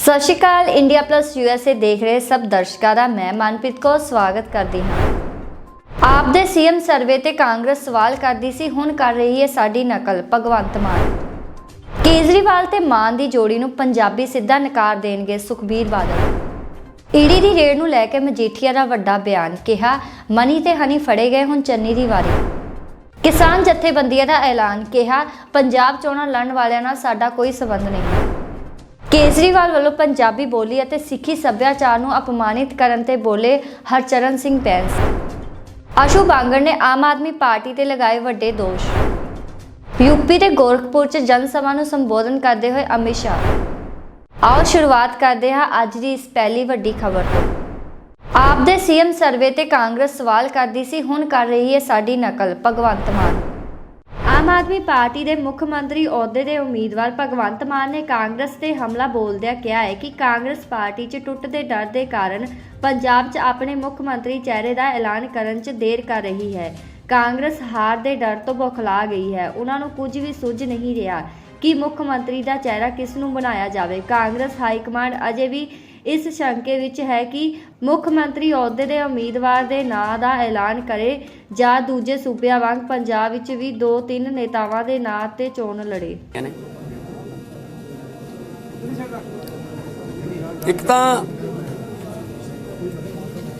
सत श्री अकाल। India plus USA देख रहे सब दर्शकों का मैं मनप्रीत कौर स्वागत करती हाँ। आप दे सीएम सर्वे ते कांग्रेस सवाल करती सी, हुण कर रही है साडी नकल भगवंत मान। केजरीवाल ते मान दी जोड़ी नूं पंजाबी सिद्धा नकार देणगे सुखबीर बादल। ईडी दी रेड नूं लैके मजीठिया दा वड्डा बयान, कहा मनी ते हनी फड़े गए, हुण चन्नी दी वारी। किसान जथेबंदियां दा ऐलान, कहा पंजाब चोणां लड़न वालियां नाल साडा कोई संबंध नहीं। केजरीवाल वालों पंजाबी बोली और सिखी सभ्याचार नूं अपमानित करन ते बोले हरचरण सिंह बैंस। आशू बांगड़ ने आम आदमी पार्टी ते लगाए वड्डे दोष। यूपी के गोरखपुर च जनसभा नूं संबोधन करते हुए अमित शाह। आओ शुरुआत करते हैं अज की इस पहली वड्डी खबर तो। आप दे सीएम सर्वे ते कांग्रेस सवाल करती सी, हुण कर रही है साडी नकल भगवंत मान। आम आदमी पार्टी के मुख मंत्री अहुदे के उम्मीदवार भगवंत मान ने कांग्रेस से हमला बोलदਿਆਂ कहा है कि कांग्रेस पार्टी च टुੱਟ ਦੇ डर के कारण पंजाब च अपने मुख मंत्री चेहरे का ऐलान करन च देर कर रही है। कांग्रेस हार के डर तो बौखला गई है, उन्होंने कुछ भी सुझ नहीं रहा कि मुख मंत्री का चेहरा किस नूं बनाया जाए। कांग्रेस हाईकमान अजे भी इस शंके विच है कि मुख मंत्री अहुदे के उम्मीदवार के नां का ऐलान करे जां दूजे सूबिਆਂ वांग पंजाब विच भी 2-3 नेतावां के नां ते चोण लड़े। एक तो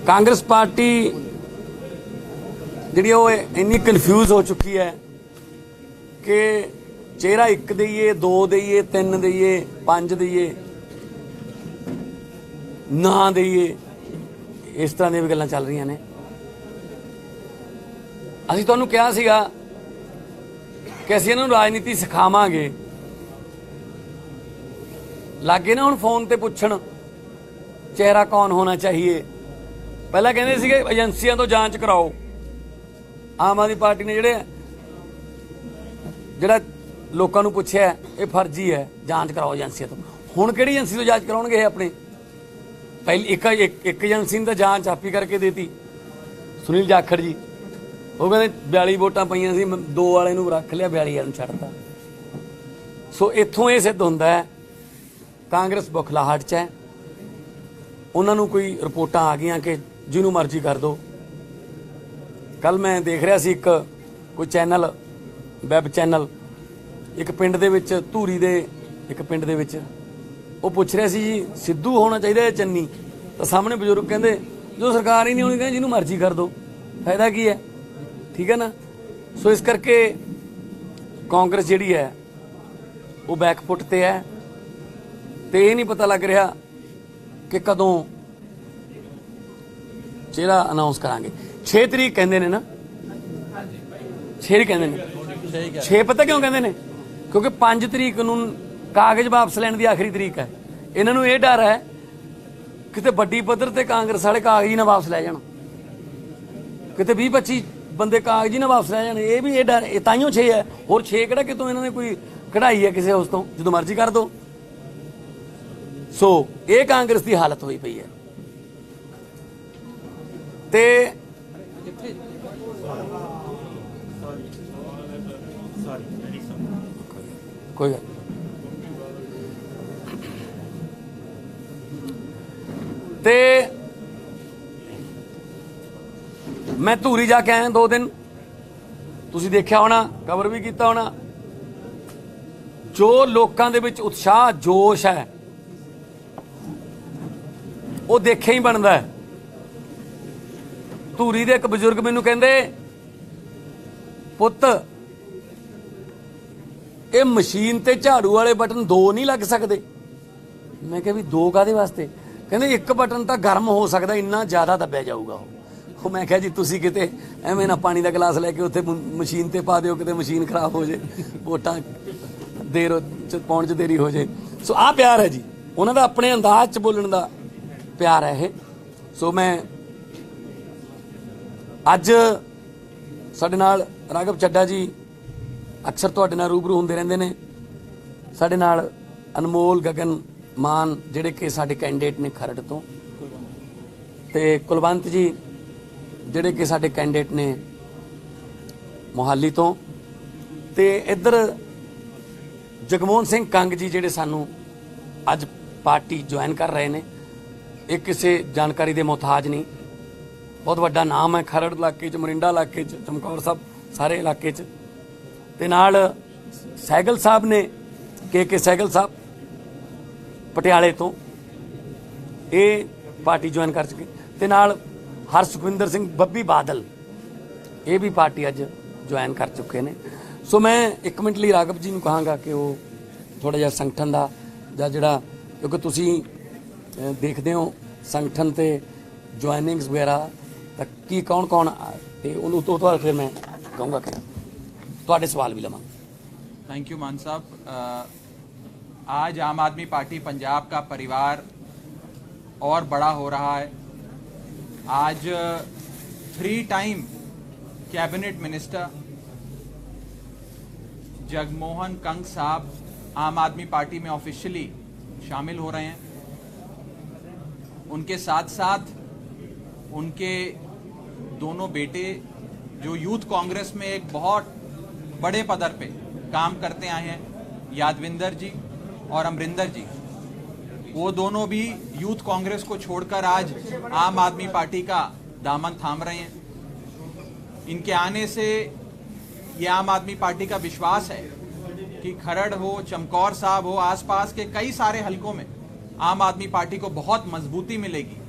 कांग्रेस पार्टी जिहड़ी वो इन्नी कन्फ्यूज हो चुकी है कि चेहरा एक दईए, 2 दईए, 3 दईए, 5 दईए, ना दईए, इस तरह दी भी गल्लां चल रही ने। असीं तुहानूं कहा सीगा कि असीं इन्हां नूं राजनीति सिखावांगे, लागे ना हुण फोन ते पुछण चेहरा कौन होना चाहिए। पहला कहंदे सीगे एजेंसियां तो जांच कराओ। आम आदमी पार्टी ने जिहड़ा लोकां नूं पुछिआ ये फर्जी है, जांच कराओ एजेंसियां तो। हुण किहड़ी एजेंसी तो जांच कराउणगे अपने? पहली एक एजेंसी ने तो जांच आप ही करके देती, सुनील जाखड़ जी। वो कहते 42 वोटां पईआं सी, 2 वाले नूं रख लिया, 42 वाले नूं छड्डता। सो इत्थों ये सिद्ध हुंदा है कांग्रेस बौखलाहट च है। उन्होंने कोई रिपोर्टां आ गई कि जिन्हों मर्जी कर दो। कल मैं देख रहा सी एक कोई चैनल, वैब चैनल, एक पिंड दे विच धूरी दे एक पिंड दे विच वो पुछ रहा सी जी सिद्धू होना चाहिए चन्नी, तो सामने बजुर्ग कहते जो सरकार ही नहीं होनी, कहते जिन्हों मर्जी कर दो, फायदा की है। ठीक है ना। सो इस करके कांग्रेस जिहड़ी है वो बैकफुट ते है, तो ये नहीं पता लग रहा कि कदों चेहरा अनाउंस करांगे। 6 तरीक कहते हैं ना, 6 कहते हैं। 6 पता क्यों कहते हैं? क्योंकि 5 तरीक नूं कागज वापस लैण दी आखिरी तरीक है। इन्हों ये डर है किते बड़ी पद्धर ते कांग्रेस वाले कागज ही ना वापस लै जाण, किते 20-25 बंदे कागज ही ना वापस लै जाण। ये भी ये डर, ताइयों 6 है। और 6 किहड़ा कितों इन्होंने कोई कढ़ाई है किसी उस तो, जो मर्जी कर दो। सो ये कांग्रेस की हालत हुई पई है। ते कोई गल ते मैं धूरी जाके आया 2 दिन, तुसीं देखिया होना, कवर भी किया होना। जो लोगों के विच उत्साह जोश है वो देखे ही बनता है। धूरी दे एक बजुर्ग मैनू कहंदे पुत्त ये मशीन ते झाड़ू वाले बटन 2 नहीं लग सकते। मैं कहा भी 2 काहदे वास्ते? कहंदे एक बटन तो गर्म हो सकता, इन्ना ज़्यादा दब्या जाऊगा वो। मैं कहा जी तुसीं किते एवें ना पानी का गिलास लैके उत्थे मशीन ते पा दिओ, किते मशीन खराब हो जाए, वोटां देर पाउण च देरी हो जाए। सो आ प्यार है जी, उन्होंने अपने अंदाज च बोलण दा प्यार है ये। सो मैं अज साडे नाल राघव चड्डा जी अक्सर तुहाडे नाल रूबरू हुंदे रहिंदे ने। साडे नाल अनमोल गगन मान जिहड़े कि साडे कैंडिडेट ने खरड़ तो, ते कुलवंत जी जिहड़े कि साडे कैंडिडेट ने मोहाली तो, ते इधर जगमोहन सिंह कंग जी जिहड़े सानू अज ਪਾਰਟੀ ਜੁਆਇਨ ਕਰ ਰਹੇ ਨੇ। ਇਹ ਕਿਸੇ ਜਾਣਕਾਰੀ ਦੇ ਮੁਹਤਾਜ ਨਹੀਂ, ਬਹੁਤ ਵੱਡਾ ਨਾਮ ਹੈ ਖਰੜ ਇਲਾਕੇ 'ਚ, ਮੋਰਿੰਡਾ ਇਲਾਕੇ 'ਚ, ਚਮਕੌਰ ਸਾਹਿਬ ਸਾਰੇ ਇਲਾਕੇ 'ਚ। ਤੇ ਨਾਲ ਸਹਿਗਲ ਸਾਹਿਬ ਨੇ, ਕੇ ਸਹਿਗਲ ਸਾਹਿਬ ਪਟਿਆਲੇ ਤੋਂ, ਇਹ ਪਾਰਟੀ ਜੁਆਇਨ ਕਰ ਚੁੱਕੇ। ਤੇ ਨਾਲ ਹਰਸੁਖਵਿੰਦਰ ਸਿੰਘ ਬੱਬੀ ਬਾਦਲ, ਇਹ ਵੀ ਪਾਰਟੀ ਅੱਜ ਜੁਆਇਨ ਕਰ ਚੁੱਕੇ ਨੇ। ਸੋ ਮੈਂ ਇੱਕ ਮਿੰਟ ਲਈ ਰਾਘਵ ਜੀ ਨੂੰ ਕਹਾਂਗਾ ਕਿ ਉਹ ਥੋੜਾ ਜਿਹਾ ਸੰਗਠਨ ਦਾ ਜਾਂ ਜਿਹੜਾ, ਕਿਉਂਕਿ ਤੁਸੀਂ ਦੇਖਦੇ ਹੋ ਸੰਗਠਨ ਤੇ ਜੁਆਇਨਿੰਗਸ ਵਗੈਰਾ ਤਾਂ ਕੀ ਕੌਣ ਤੇ ਉਹਨੂੰ ਤੋਂ ਬਾਅਦ ਫਿਰ ਮੈਂ ਕਹੂੰਗਾ ਕਿ ਤੁਹਾਡੇ ਸਵਾਲ ਵੀ ਲਵਾਂ। थैंक यू मान साहब। आज आम आदमी पार्टी पंजाब का परिवार और बड़ा हो रहा है। आज 3 time cabinet minister Jagmohan Kang साहब आम आदमी पार्टी में ऑफिशियली शामिल हो रहे हैं। उनके साथ साथ उनके दोनों बेटे जो यूथ कांग्रेस में एक बहुत बड़े पदर पे काम करते आए हैं, यादविंदर जी और अमरिंदर जी, वो दोनों भी यूथ कांग्रेस को छोड़कर आज आम आदमी पार्टी का दामन थाम रहे हैं। इनके आने से ये आम आदमी पार्टी का विश्वास है कि खरड़ हो, चमकौर साहब हो, आसपास के कई सारे हलकों में आम आदमी पार्टी को बहुत मजबूती मिलेगी।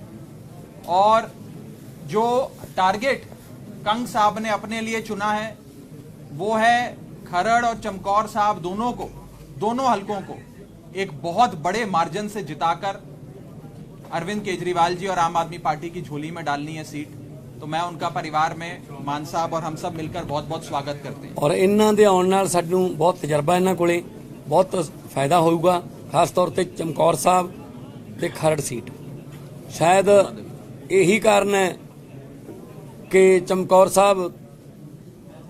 और जो टारगेट कंग साहब ने अपने लिए चुना है वो है खरड़ और चमकौर साहब दोनों हलकों को एक बहुत बड़े मार्जिन से जिताकर अरविंद केजरीवाल जी और आम आदमी पार्टी की झोली में डालनी है सीट। तो मैं उनका परिवार में मान साहब और हम सब मिलकर बहुत बहुत स्वागत करते हैं। ਔਰ ਇਹਨਾਂ ਦੇ ਆਉਣ ਨਾਲ ਸਾਨੂੰ ਬਹੁਤ ਤਜਰਬਾ, ਇਹਨਾਂ ਕੋਲੇ ਬਹੁਤ ਫਾਇਦਾ ਹੋਊਗਾ, ਖਾਸ ਤੌਰ ਤੇ ਚਮਕੌਰ ਸਾਹਿਬ ਤੇ ਖਰੜ ਸੀਟ। ਸ਼ਾਇਦ ਇਹੀ ਕਾਰਨ ਹੈ ਕਿ ਚਮਕੌਰ ਸਾਹਿਬ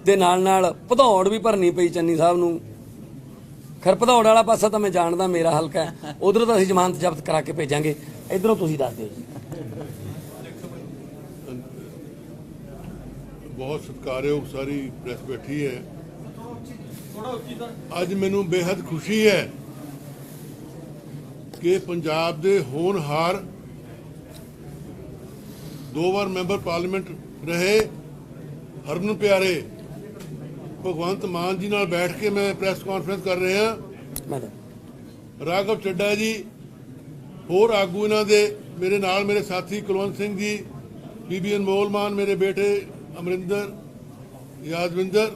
ਦੇ ਨਾਲ ਭਦੌੜ ਵੀ ਭਰਨੀ ਪਈ ਚੰਨੀ ਸਾਹਿਬ ਨੂੰ। ਖਰ ਭਦੌੜ ਵਾਲਾ ਪਾਸਾ ਤਾਂ ਮੈਂ ਜਾਣਦਾ, ਮੇਰਾ ਹਲਕਾ ਹੈ, ਉਧਰੋਂ ਤਾਂ ਅਸੀਂ ਜ਼ਮਾਨਤ ਜ਼ਬਤ ਕਰਾ ਕੇ ਭੇਜਾਂਗੇ। ਇਧਰੋਂ ਤੁਸੀਂ ਦੱਸ ਦਿਓ ਜੀ। ਬਹੁਤ ਸਤਿਕਾਰਯੋਗ ਸਾਰੀ ਪ੍ਰੈਸ ਬੈਠੀ ਹੈ। ਅੱਜ ਮੈਨੂੰ ਬੇहद ਖੁਸ਼ੀ ਹੈ ਕਿ ਪੰਜਾਬ ਦੇ ਹੋਣਹਾਰ 2 ਵਾਰ ਮੈਂਬਰ ਪਾਰਲੀਮੈਂਟ ਰਹੇ ਹਰਮਨ ਪਿਆਰੇ ਭਗਵੰਤ ਮਾਨ ਜੀ ਨਾਲ ਬੈਠ ਕੇ ਮੈਂ ਪ੍ਰੈਸ ਕਾਨਫਰੰਸ ਕਰ ਰਿਹਾ। ਰਾਘਵ ਚੱਡਾ ਜੀ, ਹੋਰ ਆਗੂ ਇਹਨਾਂ ਦੇ, ਮੇਰੇ ਨਾਲ ਮੇਰੇ ਸਾਥੀ ਕੁਲਵੰਤ ਸਿੰਘ ਜੀ, ਬੀਬੀ ਅਨਮੋਲ ਮਾਨ, ਮੇਰੇ ਬੇਟੇ ਅਮਰਿੰਦਰ, ਯਾਦਵਿੰਦਰ।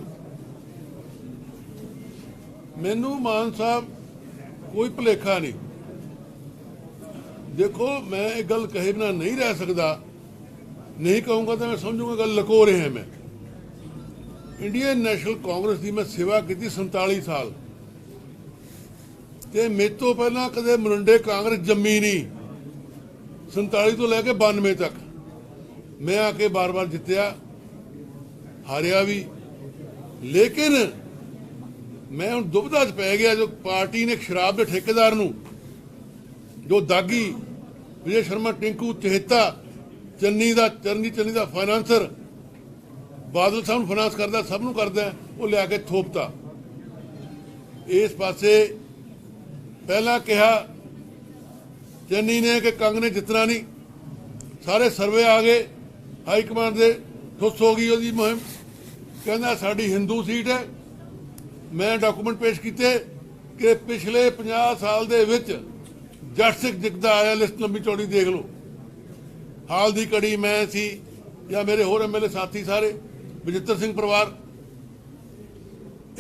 ਮੈਨੂੰ ਮਾਨ ਸਾਹਿਬ ਕੋਈ ਭੁਲੇਖਾ ਨਹੀਂ। ਦੇਖੋ, ਮੈਂ ਇਹ ਗੱਲ ਕਹੇ ਬਿਨਾਂ ਨਹੀਂ ਰਹਿ ਸਕਦਾ, ਨਹੀਂ ਕਹੂੰਗਾ ਤਾਂ ਮੈਂ ਸਮਝੂੰਗਾ ਗੱਲ ਲੁਕੋ ਰਿਹਾ ਮੈਂ। ਇੰਡੀਅਨ ਨੈਸ਼ਨਲ ਕਾਂਗਰਸ ਦੀ ਮੈਂ ਸੇਵਾ ਕੀਤੀ 47 ਸਾਲ, ਤੇ ਮੇਰੇ ਤੋਂ ਪਹਿਲਾਂ ਕਦੇ ਮਰੰਡੇ ਕਾਂਗਰਸ ਜੰਮੀ ਨਹੀਂ। 47 ਤੋਂ ਲੈ ਕੇ 92 ਤੱਕ ਮੈਂ ਆ ਕੇ ਬਾਰ-ਬਾਰ ਜਿੱਤਿਆ, ਹਾਰਿਆ ਵੀ। ਲੇਕਿਨ ਮੈਂ ਹੁਣ ਦੁਬਿਧਾ 'ਚ ਪੈ ਗਿਆ। ਜੋ ਪਾਰਟੀ ਨੇ ਸ਼ਰਾਬ ਦੇ ਠੇਕੇਦਾਰ ਨੂੰ, ਜੋ ਦਾਗੀ ਵਿਜੇ ਸ਼ਰਮਾ, ਟਿੰਕੂ ਚਹੇਤਾ, ਚੰਨੀ ਦਾ ਫਾਈਨਾਂਸਰ, ਬਾਦਲ ਸਾਹਿਬ ਨੂੰ ਫਾਈਨਾਂਸ ਕਰਦਾ, ਸਭ ਨੂੰ ਕਰਦਾ, ਉਹ ਲਿਆ ਕੇ ਥੋਪਤਾ। ਇਸ ਪਾਸੇ ਪਹਿਲਾਂ ਕਿਹਾ ਚੰਨੀ ਨੇ ਕਿ ਕੰਗ ਨੇ ਜਿੱਤਣਾ ਨਹੀਂ, ਸਾਰੇ ਸਰਵੇ ਆ ਗਏ, ਹਾਈ ਕਮਾਂਡ ਦੇ ਠੁੱਸ ਹੋ ਗਈ ਉਹਦੀ ਮੁਹਿੰਮ। ਕਹਿੰਦਾ ਸਾਡੀ ਹਿੰਦੂ ਸੀਟ ਹੈ। ਮੈਂ ਡਾਕੂਮੈਂਟ ਪੇਸ਼ ਕੀਤੇ ਕਿ ਪਿਛਲੇ 50 ਸਾਲ ਦੇ ਵਿੱਚ ਜੱਟ ਸਿੱਖ ਜਿੱਤਦਾ ਆਇਆ, ਲਿਸਟ ਲੰਬੀ ਚੌੜੀ ਦੇਖ ਲਓ। ਹਾਲ ਦੀ ਕੜੀ ਮੈਂ ਸੀ ਜਾਂ ਮੇਰੇ ਹੋਰ ਐਮਐਲਏ ਸਾਥੀ ਸਾਰੇ, ਬਜਿੱਤਰ ਸਿੰਘ ਪਰਿਵਾਰ।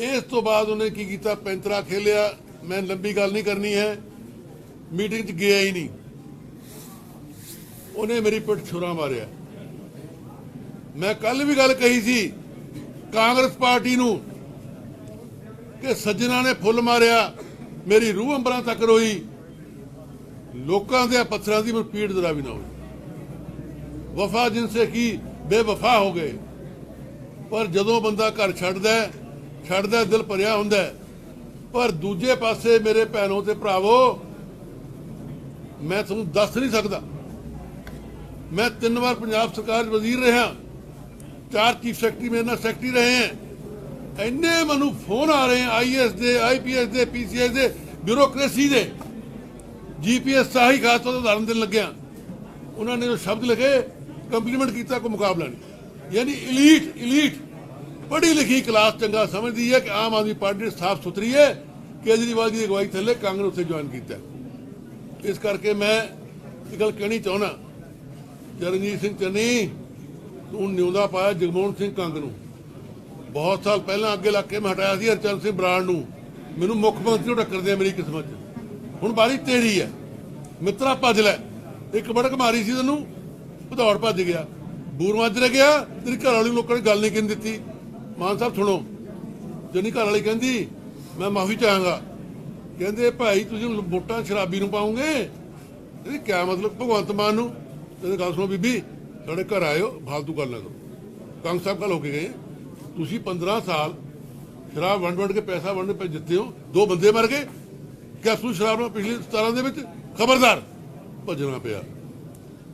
ਇਸ ਤੋਂ ਬਾਅਦ ਉਹਨੇ ਕੀ ਕੀਤਾ, ਪੈਂਤਰਾ ਖੇਲਿਆ। ਮੈਂ ਲੰਬੀ ਗੱਲ ਨਹੀਂ ਕਰਨੀ ਹੈ, ਮੀਟਿੰਗ 'ਚ ਗਿਆ ਹੀ ਨਹੀਂ। ਉਹਨੇ ਮੇਰੀ ਪਿੱਠ ਛੁਰਾ ਮਾਰਿਆ। ਮੈਂ ਕੱਲ ਵੀ ਗੱਲ ਕਹੀ ਸੀ ਕਾਂਗਰਸ ਪਾਰਟੀ ਨੂੰ ਕਿ ਸੱਜਣਾ ਨੇ ਫੁੱਲ ਮਾਰਿਆ, ਮੇਰੀ ਰੂਹ ਅੰਬਰਾਂ ਤੱਕ ਰੋਈ। ਲੋਕਾਂ ਦੇ ਪੱਥਰਾਂ ਦੀ ਪੀੜ ਜ਼ਰਾ ਵੀ ਨਾ ਹੋਈ। ਵਫਾ ਜਿਨਸੇ ਕੀ ਬੇਵਫਾ ਹੋ ਗਏ। ਪਰ ਜਦੋਂ ਬੰਦਾ ਘਰ ਛੱਡਦਾ ਦਿਲ ਭਰਿਆ ਹੁੰਦਾ। ਪਰ ਦੂਜੇ ਪਾਸੇ ਮੇਰੇ ਭੈਣੋ ਤੇ ਭਰਾਵੋ, ਮੈਂ ਤੁਹਾਨੂੰ ਦੱਸ ਨਹੀਂ ਸਕਦਾ, ਮੈਂ 3 ਵਾਰ ਪੰਜਾਬ ਸਰਕਾਰ 'ਚ ਵਜ਼ੀਰ ਰਿਹਾ, 4 ਚੀਫ ਸੈਕਟਰੀ ਮੇਰੇ ਨਾਲ ਸੈਕਟਰੀ ਰਹੇ ਹੈ। ਇੰਨੇ ਮੈਨੂੰ ਫੋਨ ਆ ਰਹੇ ਆਈਐਸ ਦੇ, ਆਈਪੀਐਸ ਦੇ, ਪੀਸੀਐਸ ਦੇ, ਬਿਊਰੋਕ੍ਰੇਸੀ ਦੇ, GPS ਦਾ ਹੀ ਖਾਸ ਤੌਰ ਤੇ ਉਦਾਹਰਨ ਦੇਣ ਲੱਗਿਆ। ਉਹਨਾਂ ਨੇ ਜੋ ਸ਼ਬਦ ਲਿਖੇ ਕੰਪਲੀਮੈਂਟ ਕੀਤਾ, ਕੋਈ ਮੁਕਾਬਲਾ ਨਹੀਂ। ਯਾਨੀ ਇਲੀਟ ਪੜ੍ਹੀ ਲਿਖੀ ਕਲਾਸ ਚੰਗਾ ਸਮਝਦੀ ਹੈ ਕਿ ਆਮ ਆਦਮੀ ਪਾਰਟੀ ਸਾਫ਼ ਸੁਥਰੀ ਹੈ। ਕੇਜਰੀਵਾਲ ਜੀ ਦੀ ਅਗਵਾਈ ਥੱਲੇ ਕਾਂਗਰਸ ਉੱਥੇ ਜੁਆਇਨ ਕੀਤਾ। ਇਸ ਕਰਕੇ ਮੈਂ ਇਹ ਗੱਲ ਕਹਿਣੀ ਚਾਹੁੰਦਾ, ਚਰਨਜੀਤ ਸਿੰਘ ਚੰਨੀ ਤੂੰ ਨਿਉਂਦਾ ਪਾਇਆ ਜਗਮੋਹਨ ਸਿੰਘ ਕੰਗ ਨੂੰ। ਬਹੁਤ ਸਾਲ ਪਹਿਲਾਂ ਅੱਗੇ ਲੱਗ ਕੇ ਮੈਂ ਹਟਾਇਆ ਸੀ ਹਰਚੰਦ ਸਿੰਘ ਬਰਾੜ ਨੂੰ। ਮੈਨੂੰ ਮੁੱਖ ਮੰਤਰੀ ਨੂੰ ਟੱਕਰ ਦਿਆ ਮੇਰੀ ਕਿਸਮਤ 'ਚ। ਹੁਣ ਬਾਰੀ ਤੇਰੀ ਹੈ ਮਿੱਤਰਾ, ਭੱਜ ਲੈ। ਇੱਕ ਬੜਕ ਮਾਰੀ ਸੀ ਤੈਨੂੰ, ਭਦੌੜ ਭੱਜ ਗਿਆ, ਬੂਰ ਮਾਜਰੇ ਗਿਆ। ਤੇਰੀ ਘਰ ਵਾਲੀ ਲੋਕਾਂ ਨੇ ਗੱਲ ਨਹੀਂ ਕਰਨ ਦਿੱਤੀ। ਮਾਨ ਸਾਹਿਬ ਸੁਣੋ, ਜਨੀ ਘਰ ਵਾਲੀ ਕਹਿੰਦੀ ਮੈਂ ਮਾਫੀ ਚਾਹਾਂਗਾ, ਕਹਿੰਦੇ ਭਾਈ ਤੁਸੀਂ ਵੋਟਾਂ ਸ਼ਰਾਬੀ ਨੂੰ ਪਾਉਂਗੇ। ਇਹ ਕਿਆ ਮਤਲਬ ਭਗਵੰਤ ਮਾਨ ਨੂੰ? ਕਹਿੰਦੇ ਗੱਲ ਸੁਣੋ ਬੀਬੀ, ਸਾਡੇ ਘਰ ਆਇਓ, ਫਾਲਤੂ ਗੱਲ ਨਾ ਕਰੋ। ਕੰਗ ਸਾਹਿਬ ਕੱਲ ਹੋ ਕੇ ਗਏ, ਤੁਸੀਂ 15 ਸਾਲ ਸ਼ਰਾਬ ਵੰਡ ਕੇ ਪੈਸਾ ਵੰਡ ਪੈ ਜਿੱਤੇ ਹੋ, 2 ਬੰਦੇ ਮਰ ਗਏ। ਕਿਆ ਤੁਸੀਂ ਸ਼ਰਾਬ ਨਾਲ ਪਿਛਲੇ 17 ਦੇ ਵਿੱਚ? ਖਬਰਦਾਰ, ਭੱਜਣਾ ਪਿਆ।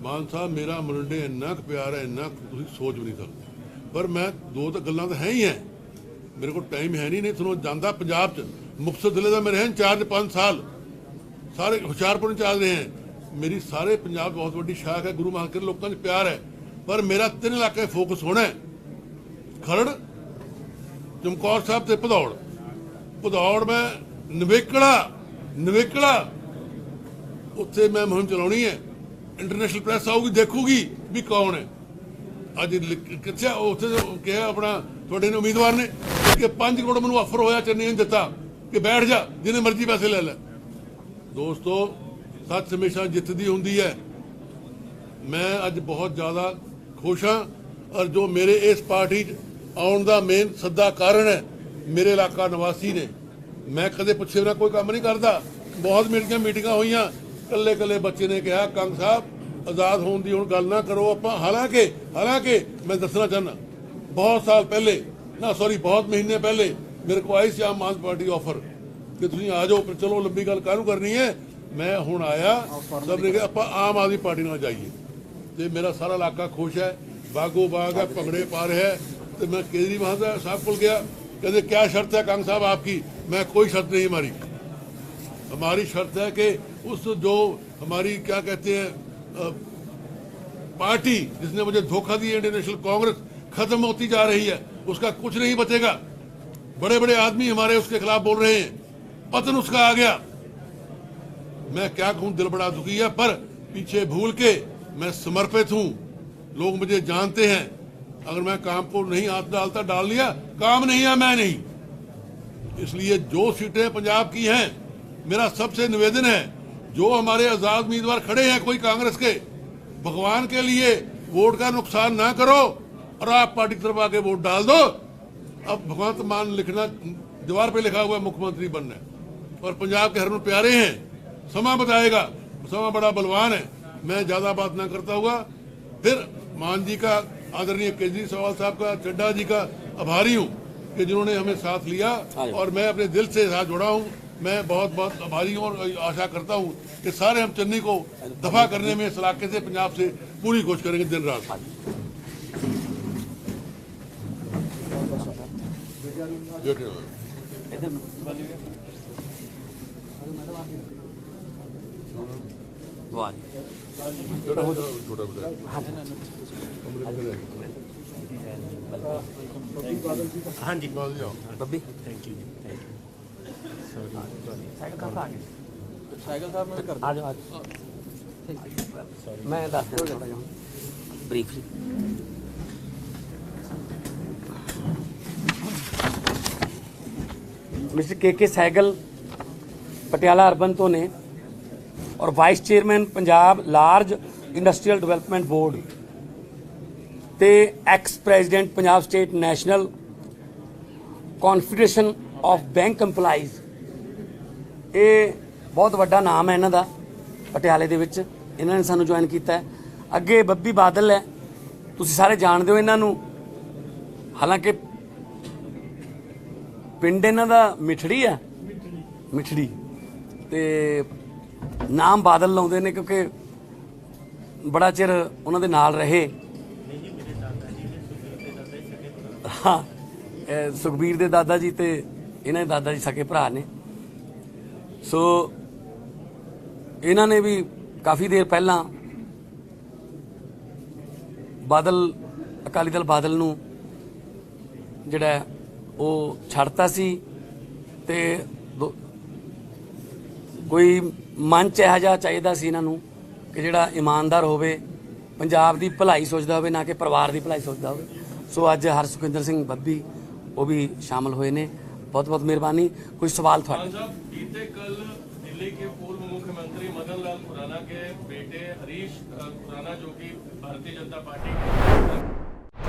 ਮਾਨ ਸਾਹਿਬ ਮੇਰਾ ਮਰੰਡੇ ਇੰਨਾ ਕੁ ਪਿਆਰ ਹੈ, ਇੰਨਾ ਤੁਸੀਂ ਸੋਚ ਵੀ ਨਹੀਂ ਸਕਦੇ। ਪਰ ਮੈਂ 2 ਤਾਂ ਗੱਲਾਂ ਤਾਂ ਹੈ ਹੀ ਹੈ, ਮੇਰੇ ਕੋਲ ਟਾਈਮ ਹੈ ਨਹੀਂ ਤੁਹਾਨੂੰ ਜਾਂਦਾ। ਪੰਜਾਬ 'ਚ ਮੁਕਤਸਰ ਜ਼ਿਲ੍ਹੇ ਦਾ ਮੇਰੇ ਇੰਚਾਰਜ 5 ਸਾਲ, ਸਾਰੇ ਹੁਸ਼ਿਆਰਪੁਰ ਇੰਚਾਰਜ ਰਹੇ ਹੈ। ਮੇਰੀ ਸਾਰੇ ਪੰਜਾਬ ਬਹੁਤ ਵੱਡੀ ਸ਼ਾਖ ਹੈ, ਗੁਰੂ ਮਹਾਰਾਜ ਦੇ ਲੋਕਾਂ 'ਚ ਪਿਆਰ ਹੈ। ਪਰ ਮੇਰਾ 3 ਇਲਾਕੇ ਫੋਕਸ ਹੋਣਾ ਹੈ, ਖਰੜ, ਚਮਕੌਰ ਸਾਹਿਬ ਤੇ ਭਦੌੜ ਮੈਂ ਨਵੇਕੜਾ ਉੱਥੇ ਮੈਂ ਮੁਹਿੰਮ ਚਲਾਉਣੀ ਹੈ। ਇੰਟਰਨੈਸ਼ਨਲ ਪ੍ਰੈਸ ਆਊਗੀ, ਦੇਖੂਗੀ ਵੀ ਕੌਣ ਹੈ। ਅੱਜ ਕਿੱਥੇ ਉੱਥੇ ਕਿਹਾ ਆਪਣਾ ਤੁਹਾਡੇ ਨੇ ਉਮੀਦਵਾਰ ਨੇ ਕਿ 5 ਕਰੋੜ ਮੈਨੂੰ ਆਫਰ ਹੋਇਆ, ਚੰਨੀ ਨੇ ਦਿੱਤਾ ਕਿ ਬੈਠ ਜਾ ਜਿਹਨੇ ਮਰਜ਼ੀ ਪੈਸੇ ਲੈ ਲੈ। ਦੋਸਤੋ, ਸੱਚ ਹਮੇਸ਼ਾ ਜਿੱਤਦੀ ਹੁੰਦੀ ਹੈ। ਮੈਂ ਅੱਜ ਬਹੁਤ ਜ਼ਿਆਦਾ ਖੁਸ਼ ਹਾਂ। ਔਰ ਜੋ ਮੇਰੇ ਇਸ ਪਾਰਟੀ 'ਚ ਆਉਣ ਦਾ ਮੇਨ ਸੱਦਾ ਕਾਰਨ ਹੈ, ਮੇਰੇ ਇਲਾਕਾ ਨਿਵਾਸੀ ਨੇ। ਮੈਂ ਕਦੇ ਪੁੱਛੇ ਬਿਨਾਂ ਕੋਈ ਕੰਮ ਨਹੀਂ ਕਰਦਾ। ਬਹੁਤ ਮੇਰੀਆਂ ਮੀਟਿੰਗਾਂ ਹੋਈਆਂ, ਕੱਲੇ ਬੱਚੇ ਨੇ ਕਿਹਾ ਕੰਗ ਸਾਹਿਬ ਆਜ਼ਾਦ ਹੋਣ ਦੀ ਹੁਣ ਗੱਲ ਨਾ ਕਰੋ ਆਪਾਂ। ਹਾਲਾਂਕਿ ਮੈਂ ਦੱਸਣਾ ਚਾਹੁੰਦਾ, ਬਹੁਤ ਸਾਲ ਪਹਿਲੇ ਬਹੁਤ ਮਹੀਨੇ ਪਹਿਲੇ ਮੇਰੇ ਕੋਲ ਆਈ ਸੀ ਆਮ ਆਦਮੀ ਪਾਰਟੀ ਆਫਰ ਕਿ ਤੁਸੀਂ ਆ ਜਾਓ। ਚਲੋ ਲੰਬੀ ਗੱਲ ਕਾਹਨੂੰ ਕਰਨੀ ਹੈ। ਮੈਂ ਹੁਣ ਆਇਆ, ਸਭ ਨੇ ਕਿਹਾ ਆਪਾਂ ਆਮ ਆਦਮੀ ਪਾਰਟੀ ਨਾਲ ਜਾਈਏ। ਤੇ ਮੇਰਾ ਸਾਰਾ ਇਲਾਕਾ ਖੁਸ਼ ਹੈ, ਬਾਗੋ ਬਾਗ ਹੈ, ਭੰਗੜੇ ਪਾ ਰਿਹਾ ਹੈ। तो मैं केजरीवाल साहब को गया, कहते क्या शर्त है कांग साहब आपकी? मैं कोई शर्त नहीं हमारी। हमारी शर्त है कि उस जो हमारी क्या कहते हैं पार्टी जिसने मुझे धोखा दिया, इंडियन नेशनल कांग्रेस खत्म होती जा रही है, उसका कुछ नहीं बचेगा। बड़े बड़े आदमी हमारे उसके खिलाफ बोल रहे हैं, पतन उसका आ गया। मैं क्या कहूं, दिल बड़ा दुखी है, पर पीछे भूल के मैं समर्पित हूं। लोग मुझे जानते हैं, अगर मैं काम को नहीं हाथ डालता, डाल लिया, काम नहीं है मैं नहीं। इसलिए जो सीटें पंजाब की हैं, मेरा सबसे निवेदन है, जो हमारे आजाद उम्मीदवार खड़े हैं कोई कांग्रेस के, भगवान के लिए वोट का नुकसान ना करो और आप पार्टी की तरफ आके वोट डाल दो। अब भगवंत मान लिखना, दीवार पे लिखा हुआ है मुख्यमंत्री बनना है, और पंजाब के हरमन प्यारे हैं, समा बताएगा, समा बड़ा बलवान है। मैं ज्यादा बात ना करता हुआ, फिर मान जी का, आदरणीय केजरीवाल साहब का, चड्डा जी का आभारी हूँ कि जिन्होंने हमें साथ लिया, और मैं अपने दिल से साथ जुड़ा हूँ। मैं बहुत बहुत आभारी हूँ और आशा करता हूँ कि सारे हम चन्नी को दफा करने में इस इलाके से, पंजाब से पूरी कोशिश करेंगे दिन रात। हाँ जी बब्बी थैंक यू साइकिल साहब मैं कर आ जाओ मैं दस देना थोड़ा जा ब्रीफली। मिस्टर के सैगल पटियाला अर्बन तो ने और vice chairman Punjab large industrial development board ते ex president Punjab state national confederation of bank employees. ये बहुत वड्डा नाम है इन्हां दा पटियाले दे विच, इन्हां ने सानू ज्वाइन कीता है। अगे बब्बी बादल है, तुसीं सारे जानदे हो इन्हां नू। हालांकि पिंड इन्हां दा मिठड़ी है, मिठड़ी ते नाम बादल लाउंदे ने क्योंकि बड़ा चिर उन्हां दे नाल रहे। हाँ, सुखबीर दे दादा जी ते इन्हां दे दादा जी सके भरा ने। सो ਇਹਨਾਂ ਨੇ ਵੀ ਕਾਫੀ ਦੇਰ ਪਹਿਲਾਂ ਬਾਦਲ ਅਕਾਲੀ ਦਲ ਬਾਦਲ ਨੂੰ ਜਿਹੜਾ ਹੈ ਉਹ ਛੱਡਤਾ ਸੀ ਤੇ ਕੋਈ ਮੰਚ ਇਹੋ ਜਿਹਾ ਚਾਹੀਦਾ ਸੀ ਇਹਨਾਂ ਨੂੰ ਕਿ ਜਿਹੜਾ ਇਮਾਨਦਾਰ ਹੋਵੇ, ਪੰਜਾਬ ਦੀ ਭਲਾਈ ਸੋਚਦਾ ਹੋਵੇ, ਨਾ ਕਿ ਪਰਿਵਾਰ ਦੀ ਭਲਾਈ ਸੋਚਦਾ ਹੋਵੇ। ਸੋ ਅੱਜ ਹਰਸੁਖਿੰਦਰ ਸਿੰਘ ਬੱਬੀ ਉਹ ਵੀ ਸ਼ਾਮਲ ਹੋਏ ਨੇ। बहुत बहुत मेहरबानी। कोई सवाल था? साहब, बीते कल दिल्ली के पूर्व मुख्यमंत्री मदन लाल खुराना के बेटे हरीश खुराना जो कि भारतीय जनता पार्टी के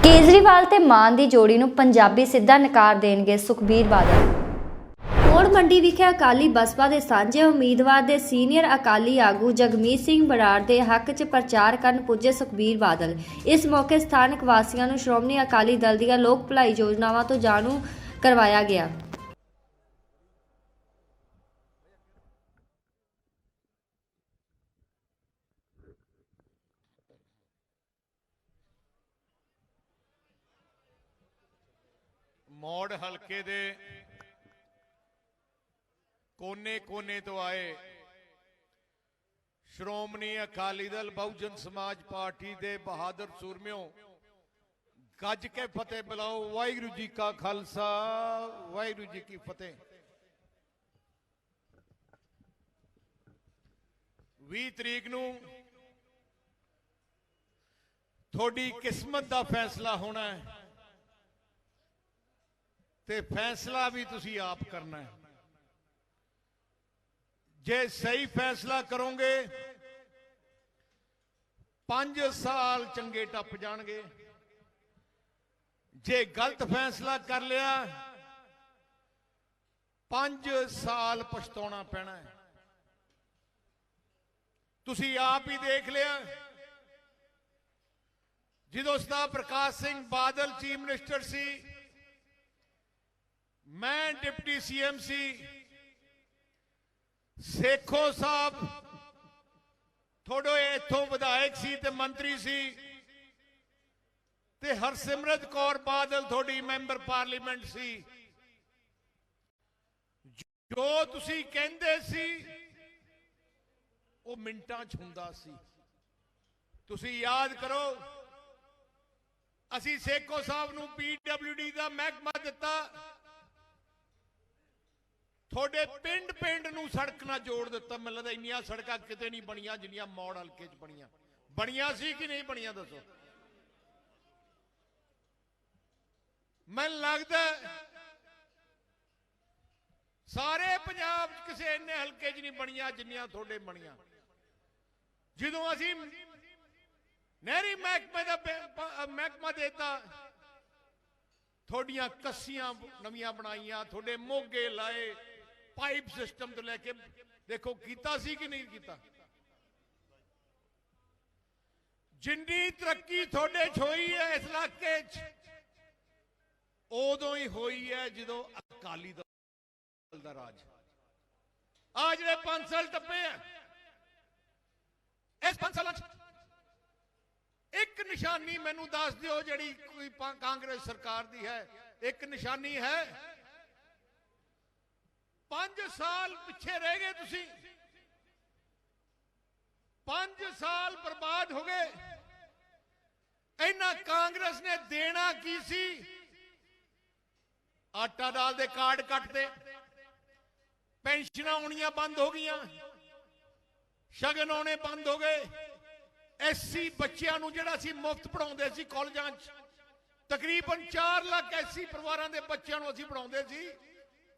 ਕੇਜਰੀਵਾਲ ਤੇ ਮਾਨ ਦੀ ਜੋੜੀ ਨੂੰ ਪੰਜਾਬੀ ਸਿੱਧਾ ਨਕਾਰ ਦੇਣਗੇ ਸੁਖਬੀਰ ਬਾਦਲ। ਮੋੜ ਮੰਡੀ ਵਿਖੇ ਅਕਾਲੀ ਬਸਪਾ ਦੇ ਸਾਂਝੇ ਉਮੀਦਵਾਰ ਦੇ ਸੀਨੀਅਰ ਅਕਾਲੀ ਆਗੂ ਜਗਮੀਤ ਸਿੰਘ ਬਰਾੜ ਦੇ ਹੱਕ 'ਚ ਪ੍ਰਚਾਰ ਕਰਨ ਪੁੱਜੇ ਸੁਖਬੀਰ ਬਾਦਲ। ਇਸ ਮੌਕੇ ਸਥਾਨਕ ਵਾਸੀਆਂ ਨੂੰ ਸ਼੍ਰੋਮਣੀ ਅਕਾਲੀ ਦਲ ਦੀਆਂ ਲੋਕ ਭਲਾਈ ਯੋਜਨਾਵਾਂ ਤੋਂ ਜਾਣੂ ਕਰਵਾਇਆ ਗਿਆ। ਮੌੜ ਹਲਕੇ ਦੇ ਕੋਨੇ-ਕੋਨੇ ਤੋਂ ਆਏ ਸ਼੍ਰੋਮਣੀ ਅਕਾਲੀ ਦਲ ਬਹੁਜਨ ਸਮਾਜ ਪਾਰਟੀ ਦੇ ਬਹਾਦਰ ਸੂਰਮਿਓ, ਗੱਜ ਕੇ ਫਤਿਹ ਬੁਲਾਓ। ਵਾਹਿਗੁਰੂ ਜੀ ਕਾ ਖਾਲਸਾ, ਵਾਹਿਗੁਰੂ ਜੀ ਕੀ ਫਤਿਹ। 20 ਤਰੀਕ ਨੂੰ ਤੁਹਾਡੀ ਕਿਸਮਤ ਦਾ ਫੈਸਲਾ ਹੋਣਾ ਹੈ ਤੇ ਫੈਸਲਾ ਵੀ ਤੁਸੀਂ ਆਪ ਕਰਨਾ ਹੈ। ਜੇ ਸਹੀ ਫੈਸਲਾ ਕਰੋਗੇ 5 ਸਾਲ ਚੰਗੇ ਟੱਪ ਜਾਣਗੇ। ਜੇ ਗਲਤ ਫੈਸਲਾ ਕਰ ਲਿਆ 5 ਸਾਲ ਪਛਤਾਉਣਾ ਪੈਣਾ ਹੈ। ਤੁਸੀਂ ਆਪ ਹੀ ਦੇਖ ਲਿਆ, ਜਦੋਂ ਸਰਦਾਰ ਪ੍ਰਕਾਸ਼ ਸਿੰਘ ਬਾਦਲ ਚੀਫ ਮਿਨਿਸਟਰ ਸੀ, मैं डिप्टी सीएम सी, सेखो साहब थोड़े इथों विधायक सी ते मंत्री सी, ते हरसिमरत कौर बादल थोड़ी मैंबर पार्लीमेंट सी। जो तुसी कहंदे सी वो मिंटां च हुंदा सी। तुसी याद करो, असी सेखो साहब नूं PWD दा महकमा दिता, थोड़े पिंड पिंड नूं सड़क ना जोड़ दिता। मैं लगता इन्नियां सड़कां किते नहीं बनियां जिन्नियां मौड़ हलके च बनियां। बनियां सी कि नहीं बनियां दसो? मैं लगता सारे पंजाब च किसी इन्ने हलके च नहीं बनियां जिन्नियां थोड़े बनियां। जदों असीं नहरी महकमे दा महकमा देता, थोड़ियां कस्सियां नवीं बनाईयां, थोड़े मोगे लाए, पाइप सिस्टम तो लेके देखो कीता सी कि नहीं कीता। जिन्नी तरक्की थोड़े होई है इस इलाके उदों ही होई है जो अकाली दल दा राज। आज जे 5 साल टप्पे हैं, इस 5 साल एक निशानी मैनू दस दिओ जिहड़ी कोई कांग्रेस सरकार दी है। एक निशानी है, 5 साल पिछे रह गए तुसी, 5 साल बर्बाद हो गए। इन्हां कांग्रेस ने देना की सी? आटा दाल दे कार्ड कटते, पेंशन आउणियां बंद हो गईयां, शगन आने बंद हो गए। एससी बच्चों नूं जिहड़ा सी मुफ्त पढ़ाउंदे सी कॉलेजां च, तकरीबन 4 लाख एससी परिवारां दे बच्चों नूं असीं पढ़ाउंदे सी।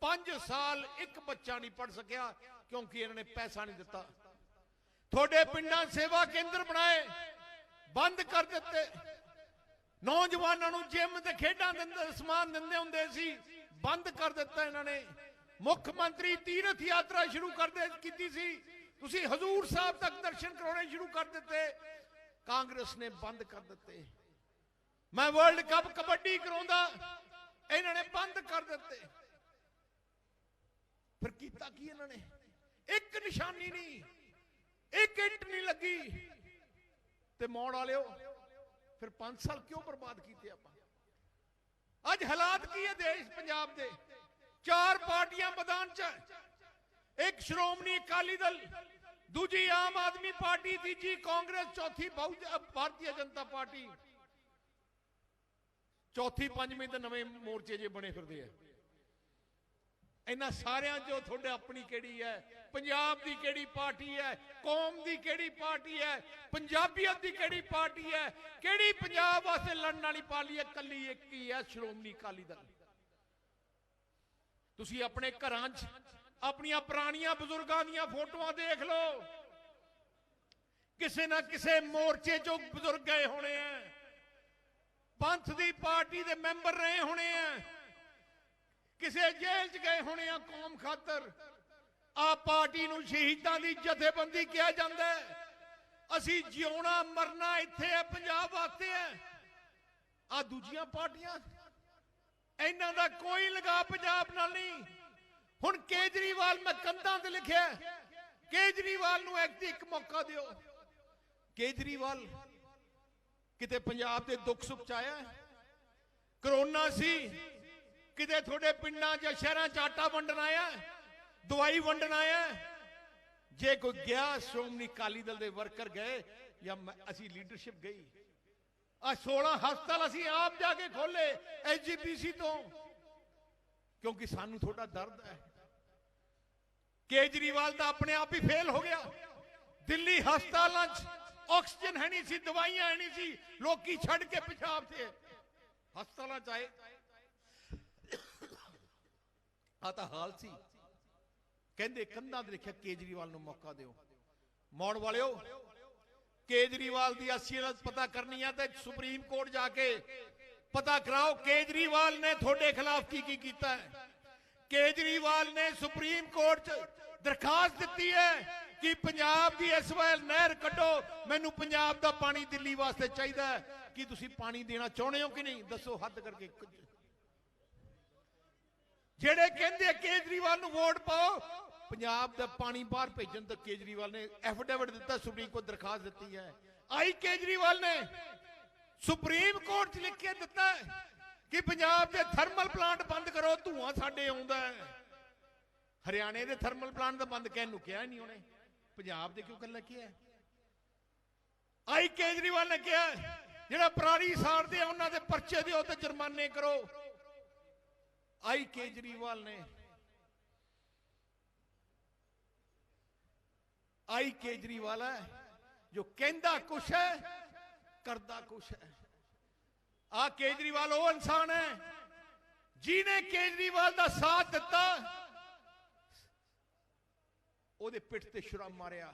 5 साल एक बच्चा नहीं पढ़ सकिया क्योंकि इन्होंने पैसा नहीं दिता। थोड़े पिंडां सेवा केंद्र बनाए, बंद कर दिते। नौजवानों नूं जिम ते खेडां दिंदे समान दिंदे हुंदे सी, बंद कर दिता इन्होंने। मुख्यमंत्री तीर्थ यात्रा शुरू कर दे कीती सी, तुसी हजूर साहब तक दर्शन कराने शुरू कर दिते, कांग्रेस ने बंद कर दिते। मैं वर्ल्ड कप कबड्डी कराउंदा, इन्होंने बंद कर दिते। फिर कीता की इन्होंने? एक निशानी नहीं, एक इंट नहीं लगी। ते मौड़ वाले फिर 5 साल क्यों बर्बाद किए? अज हालात की है देश पंजाब दे? 4 पार्टियां मैदान च, एक श्रोमणी अकाली दल दूजी आम आदमी पार्टी, तीजी कांग्रेस, चौथी भारतीय जनता पार्टी, चौथी पंजवीं तो नवे मोर्चे जे बने फिरदे है। इन्हां सारियां जो थोड़े अपनी केड़ी है, पंजाब दी केड़ी पार्टी है, कौम दी केड़ी पार्टी है, पंजाबीयत दी केड़ी पार्टी है, केड़ी पंजाब वास्ते लड़न वाली पार्टी है, कली एक ही है, श्रोमणी अकाली दल। तुसी अपने घरां च अपनियां पुरानियां बुजुर्गां दियां फोटोआं देख लो, किसे ना किसे मोर्चे चो बुजुर्ग गए होने हैं, पंथ दी पार्टी दे मैंबर रहे होने हैं, किसे जेल च गए होने हैं कौम खातर। आ पार्टी नूं शहीदां दी जथेबंदी कहा जांदा है। असी जिउणा मरना इत्थे है, पंजाब वास्ते है। आ दूजियां पार्टियां इन्हां दा कोई लगा पंजाब नाल नहीं। हुण केजरीवाल, मैं कंधां ते लिखिआ, केजरीवाल नूं एक मौका दिओ। केजरीवाल किते पंजाब दे दुख सुख च आया? कोरोना सी, किते थोड़े पिंडां च शहरां च आटा वंडण आया, दवाई वंडण आया? जे कोई गया, श्रोमणी अकाली दल दे वर्कर गए या असी लीडरशिप गई। आ 16 हस्पताल असी आप जाके खोले SGPC तो, क्योंकि सानू थोड़ा दर्द है। केजरीवाल तो अपने आप ही फेल हो गया। दिल्ली हस्पतालों ऑक्सीजन है नहीं सी, दवाइयां है नहीं सी, लोग छड़ के पेशाब थे हस्पतालों आए। आता हाल सी, कहते कंधा ते लिखिआ केजरीवाल नूं मौका दिओ। मौड़ वालिओ, केजरीवाल दी असलियत पता करनी है तो सुप्रीम कोर्ट जाके पता कराओ केजरीवाल ने थोड़े खिलाफ की कीता है। केजरीवाल ने सुप्रीम कोर्ट दरखास्त दी है कि पंजाब की इस वेल नहर कड्डो, मैनू पंजाब दा पानी दिल्ली वास्ते चाहिए। कि तुसी पानी देना चाहते हो कि नहीं? दसो हद करके। जेड़े कहंदे केजरीवाल नू वोट पाओ, पंजाब दा पानी बाहर भेजन तो केजरीवाल ने एफिडेविट दिता, सुप्रीम कोर्ट दरखास्त दी है। आई केजरीवाल ने सुप्रीम कोर्ट लिख के दिता है कि पंजाब के थर्मल प्लांट बंद करो, धुआं साडे आउंदा है। हरियाणे के थर्मल प्लांट तो बंद कहने कहा नहीं उन्हें, पंजाब के क्यों कर किया? आई केजरीवाल ने कहा जिहड़ा पराली साड़दे आ उन्हां दे परचे दिओ ते जुर्माने करो। आई केजरीवाल ने, आई केजरीवाल है जो कहंदा कुछ है करदा कुछ है। आ केजरीवाल वो इंसान है जिन्हें केजरीवाल का साथ दिता, ओदे पिठ ते छुरा मारिया।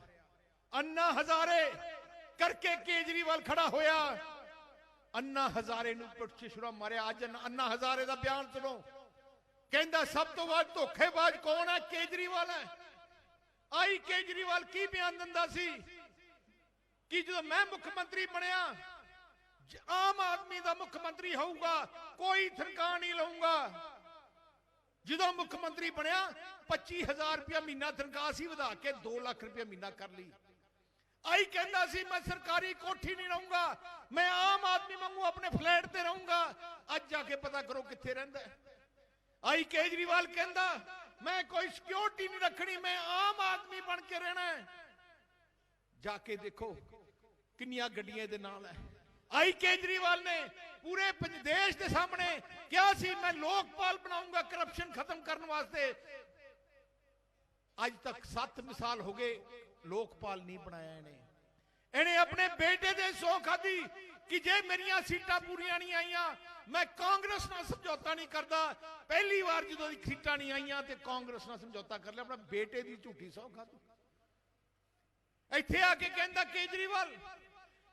अन्ना हजारे करके केजरीवाल खड़ा होया, अन्ना हजारे नूं पिठ ते छुरा मारिया। अज अन्ना हजारे का बयान सुनो, कहंदा सब तो वध धोखेबाज कौन है? केजरीवाल है। आई केजरीवाल की बयान दिंदा सी कि जो मैं मुख्यमंत्री बनया, आम आदमी का मुख्यमंत्री होऊगा, कोई तनख्वाह नहीं लऊंगा। जो मुख्यमंत्री बनया 25,000 रुपया महीना तनख्वाह सी, वधा के 2 लाख रुपया महीना कर ली। आई कहंदा सी मैं सरकारी कोठी नहीं रहूंगा, मैं आम आदमी वांगू अपने फ्लैट ते रहूंगा। अज जाके पता करो कित्थे रहिंदा है। आई केजरीवाल कहंदा मैं कोई सिक्योरिटी नहीं रखनी, मैं आम आदमी बन के रहना है। जाके देखो किन्नियां गड्डियां दे नाल है। आई केजरीवाल ने पूरे देश के सामने क्या सी मैं लोकपाल बनाऊंगा करप्शन खत्म करने वास्ते। आज तक 7 मिसाल हो गए लोकपाल नहीं बनाया इन्हें अपने बेटे दे सौ खादी कि जे मेरिया सीटां पूरियां नहीं आईयां मैं कांग्रेस नाल समझौता नहीं करता। पहली बार जो सीटां नहीं आईयां ते कांग्रेस नाल समझौता कर लिया, अपने बेटे की झूठी सौ खादी। इत्थे आके कहंदा केजरीवाल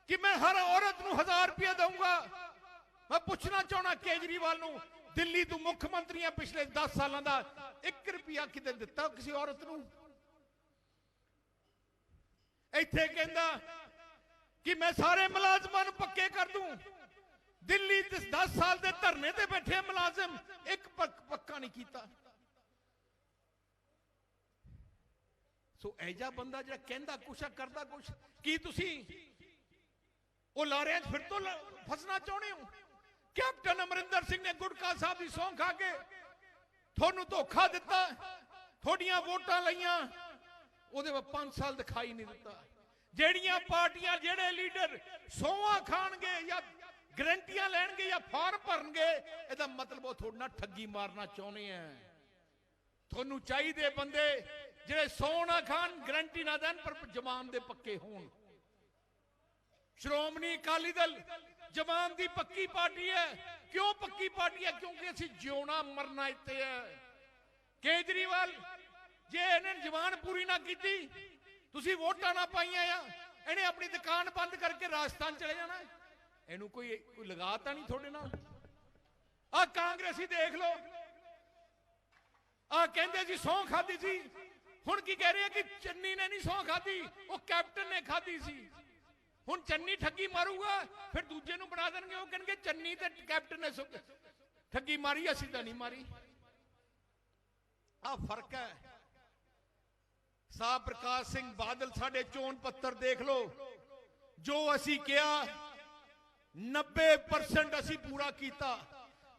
कि मैं हर औरत नूं 1000 रुपया दूंगा। मैं पूछना चाहना केजरीवाल नूं, दिल्ली तू मुख्यमंत्री है पिछले 10 सालों का 1 रुपया किते दिता किसी औरत नूं? इत्थे कहंदा कि मैं सारे मुलाजमां नूं पक्के कर दूं। दिल्ली 10 साल के धरने ते बैठे मुलाजम एक पक्का नहीं किया। सो ऐजा बंदा जो कहंदा कुछ करदा कुछ। की तुसी वो लारियां फिर तो फसना चाहते हो? कैप्टन अमरिंदर सिंह ने गुटका साहब की सौं खा के थोनू धोखा दिता, थोड़ियां वोटां लईयां, ਉਹਦੇ ਵਿੱਚ 5 ਸਾਲ ਦਿਖਾਈ ਨਹੀਂ ਦਿੱਤਾ। ਜਿਹੜੀਆਂ ਪਾਰਟੀਆਂ ਜਿਹੜੇ ਲੀਡਰ ਸੌਂਹਾਂ ਖਾਣਗੇ ਜਾਂ ਗਰੰਟੀਆਂ ਲੈਣਗੇ ਜਾਂ ਫਾਰਮ ਭਰਨਗੇ, ਇਹਦਾ ਮਤਲਬ ਉਹ ਤੁਹਾਡੇ ਨਾਲ ਠੱਗੀ ਮਾਰਨਾ ਚਾਹੁੰਦੇ ਆ। ਤੁਹਾਨੂੰ ਚਾਹੀਦੇ ਬੰਦੇ ਜਿਹੜੇ ਸੌਂ ਨਾ ਖਾਣ, ਗਰੰਟੀ ਨਾ ਦੇਣ, ਪਰ ਜ਼ਮਾਨ ਦੇ ਪੱਕੇ ਹੋਣ। ਸ਼੍ਰੋਮਣੀ ਅਕਾਲੀ ਦਲ ਜ਼ਮਾਨ ਦੀ ਪੱਕੀ ਪਾਰਟੀ ਹੈ। ਕਿਉਂ ਪੱਕੀ ਪਾਰਟੀ ਹੈ? ਕਿਉਂਕਿ ਅਸੀਂ ਜਿਉਣਾ ਮਰਨਾ ਇੱਥੇ ਹੈ। ਕੇਜਰੀਵਾਲ ਜੇ ਇਹਨੇ ਜ਼ਬਾਨ ਪੂਰੀ ਨਾ ਕੀਤੀ, ਤੁਸੀਂ ਵੋਟਾਂ ਨਾ ਪਾਈਆਂ ਆ, ਇਹਨੇ ਆਪਣੀ ਦੁਕਾਨ ਬੰਦ ਕਰਕੇ ਰਾਜਸਥਾਨ ਚਲੇ ਜਾਣਾ। ਇਹਨੂੰ ਕੋਈ ਲਗਾ ਤਾਂ ਨਹੀਂ ਤੁਹਾਡੇ ਨਾਲ। ਆ ਕਾਂਗਰਸੀ ਦੇਖ ਲਓ, ਆ ਕਹਿੰਦੇ ਸੀ ਸਹੁੰ ਖਾਦੀ ਸੀ, ਹੁਣ ਕੀ ਕਹਿ ਰਹੇ ਆ ਕਿ ਚੰਨੀ ਨੇ ਨਹੀਂ ਸਹੁੰ ਖਾਦੀ, ਉਹ ਕੈਪਟਨ ਨੇ ਖਾਦੀ ਸੀ। ਹੁਣ ਚੰਨੀ ਠੱਗੀ ਮਾਰੂਗਾ, ਫਿਰ ਦੂਜੇ ਨੂੰ ਬਣਾ ਦੇਣਗੇ, ਉਹ ਕਹਿਣਗੇ ਚੰਨੀ ਤੇ ਕੈਪਟਨ ਨੇ ਠੱਗੀ ਮਾਰੀ, ਅਸੀਂ ਤਾਂ ਨਹੀਂ ਮਾਰੀ। ਆ ਫਰਕ ਹੈ। ਸਾਹ ਪ੍ਰਕਾਸ਼ ਸਿੰਘ ਬਾਦਲ ਸਾਡੇ ਚੋਣ ਪੱਤਰ ਦੇਖ ਲਓ, ਜੋ ਅਸੀਂ ਕਿਹਾ 90% ਅਸੀਂ ਪੂਰਾ ਕੀਤਾ।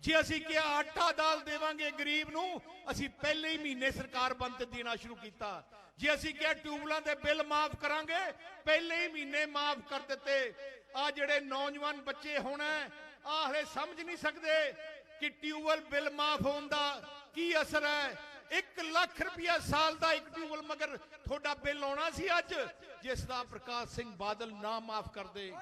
ਜੇ ਅਸੀਂ ਕਿਹਾ ਆਟਾ ਦਾਲ ਦੇਵਾਂਗੇ ਗਰੀਬ ਨੂੰ, ਅਸੀਂ ਪਹਿਲੇ ਹੀ ਮਹੀਨੇ ਸਰਕਾਰ ਬੰਦ ਦੇਣਾ ਸ਼ੁਰੂ ਕੀਤਾ। ਜੇ ਅਸੀਂ ਕਿਹਾ ਟਿਊਬਲਾਂ ਦੇ ਬਿੱਲ ਮਾਫ ਕਰਾਂਗੇ, ਪਹਿਲੇ ਹੀ ਮਹੀਨੇ ਮਾਫ ਕਰ ਦਿੱਤੇ। ਆ ਜਿਹੜੇ ਨੌਜਵਾਨ ਬੱਚੇ ਹੁਣ ਆ ਹਲੇ ਸਮਝ ਨਹੀਂ ਸਕਦੇ ਕਿ ਟਿਊਬਲ ਬਿੱਲ ਮਾਫ ਹੋਣ ਦਾ ਕੀ ਅਸਰ ਹੈ। 1 ਲੱਖ ਰੁਪਇਆ ਸਾਲ ਦਾ ਇੱਕ ਟਿਊਬਲ ਮਗਰ ਤੁਹਾਡਾ ਬਿੱਲ ਆਉਣਾ ਸੀ ਅੱਜ, ਜਿਸ ਦਾ ਪ੍ਰਕਾਸ਼ ਸਿੰਘ ਬਾਦਲ ਨਾ ਮਾਫ ਕਰਦੇ।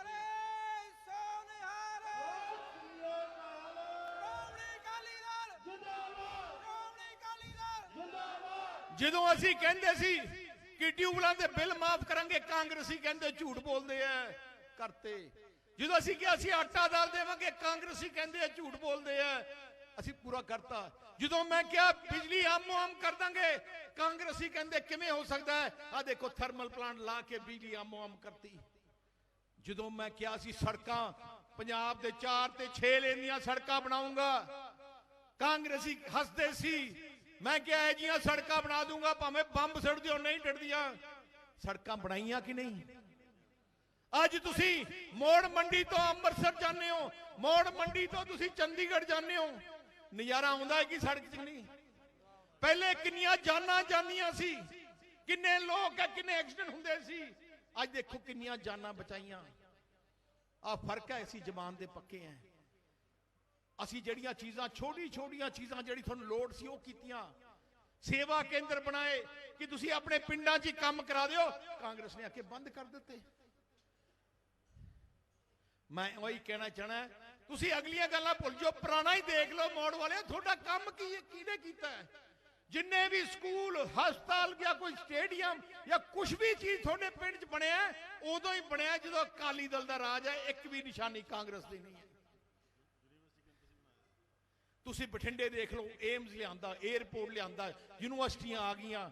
ਜਦੋਂ ਅਸੀਂ ਕਹਿੰਦੇ ਸੀ ਕਿ ਟਿਊਬਲਾਂ ਦੇ ਬਿੱਲ ਮਾਫ ਕਰਾਂਗੇ, ਕਾਂਗਰਸੀ ਕਹਿੰਦੇ ਝੂਠ ਬੋਲਦੇ ਆ, ਕਰਤੇ। ਜਦੋਂ ਅਸੀਂ ਕਿਹਾ ਅਸੀਂ ਆਟਾ ਦਾਲ ਦੇਵਾਂਗੇ, ਕਾਂਗਰਸੀ ਕਹਿੰਦੇ ਆ ਝੂਠ ਬੋਲਦੇ ਆ, ਅਸੀਂ ਪੂਰਾ ਕਰਤਾ। ਜਦੋਂ ਮੈਂ ਕਿਹਾ ਬਿਜਲੀ ਆਮੋ ਆਮ ਕਰ ਦਾਂਗੇ, ਕਾਂਗਰਸੀ ਕਹਿੰਦੇ ਕਿਵੇਂ ਹੋ ਸਕਦਾ ਹੈ, ਆ ਦੇਖੋ ਥਰਮਲ ਪਲਾਂਟ ਲਾ ਕੇ ਬਿਜਲੀ ਆਮੋ ਆਮ ਕਰਤੀ। ਜਦੋਂ ਮੈਂ ਕਿਹਾ ਸੀ ਸੜਕਾਂ ਪੰਜਾਬ ਦੇ 4 ਤੇ 6 ਲੇਨ ਦੀਆਂ ਸੜਕਾਂ ਬਣਾਉਂਗਾ, ਕਾਂਗਰਸੀ ਹੱਸਦੇ ਸੀ। ਮੈਂ ਕਿਹਾ ਇਹ ਜੀਆਂ ਸੜਕਾਂ ਬਣਾ ਦੂੰਗਾ, ਭਾਵੇਂ ਬੰਬ ਸੁੱਟ ਦਿਓ, ਨਹੀਂ ਡਰਦੀਆਂ। ਸੜਕਾਂ ਬਣਾਈਆਂ ਕਿ ਨਹੀਂ? ਅੱਜ ਤੁਸੀਂ ਮੋੜ ਮੰਡੀ ਤੋਂ ਅੰਮ੍ਰਿਤਸਰ ਜਾਂਦੇ ਹੋ, ਮੋੜ ਮੰਡੀ ਤੋਂ ਤੁਸੀਂ ਚੰਡੀਗੜ੍ਹ ਜਾਂਦੇ ਹੋ, ਨਜ਼ਾਰਾ ਆਉਂਦਾ ਹੈ ਕਿ ਸੜਕ 'ਚ ਨਹੀਂ? ਪਹਿਲੇ ਕਿੰਨੀਆਂ ਜਾਨਾਂ ਜਾਂਦੀਆਂ ਸੀ, ਕਿੰਨੇ ਲੋਕ ਹੈ, ਕਿੰਨੇ ਐਕਸੀਡੈਂਟ ਹੁੰਦੇ ਸੀ। ਅੱਜ ਦੇਖੋ ਕਿੰਨੀਆਂ ਜਾਨਾਂ ਬਚਾਈਆਂ। ਆ ਫਰਕ ਹੈ। ਅਸੀਂ ਜ਼ਮਾਨ ਦੇ ਪੱਕੇ ਹਾਂ। ਅਸੀਂ ਜਿਹੜੀਆਂ ਚੀਜ਼ਾਂ ਛੋਟੀਆਂ ਚੀਜ਼ਾਂ ਜਿਹੜੀ ਤੁਹਾਨੂੰ ਲੋੜ ਸੀ ਉਹ ਕੀਤੀਆਂ। ਸੇਵਾ ਕੇਂਦਰ ਬਣਾਏ ਕਿ ਤੁਸੀਂ ਆਪਣੇ ਪਿੰਡਾਂ 'ਚ ਹੀ ਕੰਮ ਕਰਾ ਦਿਓ, ਕਾਂਗਰਸ ਨੇ ਆ ਕੇ ਬੰਦ ਕਰ ਦਿੱਤੇ। ਮੈਂ ਉਹੀ ਕਹਿਣਾ ਚਾਹਣਾ, ਤੁਸੀਂ ਅਗਲੀਆਂ ਗੱਲਾਂ ਭੁੱਲ ਜਾਓ, ਪੁਰਾਣਾ ਹੀ ਦੇਖ ਲਓ। ਮੋੜ ਵਾਲਿਆ, ਤੁਹਾਡਾ ਕੰਮ ਕੀ ਹੈ, ਕਿਹਨੇ ਕੀਤਾ ਹੈ? ਜਿੰਨੇ ਵੀ ਸਕੂਲ, ਹਸਪਤਾਲ ਜਾਂ ਕੋਈ ਸਟੇਡੀਅਮ ਜਾਂ ਕੁਝ ਵੀ ਚੀਜ਼ ਤੁਹਾਡੇ ਪਿੰਡ 'ਚ ਬਣਿਆ, ਉਦੋਂ ਹੀ ਬਣਿਆ ਜਦੋਂ ਅਕਾਲੀ ਦਲ ਦਾ ਰਾਜ ਹੈ। ਇੱਕ ਵੀ ਨਿਸ਼ਾਨੀ ਕਾਂਗਰਸ ਦੀ ਨਹੀਂ ਹੈ। ਤੁਸੀਂ ਬਠਿੰਡੇ ਦੇਖ ਲਓ, ਏਮਸ ਲਿਆਂਦਾ, 에ਅਰਪੋਰਟ ਲਿਆਂਦਾ, ਯੂਨੀਵਰਸਿਟੀਆਂ ਆ ਗਈਆਂ।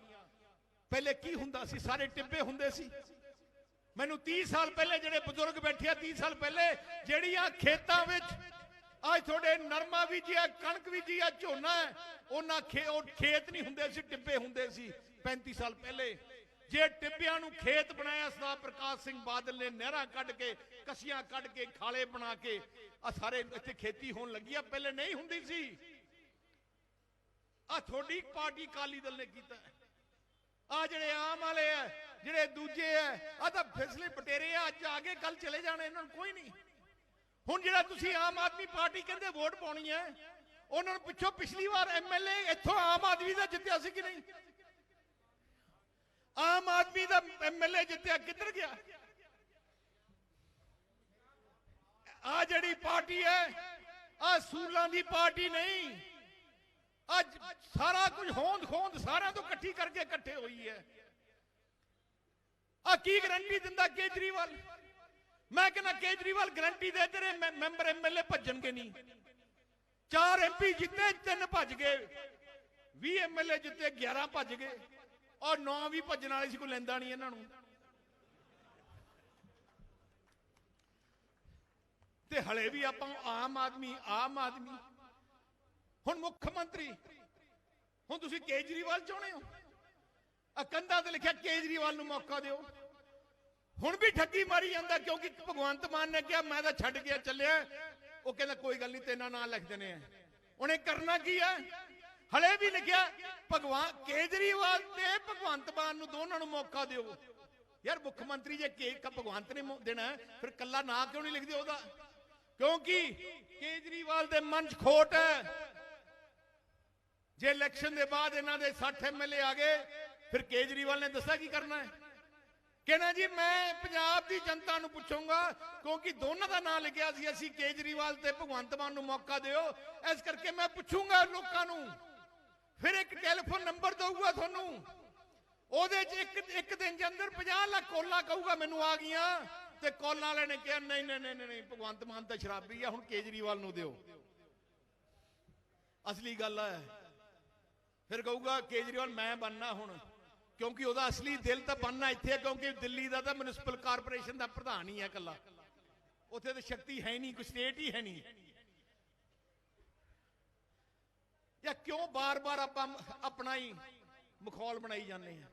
ਪਹਿਲੇ ਕੀ ਹੁੰਦਾ ਸੀ? ਸਾਰੇ ਟਿੱਬੇ ਹੁੰਦੇ ਸੀ। ਮੈਨੂੰ 30 ਸਾਲ ਪਹਿਲੇ ਜਿਹੜੇ ਬਜ਼ੁਰਗ ਬੈਠੇ ਆ, 30 ਸਾਲ ਪਹਿਲੇ ਜਿਹੜੀਆਂ ਖੇਤਾਂ ਵਿੱਚ ਅੱਜ ਤੁਹਾਡੇ ਨਰਮਾ ਬੀਜਿਆ, ਕਣਕ ਬੀਜੀ ਆ, ਝੋਨਾ ਹੈ, ਉਹਨਾਂ ਖੇਤ ਨਹੀਂ ਹੁੰਦੇ ਸੀ, ਟਿੱਬੇ ਹੁੰਦੇ ਸੀ 35 ਸਾਲ ਪਹਿਲੇ। ਜੇ ਟਿੱਬਿਆਂ ਨੂੰ ਖੇਤ ਬਣਾਇਆ ਸਰਦਾਰ ਪ੍ਰਕਾਸ਼ ਸਿੰਘ ਬਾਦਲ ਨੇ, ਨਹਿਰਾਂ ਕੱਢ ਕੇ, ਕਸੀਆਂ ਕੱਢ ਕੇ, ਖਾਲੇ ਬਣਾ ਕੇ, ਆ ਸਾਰੇ ਇੱਥੇ ਖੇਤੀ ਹੋਣ ਲੱਗੀ ਆ, ਪਹਿਲੇ ਨਹੀਂ ਹੁੰਦੀ ਸੀ। ਆ ਤੁਹਾਡੀ ਪਾਰਟੀ ਅਕਾਲੀ ਦਲ ਨੇ ਕੀਤਾ। ਆ ਜਿਹੜੇ ਆਮ ਵਾਲੇ ਆ, ਜਿਹੜੇ ਦੂਜੇ ਆ, ਆ ਤਾਂ ਫਿਸਲੇ ਪਟੇਰੇ ਆ, ਅੱਜ ਆ ਗਏ ਕੱਲ ਚਲੇ ਜਾਣੇ, ਇਹਨਾਂ ਨੂੰ ਕੋਈ ਨਹੀਂ। ਹੁਣ ਜਿਹੜਾ ਤੁਸੀਂ ਆਮ ਆਦਮੀ ਪਾਰਟੀ ਕਹਿੰਦੇ ਵੋਟ ਪਾਉਣੀ ਹੈ, ਉਹਨਾਂ ਨੂੰ ਪਿੱਛੋਂ ਪਿਛਲੀ ਵਾਰ ਐਮਐਲਏ ਇੱਥੋਂ ਆਮ ਆਦਮੀ ਦਾ ਜਿੱਤਿਆ ਸੀ ਕਿ ਨਹੀਂ? ਆਮ ਆਦਮੀ ਦਾ ਐਮਐਲਏ ਜਿੱਤਿਆ, ਕਿੱਧਰ ਗਿਆ? ਆ ਜਿਹੜੀ ਪਾਰਟੀ ਹੈ, ਆ ਸੂਲਾਂ ਦੀ ਪਾਰਟੀ ਨਹੀਂ। ਅੱਜ ਸਾਰਾ ਕੁਝ ਹੋਂਦ ਖੋਂਦ ਸਾਰਿਆਂ ਤੋਂ ਇਕੱਠੀ ਕਰਕੇ ਇਕੱਠੇ ਹੋਈ ਹੈ। ਆ ਕੀ ਗਰੰਟੀ ਦਿੰਦਾ ਕੇਜਰੀਵਾਲ? ਮੈਂ ਕਹਿੰਦਾ ਕੇਜਰੀਵਾਲ ਗਰੰਟੀ ਦੇ, ਤੇਰੇ ਮੈਂਬਰ ਐਮਐਲਏ ਭੱਜਣਗੇ ਨਹੀਂ। 4 MP ਜਿੱਤੇ, 3 ਭੱਜ ਗਏ। 20 ਐਮਐਲਏ ਜਿੱਤੇ, 11 ਭੱਜ ਗਏ, ਔਰ 9 ਵੀ ਭੱਜਣ ਵਾਲੇ ਸੀ, ਕੋਈ ਲੈਂਦਾ ਨਹੀਂ ਇਹਨਾਂ ਨੂੰ। ਤੇ ਹਲੇ ਵੀ ਆਪਾਂ ਆਮ ਆਦਮੀ ਹੁਣ ਮੁੱਖ ਮੰਤਰੀ, ਹੁਣ ਤੁਸੀਂ ਕੇਜਰੀਵਾਲ ਚਾਹੁੰਦੇ ਹੋ? ਆ ਕੰਧਾਂ ਤੇ ਲਿਖਿਆ ਕੇਜਰੀਵਾਲ ਨੂੰ ਮੌਕਾ ਦਿਓ। ਹੁਣ ਵੀ ਠੱਗੀ ਮਾਰੀ ਜਾਂਦਾ, ਕਿਉਂਕਿ ਭਗਵੰਤ ਮਾਨ ਨੇ ਕਿਹਾ ਮੈਂ ਤਾਂ ਛੱਡ ਕੇ ਚੱਲਿਆ, ਉਹ ਕਹਿੰਦਾ ਕੋਈ ਗੱਲ ਨਹੀਂ, ਤੇਨਾਂ ਨਾਂ ਲਿਖ ਦੇਣੇ ਆ। ਉਹਨੇ ਕਰਨਾ ਕੀ ਹੈ? ਹਲੇ ਵੀ ਲਿਖਿਆ ਭਗਵਾਨ ਕੇਜਰੀਵਾਲ ਤੇ ਭਗਵੰਤ ਮਾਨ ਨੂੰ ਦੋਨਾਂ ਨੂੰ ਮੌਕਾ ਦਿਓ। ਯਾਰ ਮੁੱਖ ਮੰਤਰੀ ਜੇ ਭਗਵੰਤ ਨੇ ਦੇਣਾ ਫਿਰ ਕੱਲਾ ਨਾਂ ਕਿਉਂ ਨਹੀਂ ਲਿਖਦੇ ਉਹਦਾ? ਕਿਉਂਕਿ ਕੇਜਰੀਵਾਲ ਦੇ ਮਨ 'ਚ ਖੋਟ ਹੈ। ਜੇ ਇਲੈਕਸ਼ਨ ਦੇ ਬਾਅਦ ਇਹਨਾਂ ਦੇ 60 ਐਮਐਲਏ ਆ ਗਏ ਫਿਰ ਕੇਜਰੀਵਾਲ ਨੇ ਦੱਸਿਆ ਕੀ ਕਰਨਾ ਹੈ? कहना जी मैं पंजाब की जनता नूं पुछूंगा क्योंकि दोनों का नाम लिखा सी असीं केजरीवाल ते भगवंत मान नूं मौका दिओ इस करके मैं पुछूंगा लोगों नूं फिर एक टेलीफोन नंबर दूंगा थानू ओहदे च एक दिन के अंदर 50 लाख कॉलां कहूगा मैनू आ गईयां ते कॉलां वाले ने कहा नहीं नहीं नहीं नहीं भगवंत मान तो शराबी है हुण केजरीवाल नूं दिओ असली गल है फिर कहूगा केजरीवाल मैं बनना हुण क्योंकि ਉਹਦਾ असली दिल तो बनना इत्थे क्योंकि दिल्ली का तो म्यूनसिपल कारपोरेशन का प्रधान ही है कला उत्थे तो शक्ति है नहीं कोई स्टेट ही है नहीं या क्यों बार बार आप अपना ही मखौल बनाई जाने हैं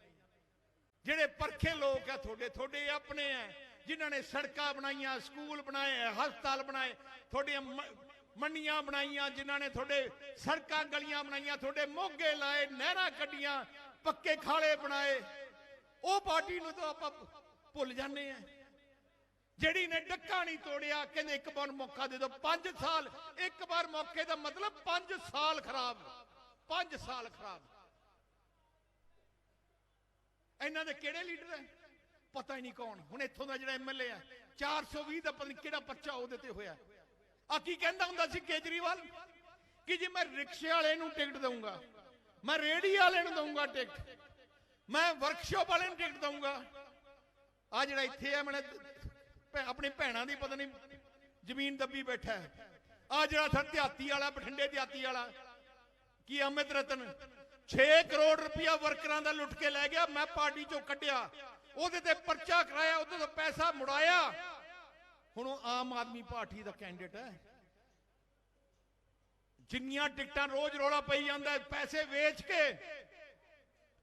जेडे परखे लोग है थोड़े थोड़े अपने हैं जिन्होंने सड़क बनाई स्कूल बनाए हस्पताल बनाए थोड़े मंडियां बनाई जिन्होंने थोड़े सड़क गलियां बनाई थोड़े मोगे लाए नहर कड्डियां पक्के खाले बनाए वो पार्टी तो आप भुल जाने हैं जिहड़ी ने डक्का नहीं तोड़िया कहते एक बार मौका दे दो 5 साल एक बार मौके का मतलब 5 साल खराब 5 साल खराब इन्हां दे किहड़े लीडर है पता ही नहीं कौन हुण इत्थों दा जिहड़ा एमएलए है 420 दा पता नहीं किहड़ा पर्चा ओहदे ते होया आ की कहंदा हुंदा सी केजरीवाल कि जी मैं रिक्शे वाले नूं टिकट दूंगा मैं रेहड़ी वाले नूं दूंगा टिकट मैं वर्कशॉप वाले नूं टिकट दूंगा आ जिहड़ा इत्थे है मैंने अपनी भैणां दी पता नहीं जमीन दबी बैठा है आ जिहड़ा था देहाती वाला बठिंडे देहाती वाला की अमित रतन 6 करोड़ रुपया वर्करां दा लुट के लै गया मैं पार्टी चों कढिया ओहदे ते पर्चा कराया ओहदे तो पैसा मुड़ाया हुण आम आदमी पार्टी दा कैंडिडेट है जिन्नियां टिकटां रोज रौला पई जांदा पैसे वेच के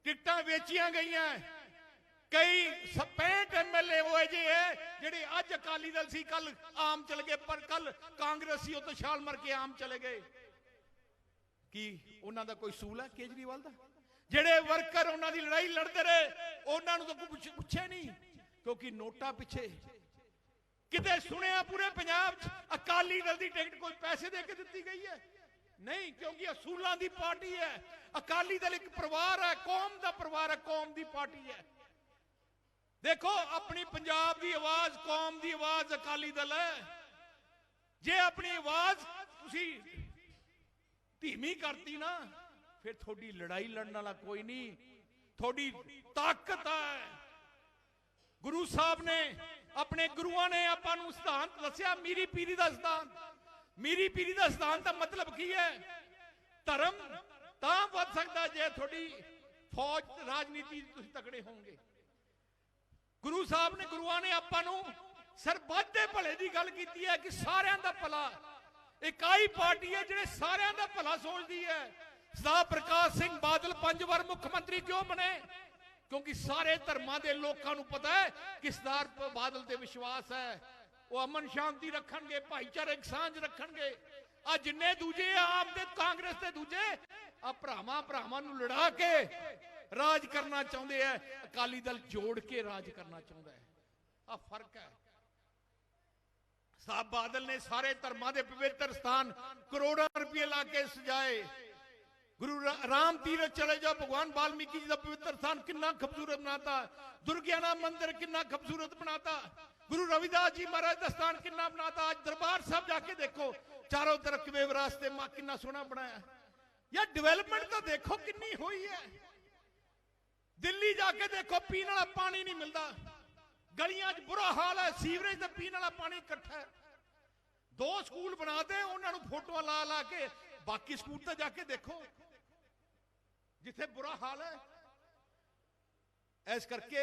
टिकटां वेचियां गईयां कई 65 एमएलए वो जी है जिहड़े अज अकाली दल सी कल आम चले गए पर कल कांग्रेसी तो छाल मार के आम चले गए कि उन्हां दा कोई सूल है केजरीवाल दा जिहड़े वर्कर उन्हां दी लड़ाई लड़दे रहे उन्हां नूं तां कुछ पुछे नहीं क्योंकि नोटा पिछे किते सुनिया पूरे पंजाब च अकाली दल दी टिकट कोई पैसे दे के दित्ती गई है नहीं क्योंकि असूलों की पार्टी है अकाली दल एक परिवार है कौम का परिवार है कौम की पार्टी है देखो अपनी पंजाब की आवाज कौम की आवाज अकाली दल है जे अपनी आवाज तुसी धीमी करती ना फिर थोड़ी लड़ाई लड़ने वाला कोई नहीं थोड़ी ताकत है गुरु साहब ने अपने गुरुआं ने आपां नूं सिद्धांत दस्सिया मीरी पीरी का सिद्धांत मीरी पीरी का सिद्धांत का मतलब की है धर्म तां वध सकदा जे थोड़ी फौज राजनीति तुसीं तगड़े होंगे गुरु साहब ने गुरुआं ने आपां नूं सरबत दे भले दी गल कीती है कि सारियां दा भला इकाई पार्टी है जिहड़े सारियां दा भला सोचदी है सरदार प्रकाश सिंह बादल 5 बार मुख्यमंत्री क्यों बने क्योंकि सारे धर्मां दे लोकां नूं पता है कि सरदार बादल ते विश्वास है वो अमन शांति रखणगे भाईचारक सांझ रखणगे आ जिन्ने दूजे आम दे कांग्रेस दे दूजे आ भरावां नूं लड़ा के राज करना चाहुंदे है अकाली दल जोड़ के राज करना चाहुंदा है आ फर्क है साहब बादल ने सारे धर्मां दे पवित्र स्थान करोड़ों रुपये ला के सजाए गुरु राम तीरथ चले जाओ भगवान वाल्मीकि जी का पवित्र स्थान कितना खूबसूरत बनाता दुर्गियाना मंदिर कितना खूबसूरत बनाता गुरु रविदास जी महाराज का स्थान कितना बनाता आज दरबार साहब जाके देखो चारों तरफ किवें विरासते मां कितना सोहना बनाया यार डेवलपमेंट तो देखो कितनी हुई है दिल्ली जाके देखो पीने वाला पानी नहीं मिलता गलियां च बुरा हाल है सीवरेज का पीने वाला पानी इकट्ठा है 2 स्कूल बनाते उन्होंने फोटो ला ला के बाकी स्कूल तो जाके देखो जिथे बुरा हाल है इस करके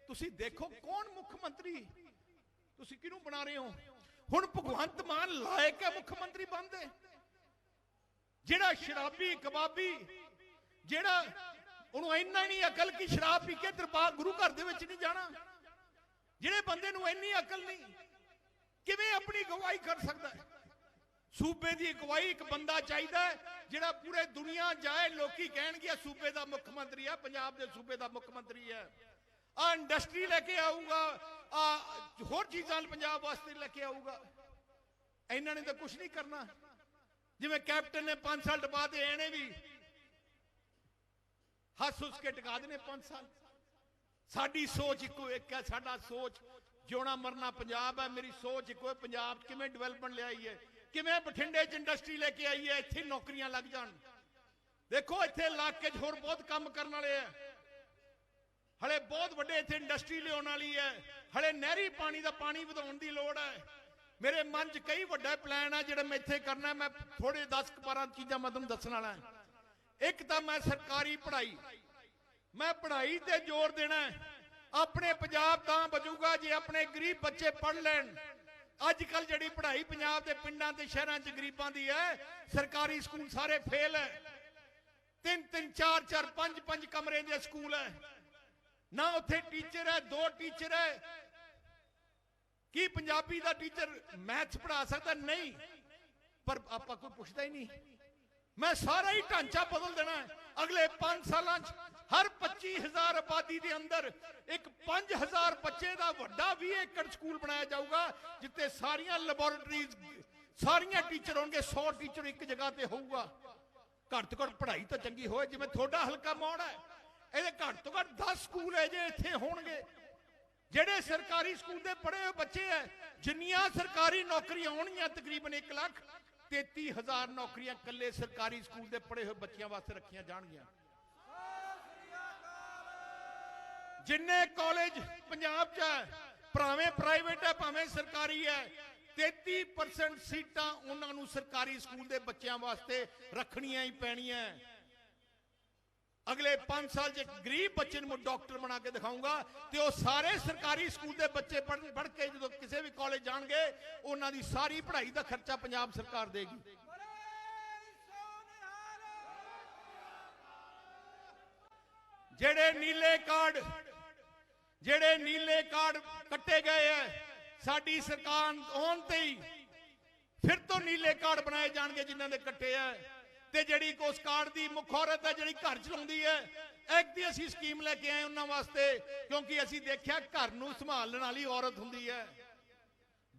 तुसी देखो कौन मुख्यमंत्री तुसी किनू बना रहे हो हुण भगवंत मान लायक है मुख्यमंत्री बनदे जेड़ा शराबी कबाबी जेड़ा उन्होंने इन्ना नहीं अकल की शराब पी के दरबार गुरु घर दे विच नहीं जाना जेड़े बंदे नूं इन्नी अकल नहीं किवें अपनी गवाही कर सकता है सूबे की अगवाई एक बंदा चाहिए जिहड़ा पूरे दुनिया जाए, लोकी कहणगे सूबे का मुख्यमंत्री है, पंजाब के सूबे का मुख्यमंत्री है। आ इंडस्ट्री लेके आऊगा, होर चीज़ां पंजाब वास्ते लेके आऊगा। इन्हां ने तो कुछ नहीं करना। जिवें कैप्टन ने 5 साल टपा दे, इन्हें भी हस हुस के टका देने 5 साल। साडी सोच इको एक है, साडा सोच जिउणा मरना पंजाब है। मेरी सोच इको है, पंजाब किवें डिवेलपमेंट लियाई है, किवें बठिंडे च इंडस्ट्री लेके आई है, इत्थे नौकरियां लग जाण। देखो इत्थे इलाके च होर बहुत काम करन वाले है, हले बहुत वड्डे इत्थे इंडस्ट्री लियाउण वाली है, हले नहरी पानी का पानी वधाउण दी लोड़ है। मेरे मन च कई वड्डा प्लान है जिहड़ा मैं इत्थे करना है। मैं थोड़े 10-12 चीज़ां मैं तुहानूं दस्सण वाला है। एक तो मैं सरकारी पढ़ाई, मैं पढ़ाई ते जोर देना है। अपने पंजाब तां बचूगा जे अपने गरीब बच्चे पढ़ लैण। अजकल जिहड़ी पढ़ाई पंजाब के पिंडां ते शहरां च गरीबां दी है, सरकारी स्कूल सारे फेल है। 3-3, 4-4, 5-5 कमरे दे स्कूल है, ना उत्थे टीचर है, 2 टीचर है। की पंजाबी का टीचर मैथ्स पढ़ा सकता? नहीं, पर आपा कोई पुछदा ही नहीं। मैं सारा ही ढांचा बदल देना है। अगले 5 सालों हर 25,000 आबादी के अंदर एक 5,000 बच्चे का वड्डा 20 एकड़ स्कूल बनाया जाऊगा, जिते सारियां लैबोरेटरीज, सारियां टीचर होंगे, 100 टीचर एक जगह पे होऊगा। घट तो घट पढ़ाई तो चंगी होए। जिवें थोड़ा हल्का मोड़ है, ये घट तो घट 10 स्कूल है जे इत्थे होणगे, ਜਿਹੜੇ सरकारी स्कूल के पढ़े हुए बच्चे है। जिन्नियां सरकारी नौकरियां होणगियां तकरीबन 1,33,000 नौकरियां कल्ले सरकारी स्कूल के पढ़े हुए बच्चों वास्ते रखियां जाणगियां। जिन्ने कॉलेज पंजाब च है, भावें प्राइवेट है भावें सरकारी है, 33% सीटां उन्होंने सरकारी स्कूल के बच्चों वास्ते रखनियां ही पैणियां। अगले 5 साल च गरीब बच्चे ਨੂੰ डॉक्टर बना के दिखाऊंगा, तो वो सारे सरकारी स्कूल के बच्चे पढ़ के जो किसी भी कॉलेज जाएंगे, उन्होंने सारी पढ़ाई का खर्चा पंजाब सरकार देगी। जेड़े नीले कार्ड कट्टे गए है, साडी सरकार आउण ते ही फिर तो नीले कार्ड बनाए जाएंगे जिन्हों ने कट्टे है। ते जिहड़ी उस कार्ड की मुख औरत है जिहड़ी घर चलाउंदी है, एक दी असीं स्कीम लेके आए उन्हां वास्ते, क्योंकि असीं देखिया घर नूं संभालण वाली औरत हुंदी है।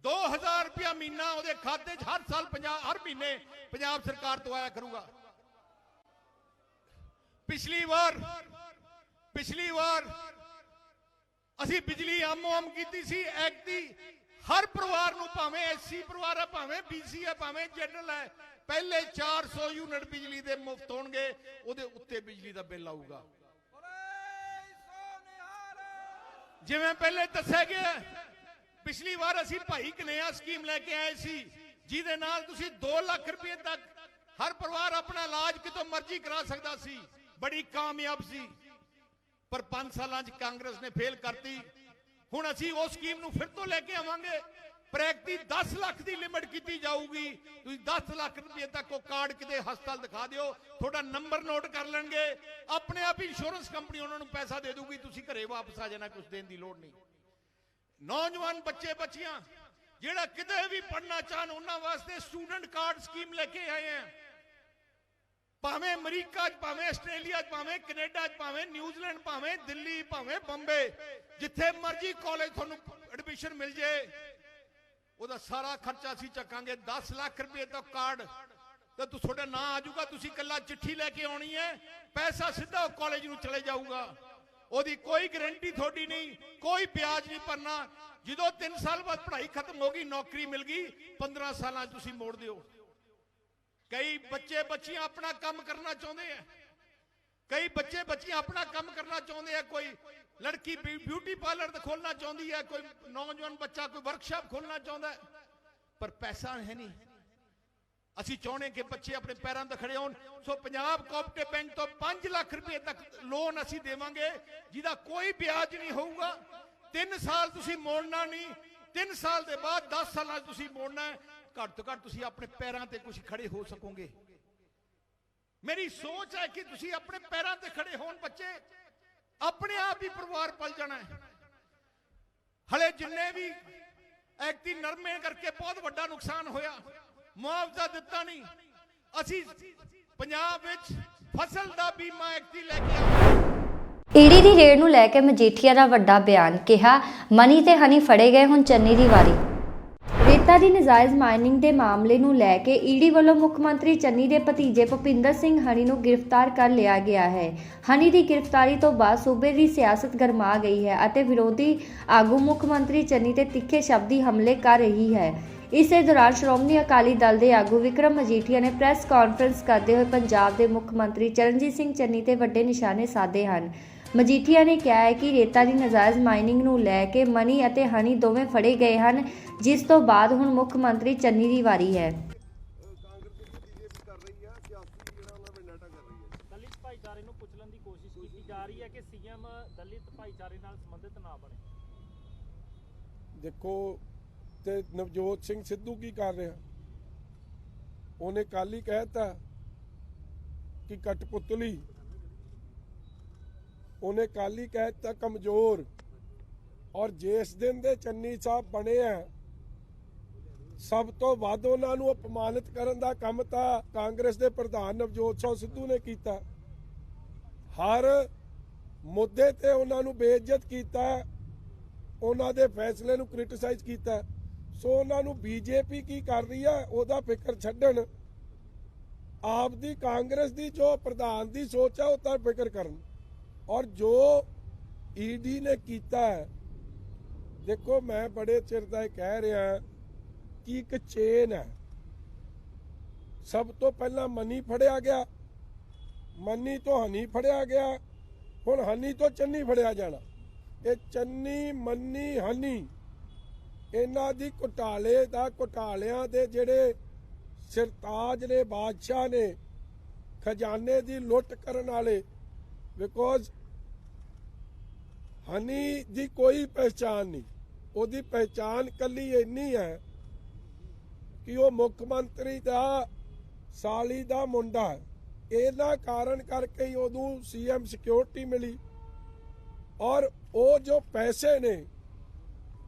2,000 रुपया महीना उहदे खाते च हर साल हर महीने पंजाब सरकार तो आया करूगा। पिछली बार असीं बिजली आम कीती सी, एक दी हर परिवार नूं, भावें SC परिवार है, भावें BC है, भावें जनरल है, पहले 400 यूनिट बिजली दे मुफ्त होणगे, उहदे उत्ते बिजली दा बिल आऊगा। जिवें पहले दस्सिया गया, पिछली बार असीं भाई कन्हैया स्कीम लेके आए सी, जिहदे नाल तुसीं 2 लाख रुपए तक हर परिवार अपना इलाज कितों मर्जी करा सकदा सी। बड़ी कामयाब सी, पर 5 सालां च कांग्रेस ने फेल करती। हुण असीं उस स्कीम नूं फिर तो लेके आवांगे, पर एक दी 10 लाख की लिमिट की जाऊगी। तुसीं 10 लाख रुपए तक वो कार्ड किते हस्पताल दिखा दिओ, थोड़ा नंबर नोट कर लेंगे, अपने आप इंश्योरेंस कंपनी उन्होंने पैसा दे दूगी, तुसीं घरे वापस आ जाना, कुछ देने की लोड़ नहीं। नौजवान बच्चे बच्चियां जिहड़ा किते भी पढ़ना चाहन, उन्हां वास्ते स्टूडेंट कार्ड स्कीम लेके आए हैं। भावें अमरीका, भावें आस्ट्रेलिया, भावें कनेडा, भावें न्यूजीलैंड, भावें दिल्ली, भावें बंबे, जिथे मर्जी कॉलेज तुहानूं एडमिशन मिल जाए, ਉਹਦਾ सारा खर्चा ਅਸੀਂ ਚੱਕਾਂਗੇ। 10 लाख रुपए तक कार्ड तो ਤੁਹਾਡਾ ਨਾਂ आ जाऊगा, ਤੁਸੀਂ ਕੱਲਾ चिट्ठी लेके आनी है, पैसा सीधा कॉलेज ਨੂੰ चले जाऊगा। ਉਹਦੀ कोई गारंटी थोड़ी नहीं, कोई ब्याज नहीं भरना। जो 3 साल बाद पढ़ाई खत्म होगी, नौकरी मिल गई, 15 साल तुम मोड़ दो। कई बच्चे बच्चियां अपना काम करना चाहते हैं, कई बच्चे बच्चियां अपना काम करना चाहते हैं। कोई लड़की ब्यूटी पार्लर खोलना चाहती है, कोई नौजवान बच्चा कोई वर्कशॉप खोलना चाहता है, पर पैसा है नहीं। असी चाहते कि बच्चे अपने पैरों पर खड़े होन। सो पंजाब कोऑपरेटिव बैंक तो 5 लाख रुपए तक लोन असी देवांगे, जिहदा कोई ब्याज नहीं होगा। 3 साल तुसी मोड़ना नहीं, 3 साल के बाद 10 साल तुसी मोड़ना है। घट तो घट तुसी अपने पैरों पर कुछ खड़े हो सकोगे। मेरी सोच है कि तुसी अपने पैरों पर खड़े होन, बच्चे अपने आप ही परिवार पल जाना है। हले जिन्ने भी एक्टी नरमे करके बहुत बड़ा नुकसान होया, ਮੁਆਵਜ਼ਾ ਦਿੱਤਾ ਨਹੀਂ। ਅਸੀਂ ਪੰਜਾਬ ਵਿੱਚ ਫਸਲ ਦਾ ਬੀਮਾ ਐਕਟ ਲੈ ਕੇ ਆਏ। ਈਡੀ ਦੀ ਰੇਡ ਨੂੰ ਲੈ ਕੇ ਮਜੀਠੀਆ ਦਾ ਵੱਡਾ ਬਿਆਨ, ਕਿਹਾ ਮਨੀ ਤੇ ਹਨੀ ਫੜੇ ਗਏ, ਹੁਣ ਚੰਨੀ ਦੀ ਵਾਰੀ। ਰੇਤਾ ਦੀ ਨਜਾਇਜ਼ ਮਾਈਨਿੰਗ ਦੇ ਮਾਮਲੇ ਨੂੰ ਲੈ ਕੇ ਈਡੀ ਵੱਲੋਂ ਮੁੱਖ ਮੰਤਰੀ ਚੰਨੀ ਦੇ ਭਤੀਜੇ ਭੁਪਿੰਦਰ ਸਿੰਘ ਹਨੀ ਨੂੰ ਗ੍ਰਿਫਤਾਰ ਕਰ ਲਿਆ ਗਿਆ ਹੈ। ਹਨੀ ਦੀ ਗ੍ਰਿਫਤਾਰੀ ਤੋਂ ਬਾਅਦ ਸੂਬੇ ਦੀ ਸਿਆਸਤ ਗਰਮਾ ਗਈ ਹੈ ਅਤੇ ਵਿਰੋਧੀ ਆਗੂ ਮੁੱਖ ਮੰਤਰੀ ਚੰਨੀ ਤੇ ਤਿੱਖੇ ਸ਼ਬਦੀ ਹਮਲੇ ਕਰ ਰਹੀ ਹੈ। ਇਸੇ ਦੌਰਾਨ ਸ਼੍ਰੋਮਣੀ ਅਕਾਲੀ ਦਲ ਦੇ ਆਗੂ ਵਿਕਰਮ ਮਜੀਠੀਆ ਨੇ ਪ੍ਰੈਸ ਕਾਨਫਰੰਸ ਕਰਦੇ ਹੋਏ ਪੰਜਾਬ ਦੇ ਮੁੱਖ ਮੰਤਰੀ ਚਰਨਜੀਤ ਸਿੰਘ ਚੰਨੀ ਤੇ ਵੱਡੇ ਨਿਸ਼ਾਨੇ ਸਾਧੇ ਹਨ। ਮਜੀਠੀਆ ਨੇ ਕਿਹਾ ਹੈ ਕਿ ਰੇਤਾ ਦੀ ਨਜਾਇਜ਼ ਮਾਈਨਿੰਗ ਨੂੰ ਲੈ ਕੇ ਮਨੀ ਅਤੇ ਹਨੀ ਦੋਵੇਂ ਫੜੇ ਗਏ ਹਨ, ਜਿਸ ਤੋਂ ਬਾਅਦ ਹੁਣ ਮੁੱਖ ਮੰਤਰੀ ਚੰਨੀ ਦੀ ਵਾਰੀ ਹੈ। ਦਲਿਤ ਭਾਈਚਾਰੇ ਨੂੰ ਕੁਚਲਣ ਦੀ ਕੋਸ਼ਿਸ਼ ਕੀਤੀ ਜਾ ਰਹੀ ਹੈ ਕਿ ਸੀਐਮ ਦਲਿਤ ਭਾਈਚਾਰੇ ਨਾਲ ਸੰਬੰਧਿਤ ਨਾ ਬਣੇ। ਦੇਖੋ ਤੇ ਨਵਜੋਤ ਸਿੰਘ ਸਿੱਧੂ ਕੀ ਕਰ ਰਿਹਾ? ਉਹਨੇ ਕੱਲ ਹੀ ਕਹਿਤਾ ਕਿ ਕਠਪੁਤਲੀ, ਉਹਨੇ ਕੱਲ ਹੀ ਕਹਿਤਾ ਕਮਜ਼ੋਰ। ਔਰ ਜਿਸ ਦਿਨ ਦੇ ਚੰਨੀ ਸਾਹਿਬ ਬਣੇ ਆ, ਸਭ ਤੋਂ ਵੱਧ ਉਹਨਾਂ ਨੂੰ ਅਪਮਾਨਿਤ ਕਰਨ ਦਾ ਕੰਮ ਤਾਂ ਕਾਂਗਰਸ ਦੇ ਪ੍ਰਧਾਨ ਨਵਜੋਤ ਸਿੰਘ ਸਿੱਧੂ ਨੇ ਕੀਤਾ। ਹਰ ਮੁੱਦੇ ਤੇ ਉਹਨਾਂ ਨੂੰ ਬੇਇੱਜ਼ਤ ਕੀਤਾ, ਉਹਨਾਂ ਦੇ ਫੈਸਲੇ ਨੂੰ ਕ੍ਰਿਟਿਸਾਈਜ਼ ਕੀਤਾ। ਸੋ ਉਹਨਾਂ ਨੂੰ ਬੀਜੇਪੀ ਕੀ ਕਰ ਰਹੀ ਹੈ ਉਹਦਾ ਫਿਕਰ ਛੱਡਣ, ਆਪ ਦੀ ਕਾਂਗਰਸ ਦੀ ਜੋ ਪ੍ਰਧਾਨ ਦੀ ਸੋਚ ਹੈ ਉਹ ਤਾਂ ਫਿਕਰ ਕਰਨ। ਔਰ ਜੋ ਈਡੀ ਨੇ ਕੀਤਾ ਹੈ, ਦੇਖੋ ਮੈਂ ਬੜੇ ਚਿਰ ਦਾ ਇਹ ਕਹਿ ਰਿਹਾ ਕਿ ਇੱਕ ਚੇਨ ਹੈ। ਸਭ ਤੋਂ ਪਹਿਲਾਂ ਮਨੀ ਫੜਿਆ ਗਿਆ, ਮਨੀ ਤੋਂ ਹਨੀ ਫੜਿਆ ਗਿਆ, ਹੁਣ ਹਨੀ ਤੋਂ ਚੰਨੀ ਫੜਿਆ ਜਾਣਾ। ਇਹ ਚੰਨੀ ਮਨੀ ਹਨੀ ਇਹਨਾਂ ਦੀ ਘੁਟਾਲਿਆਂ ਦੇ ਜਿਹੜੇ ਸਿਰਤਾਜ ਨੇ, ਬਾਦਸ਼ਾਹ ਨੇ, ਖਜ਼ਾਨੇ ਦੀ ਲੁੱਟ ਕਰਨ ਵਾਲੇ। ਬਿਕੋਜ਼ ਹਨੀ ਦੀ ਕੋਈ ਪਹਿਚਾਨ ਨਹੀਂ, ਉਹਦੀ ਪਹਿਚਾਨ ਕੱਲੀ ਇੰਨੀ ਹੈ ਕਿ ਉਹ ਮੁੱਖ ਮੰਤਰੀ ਦਾ ਸਾਲੀ ਦਾ ਮੁੰਡਾ ਹੈ। ਇਹਨਾਂ ਕਾਰਨ ਕਰਕੇ ਹੀ ਉਹਨੂੰ ਸੀਐਮ ਸਿਕਿਉਰਿਟੀ ਮਿਲੀ। ਔਰ ਉਹ ਜੋ ਪੈਸੇ ਨੇ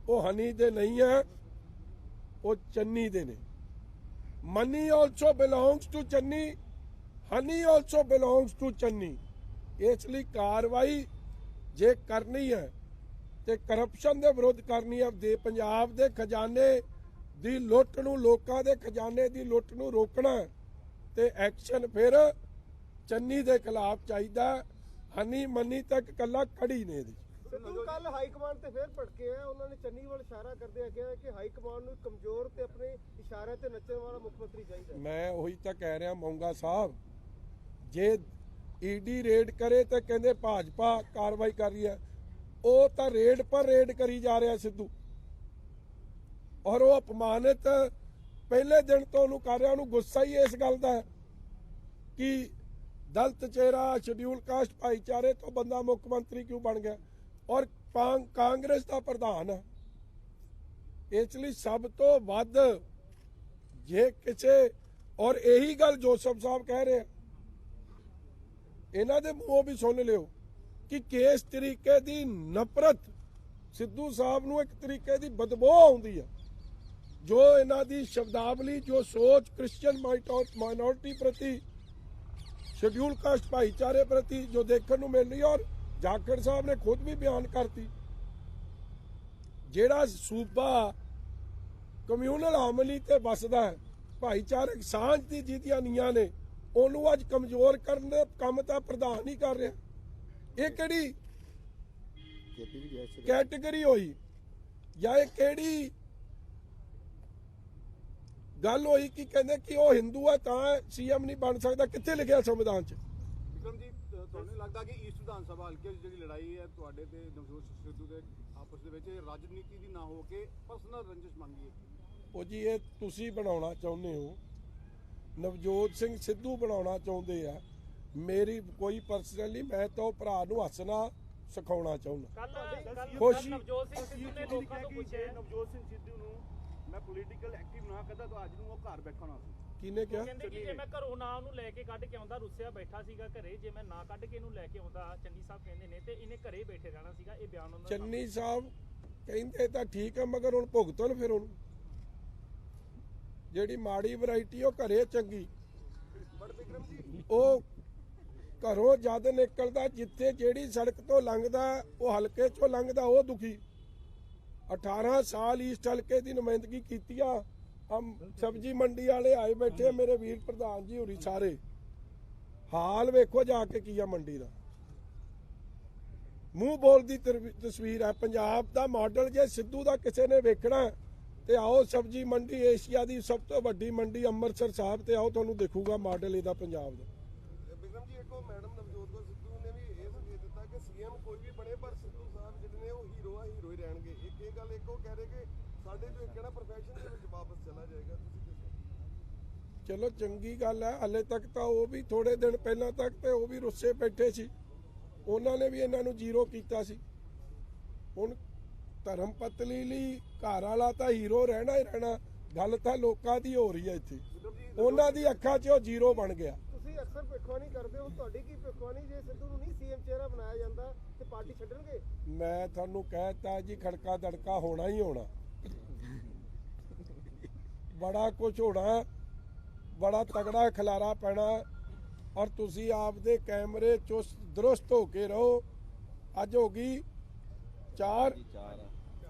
ਉਹ ਹਨੀ ਦੇ ਨਹੀਂ ਹੈ, ਉਹ ਚੰਨੀ ਦੇ ਨੇ। Money also belongs to Channi, honey also belongs to Channi. ਇਸ ਲਈ ਕਾਰਵਾਈ ਜੇ ਕਰਨੀ ਹੈ ਤੇ ਕਰਪਸ਼ਨ ਦੇ ਵਿਰੁੱਧ ਕਰਨੀ ਹੈ, ਦੇ ਪੰਜਾਬ ਦੇ ਖਜ਼ਾਨੇ ਦੀ ਲੁੱਟ ਨੂੰ, ਲੋਕਾਂ ਦੇ ਖਜ਼ਾਨੇ ਦੀ ਲੁੱਟ ਨੂੰ ਰੋਕਣਾ ਤੇ ਐਕਸ਼ਨ ਫਿਰ ਚੰਨੀ ਦੇ ਖਿਲਾਫ ਚਾਹੀਦਾ। ਹਨੀ ਮਨੀ ਤੱਕ ਕੱਲਾ ਖੜੀ ਨੇ ਇਹਦੀ। ਸਿੱਧੂ ਕੱਲ ਹਾਈ ਕਮਾਂਡ ਤੇ ਫੇਰ ਭੜਕੇ ਆ, ਉਹਨਾਂ ਨੇ ਚੰਨੀ ਵੱਲ ਇਸ਼ਾਰਾ ਕਰਦੇ ਆ ਕਿਹਾ ਕਿ ਹਾਈ ਕਮਾਂਡ ਨੂੰ ਕਮਜ਼ੋਰ ਤੇ ਆਪਣੇ ਇਸ਼ਾਰਿਆਂ ਤੇ ਨੱਚਣ ਵਾਲਾ ਮੁੱਖ ਮੰਤਰੀ ਚਾਹੀਦਾ। ਮੈਂ ਉਹੀ ਤਾਂ ਕਹਿ ਰਿਹਾ ਮੌਂਗਾ ਸਾਹਿਬ, ਜੇ ਈਡੀ ਰੇਡ ਕਰੇ ਤਾਂ ਕਹਿੰਦੇ ਭਾਜਪਾ ਕਾਰਵਾਈ ਕਰ ਰਹੀ ਹੈ, ਉਹ ਤਾਂ ਰੇਡ ਪਰ ਰੇਡ ਕਰੀ ਜਾ ਰਿਹਾ ਸਿੱਧੂ। ਔਰ ਉਹ ਅਪਮਾਨਿਤ ਪਹਿਲੇ ਦਿਨ ਤੋਂ ਉਹਨੂੰ ਕਰ ਰਿਹਾ। ਉਹਨੂੰ ਗੁੱਸਾ ਹੀ ਇਸ ਗੱਲ ਦਾ ਹੈ ਕਿ ਦਲਿਤ ਚਿਹਰਾ, ਸ਼ਡਿਊਲ ਕਾਸਟ ਭਾਈਚਾਰੇ ਤੋਂ ਬੰਦਾ ਮੁੱਖ ਮੰਤਰੀ ਕਿਉਂ ਬਣ ਗਿਆ ਔਰ ਕਾਂਗਰਸ ਦਾ ਪ੍ਰਧਾਨ ਹੈ। ਇਸ ਲਈ ਸਭ ਤੋਂ ਵੱਧ ਜੇ ਕਿਸੇ, ਔਰ ਇਹੀ ਗੱਲ ਜੋਸਫ ਸਾਹਿਬ ਕਹਿ ਰਹੇ, ਇਹਨਾਂ ਦੇ ਮੂੰਹੋਂ ਵੀ ਸੁਣ ਲਿਓ ਕਿ ਕਿਸ ਤਰੀਕੇ ਦੀ ਨਫ਼ਰਤ ਸਿੱਧੂ ਸਾਹਿਬ ਨੂੰ, ਇੱਕ ਤਰੀਕੇ ਦੀ ਬਦਬੂ ਆਉਂਦੀ ਹੈ। ਜੋ ਇਹਨਾਂ ਦੀ ਸ਼ਬਦਾਵਲੀ, ਜੋ ਸੋਚ ਕ੍ਰਿਸਚੀਅਨ ਮਾਈਨੋਰਿਟੀ ਪ੍ਰਤੀ, ਸ਼ਡਿਊਲ ਕਾਸਟ ਭਾਈਚਾਰੇ ਪ੍ਰਤੀ ਜੋ ਦੇਖਣ ਨੂੰ ਮਿਲ ਰਹੀ। ਔਰ ਜਾਖੜ ਸਾਹਿਬ ਨੇ ਖੁਦ ਵੀ ਬਿਆਨ ਕਰਤੀ, ਜਿਹੜਾ ਸੂਬਾ ਕਮਿਊਨਲ ਹਾਰਮਨੀ ਤੇ ਵਸਦਾ ਹੈ, ਭਾਈਚਾਰਕ ਸਾਂਝ ਦੀ ਜਿਹਦੀਆਂ ਨੀਆਂ ਨੇ, ਉਹਨੂੰ ਅੱਜ ਕਮਜ਼ੋਰ ਕਰਨ ਦਾ ਕੰਮ ਤਾਂ ਪ੍ਰਧਾਨ ਹੀ ਕਰ ਰਿਹਾ। ਇਹ ਕਿਹੜੀ ਕੈਟੇਗਰੀ ਹੋਈ ਜਾਂ ਇਹ ਕਿਹੜੀ ਗੱਲ ਹੋਈ ਕਿ ਕਹਿੰਦੇ ਕਿ ਉਹ ਹਿੰਦੂ ਹੈ ਤਾਂ ਸੀਐਮ ਨਹੀਂ ਬਣ ਸਕਦਾ? ਕਿੱਥੇ ਲਿਖਿਆ ਸੰਵਿਧਾਨ 'ਚ? ਵਿਕਰਮ ਜੀ, ਤੁਹਾਨੂੰ ਲੱਗਦਾ ਕਿ ਈਸਟ ਵਿਧਾਨ ਸਭਾ ਹਲਕੇ ਦੀ ਜਿਹੜੀ ਲੜਾਈ ਹੈ ਤੁਹਾਡੇ ਤੇ ਨਵਜੋਤ ਸਿੱਧੂ ਦੇ ਆਪਸ ਦੇ ਵਿੱਚ, ਰਾਜਨੀਤੀ ਦੀ ਨਾ ਹੋ ਕੇ ਪਰਸਨਲ ਰੰਜਿਸ਼ ਮੰਗੀ ਹੈ? ਉਹ ਜੀ ਇਹ ਤੁਸੀਂ ਬਣਾਉਣਾ ਚਾਹੁੰਦੇ ਹੋ, ਨਵਜੋਤ ਸਿੰਘ ਸਿੱਧੂ ਬਣਾਉਣਾ ਚਾਹੁੰਦੇ ਆ। ਮੇਰੀ ਕੋਈ ਪਰਸਨਲੀ, ਮੈਂ ਤਾਂ ਉਹ ਭਰਾ ਨੂੰ ਹੱਸਣਾ ਸਿਖਾਉਣਾ ਚਾਹੁੰਦਾ। ਕੱਲ ਨਵਜੋਤ ਸਿੰਘ ਸਿੱਧੂ ਨੇ ਲੋਕਾਂ ਤੋਂ ਪੁੱਛਿਆ, ਨਵਜੋਤ ਸਿੰਘ ਸਿੱਧੂ ਨੂੰ ਮੈਂ ਪੋਲੀਟੀਕਲ ਐਕਟਿਵ ਨਾ ਕਰਦਾ ਤਾਂ ਅੱਜ ਨੂੰ ਉਹ ਘਰ ਬੈਠਣਾ ਸੀ। ਕਿਹਨੇ ਕਿਹਾ? ਕਹਿੰਦੇ ਕਿ ਜੇ ਮੈਂ ਘਰੋਂ ਨਾ ਉਹਨੂੰ ਲੈ ਕੇ ਕੱਢ ਕੇ ਆਉਂਦਾ, ਰੁੱਸਿਆ ਬੈਠਾ ਸੀਗਾ ਘਰੇ, ਜੇ ਮੈਂ ਨਾ ਕੱਢ ਕੇ ਇਹਨੂੰ ਲੈ ਕੇ ਆਉਂਦਾ, ਚੰਨੀ ਸਾਹਿਬ ਕਹਿੰਦੇ ਨੇ, ਤੇ ਇਹਨੇ ਘਰੇ ਬੈਠੇ ਰਹਿਣਾ ਸੀਗਾ। ਇਹ ਬਿਆਨ ਉਹਨਾਂ ਦਾ। ਚੰਨੀ ਸਾਹਿਬ ਕਹਿੰਦੇ ਤਾਂ ਠੀਕ ਹੈ, ਮਗਰ ਹੁਣ ਭੁਗਤਣ ਫਿਰ ਉਹਨੂੰ। ਜਿਹੜੀ ਮਾੜੀ ਵੈਰਾਈਟੀ ਉਹ ਘਰੇ ਚੰਗੀ। ਉਹ ਘਰੋਂ ਜਦ ਨਿਕਲਦਾ, ਜਿੱਥੇ ਜਿਹੜੀ ਸੜਕ ਤੋਂ ਲੰਘਦਾ ਉਹ ਹਲਕੇ ਚੋਂ ਲੰਘਦਾ ਉਹ ਦੁਖੀ। 18 ਸਾਲ ਈਸਟ ਹਲਕੇ ਦੀ ਨੁਮਾਇੰਦਗੀ ਕੀਤੀ ਆ। ਸਬਜ਼ੀ ਮੰਡੀ ਵਾਲੇ ਆਏ ਬੈਠੇ, ਮੇਰੇ ਵੀਰ ਪ੍ਰਧਾਨ ਜੀ ਹੋਰੀ ਸਾਰੇ। ਹਾਲ ਵੇਖੋ ਜਾ ਕੇ ਕੀ ਆ ਮੰਡੀ ਦਾ, ਮੂੰਹ ਬੋਲ ਦੀ ਤਸਵੀਰ ਹੈ। ਪੰਜਾਬ ਦਾ ਮਾਡਲ ਜੇ ਸਿੱਧੂ ਦਾ ਕਿਸੇ ਨੇ ਵੇਖਣਾ ਤੇ ਆਓ ਸਬਜ਼ੀ ਮੰਡੀ, ਏਸ਼ੀਆ ਦੀ ਸਭ ਤੋਂ ਵੱਡੀ ਮੰਡੀ ਅੰਮ੍ਰਿਤਸਰ ਸਾਹਿਬ ਤੇ ਆਓ, ਤੁਹਾਨੂੰ ਦੇਖੂਗਾ ਮਾਡਲ ਇਹਦਾ ਪੰਜਾਬ ਦਾ। ਬਿਕਰਮ ਜੀ, ਇੱਕੋ ਮੈਡਮ ਨਵਜੋਤ ਕੌਰ ਸਿੱਧੂ ਨੇ ਵੀ ਇਹ ਸੰਕੇਤ ਦਿੱਤਾ ਕਿ ਸੀਐਮ ਕੋਈ ਵੀ ਬਣੇ ਪਰ ਸਿੱਧੂ ਸਾਹਿਬ ਜਿਹੜੇ ਨੇ ਉਹ ਹੀਰੋ ਆ, ਹੀਰੋ ਹੀ ਰਹਿਣਗੇ। ਇੱਕ ਇਹ ਗੱਲ ਇੱਕੋ ਕਹਿ ਰਹੇ ਕਿ ਸਾਡੇ ਜੋ ਕਿਹੜਾ ਪ੍ਰੋਫੈਸ਼ਨ ਦੇ ਵਿੱਚ ਵਾਪਸ ਚਲਾ ਜਾਏਗਾ। ਤੁਸੀਂ ਦੱਸੋ। ਚਲੋ ਚੰਗੀ ਗੱਲ ਹੈ। ਹਲੇ ਤੱਕ ਤਾਂ ਉਹ ਵੀ ਥੋੜੇ ਦਿਨ ਪਹਿਲਾਂ ਤੱਕ ਤੇ ਉਹ ਵੀ ਰੁੱਸੇ ਬੈਠੇ ਸੀ, ਉਹਨਾਂ ਨੇ ਵੀ ਇਹਨਾਂ ਨੂੰ ਜ਼ੀਰੋ ਕੀਤਾ ਸੀ। ਹੁਣ ਧਰਮ ਪਤਨੀ ਲਈ ਘਰ ਵਾਲਾ ਤਾਂ ਹੀਰੋ ਰਹਿਣਾ ਹੀ ਰਹਿਣਾ। ਗੱਲ ਤਾਂ ਲੋਕਾਂ ਦੀ ਹੋ ਰਹੀ ਹੈ ਇੱਥੇ, ਉਹਨਾਂ ਦੀ ਅੱਖਾਂ 'ਚ ਉਹ ਜ਼ੀਰੋ ਬਣ ਗਿਆ। ਤੁਸੀਂ ਅਕਸਰ ਭਿੱਖਵਾਨੀ ਕਰਦੇ ਹੋ, ਤੁਹਾਡੀ ਕੀ ਭਿੱਖਵਾਨੀ ਜੇ ਸਿੱਧੂ ਨੂੰ ਨਹੀਂ ਸੀਐਮ ਚਿਹਰਾ ਬਣਾਇਆ ਜਾਂਦਾ ਤੇ ਪਾਰਟੀ ਛੱਡਣਗੇ? ਮੈਂ ਤੁਹਾਨੂੰ ਕਹਿਤਾ ਜੀ, ਖੜਕਾ ਦੜਕਾ ਹੋਣਾ ਹੀ ਹੋਣਾ, ਬੜਾ ਕੁਝ ਹੋਣਾ, ਬੜਾ ਤਗੜਾ ਖਿਲਾਰਾ ਪੈਣਾ। ਔਰ ਤੁਸੀਂ ਆਪਦੇ ਕੈਮਰੇ ਚੁਸਤ ਦਰੁਸਤ ਹੋ ਕੇ ਰਹੋ। ਅੱਜ ਹੋ ਗਈ 4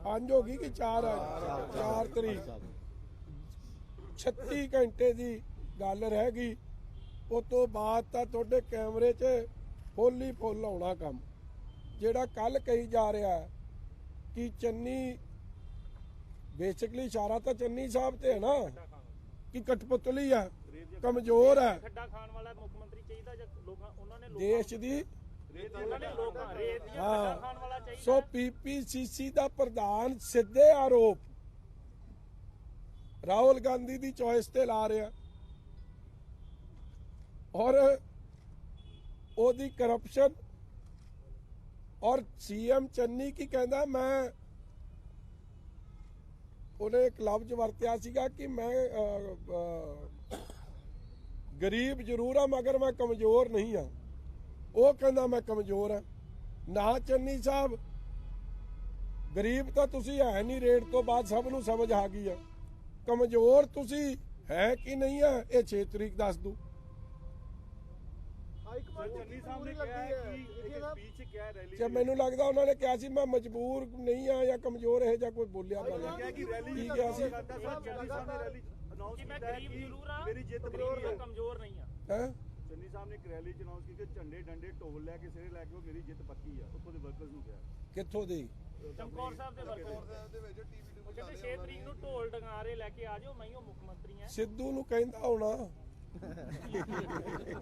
5 ਹੋ ਗਈ ਕਿ 4 ਤਰੀਕ, 36 ਘੰਟੇ ਦੀ ਗੱਲ ਰਹਿ ਗਈ। ਉਸ ਤੋਂ ਬਾਅਦ ਤਾਂ ਤੁਹਾਡੇ ਕੈਮਰੇ 'ਚ ਫੁੱਲ ਹੀ ਫੁੱਲ ਆਉਣਾ ਕੰਮ। ਜਿਹੜਾ ਕੱਲ ਕਹੀ ਜਾ ਰਿਹਾ ਕਿ ਚੰਨੀ, ਬੇਸਿਕਲੀ ਇਸ਼ਾਰਾ ਤਾਂ ਚੰਨੀ ਸਾਹਿਬ ਤੇ ਹੈ ਨਾ ਕਿ ਕਠਪੁਤਲੀ ਹੈ, ਕਮਜ਼ੋਰ ਹੈ। ਖੱਡਾ ਖਾਣ ਵਾਲਾ ਮੁੱਖ ਮੰਤਰੀ ਚਾਹੀਦਾ ਜਾਂ ਲੋਕਾਂ ਉਹਨਾਂ ਨੇ ਦੇਸ਼ ਦੀ ਉਹਨਾਂ ਨੇ ਲੋਕਾਂ ਰੇਤ ਦੀਆਂ ਖੱਡਾ ਖਾਣ ਵਾਲਾ ਚਾਹੀਦਾ। ਸੋ ਪੀਪੀਸੀਸੀ ਦਾ ਪ੍ਰਧਾਨ ਸਿੱਧੇ ਆਰੋਪ ਰਾਹੁਲ ਗਾਂਧੀ ਦੀ ਚੋਇਸ ਤੇ ਲਾ ਰਿਹਾ ਔਰ ਉਹਦੀ ਕਰਪਸ਼ਨ। ਔਰ ਸੀਐਮ ਚੰਨੀ ਕੀ ਕਹਿੰਦਾ, ਮੈਂ ਉਹਨੇ ਇੱਕ ਲਫ਼ਜ਼ ਵਰਤਿਆ ਸੀਗਾ ਕਿ ਮੈਂ ਗਰੀਬ ਜ਼ਰੂਰ ਆ ਮਗਰ ਮੈਂ ਕਮਜ਼ੋਰ ਨਹੀਂ ਆ। ਉਹ ਕਹਿੰਦਾ ਮੈਂ ਕਮਜ਼ੋਰ ਆ। ਨਾ ਚੰਨੀ ਸਾਹਿਬ, ਗਰੀਬ ਤਾਂ ਤੁਸੀਂ ਹੈ ਨਹੀਂ, ਰੇਟ ਤੋਂ ਬਾਅਦ ਸਭ ਨੂੰ ਸਮਝ ਆ ਗਈ ਆ। ਕਮਜ਼ੋਰ ਤੁਸੀਂ ਹੈ ਕਿ ਨਹੀਂ ਆ, ਇਹ 6 ਤਰੀਕ ਦੱਸ ਦੂ। ਜੇ ਮੈਨੂੰ ਲੱਗਦਾ ਉਹਨਾਂ ਨੇ ਕਿਹਾ ਸੀ ਮੈਂ ਮਜਬੂਰ ਨਹੀਂ ਆ ਜਾਂ ਕਮਜ਼ੋਰ ਹੈ ਜਾਂ ਕੋਈ ਬੋਲਿਆ ਬਾਲਿਆ ਕੀ ਕਿਹਾ ਸੀ। ਕਿ ਮੈਂ ਗਰੀਬ ਜ਼ਰੂਰ ਆ, ਮੇਰੀ ਜਿੱਤ ਬੜੀ ਹੈ, ਕਮਜ਼ੋਰ ਨਹੀਂ ਆ। ਹੈ ਚੰਨੀ ਸਾਹਿਬ ਨੇ ਇੱਕ ਰੈਲੀ ਚ ਅਨਾਉਂਸ ਕੀਤੀ, ਝੰਡੇ ਡੰਡੇ ਢੋਲ ਲੈ ਕੇ ਸਿਰੇ ਲੈ ਕੇ ਉਹ ਮੇਰੀ ਜਿੱਤ ਪੱਕੀ ਆ। ਉੱਥੋਂ ਦੇ ਵਰਕਰਸ ਨੂੰ ਕਿਹਾ। ਕਿੱਥੋਂ ਦੀ? ਚਮਕੌਰ ਸਾਹਿਬ ਦੇ ਵਰਕਰ ਦੇ ਵਿੱਚ ਟੀਵੀ ਤੇ ਕਹਿੰਦੇ 6 ਤਰੀਕ ਨੂੰ ਢੋਲ ਡੰਗਾਰੇ ਲੈ ਕੇ ਆ ਜਾਓ, ਮੈਂ ਹੀ ਉਹ ਮੁੱਖ ਮੰਤਰੀ ਆ। ਸਿੱਧੂ ਨੂੰ ਕਹਿੰਦਾ ਹੋਣਾ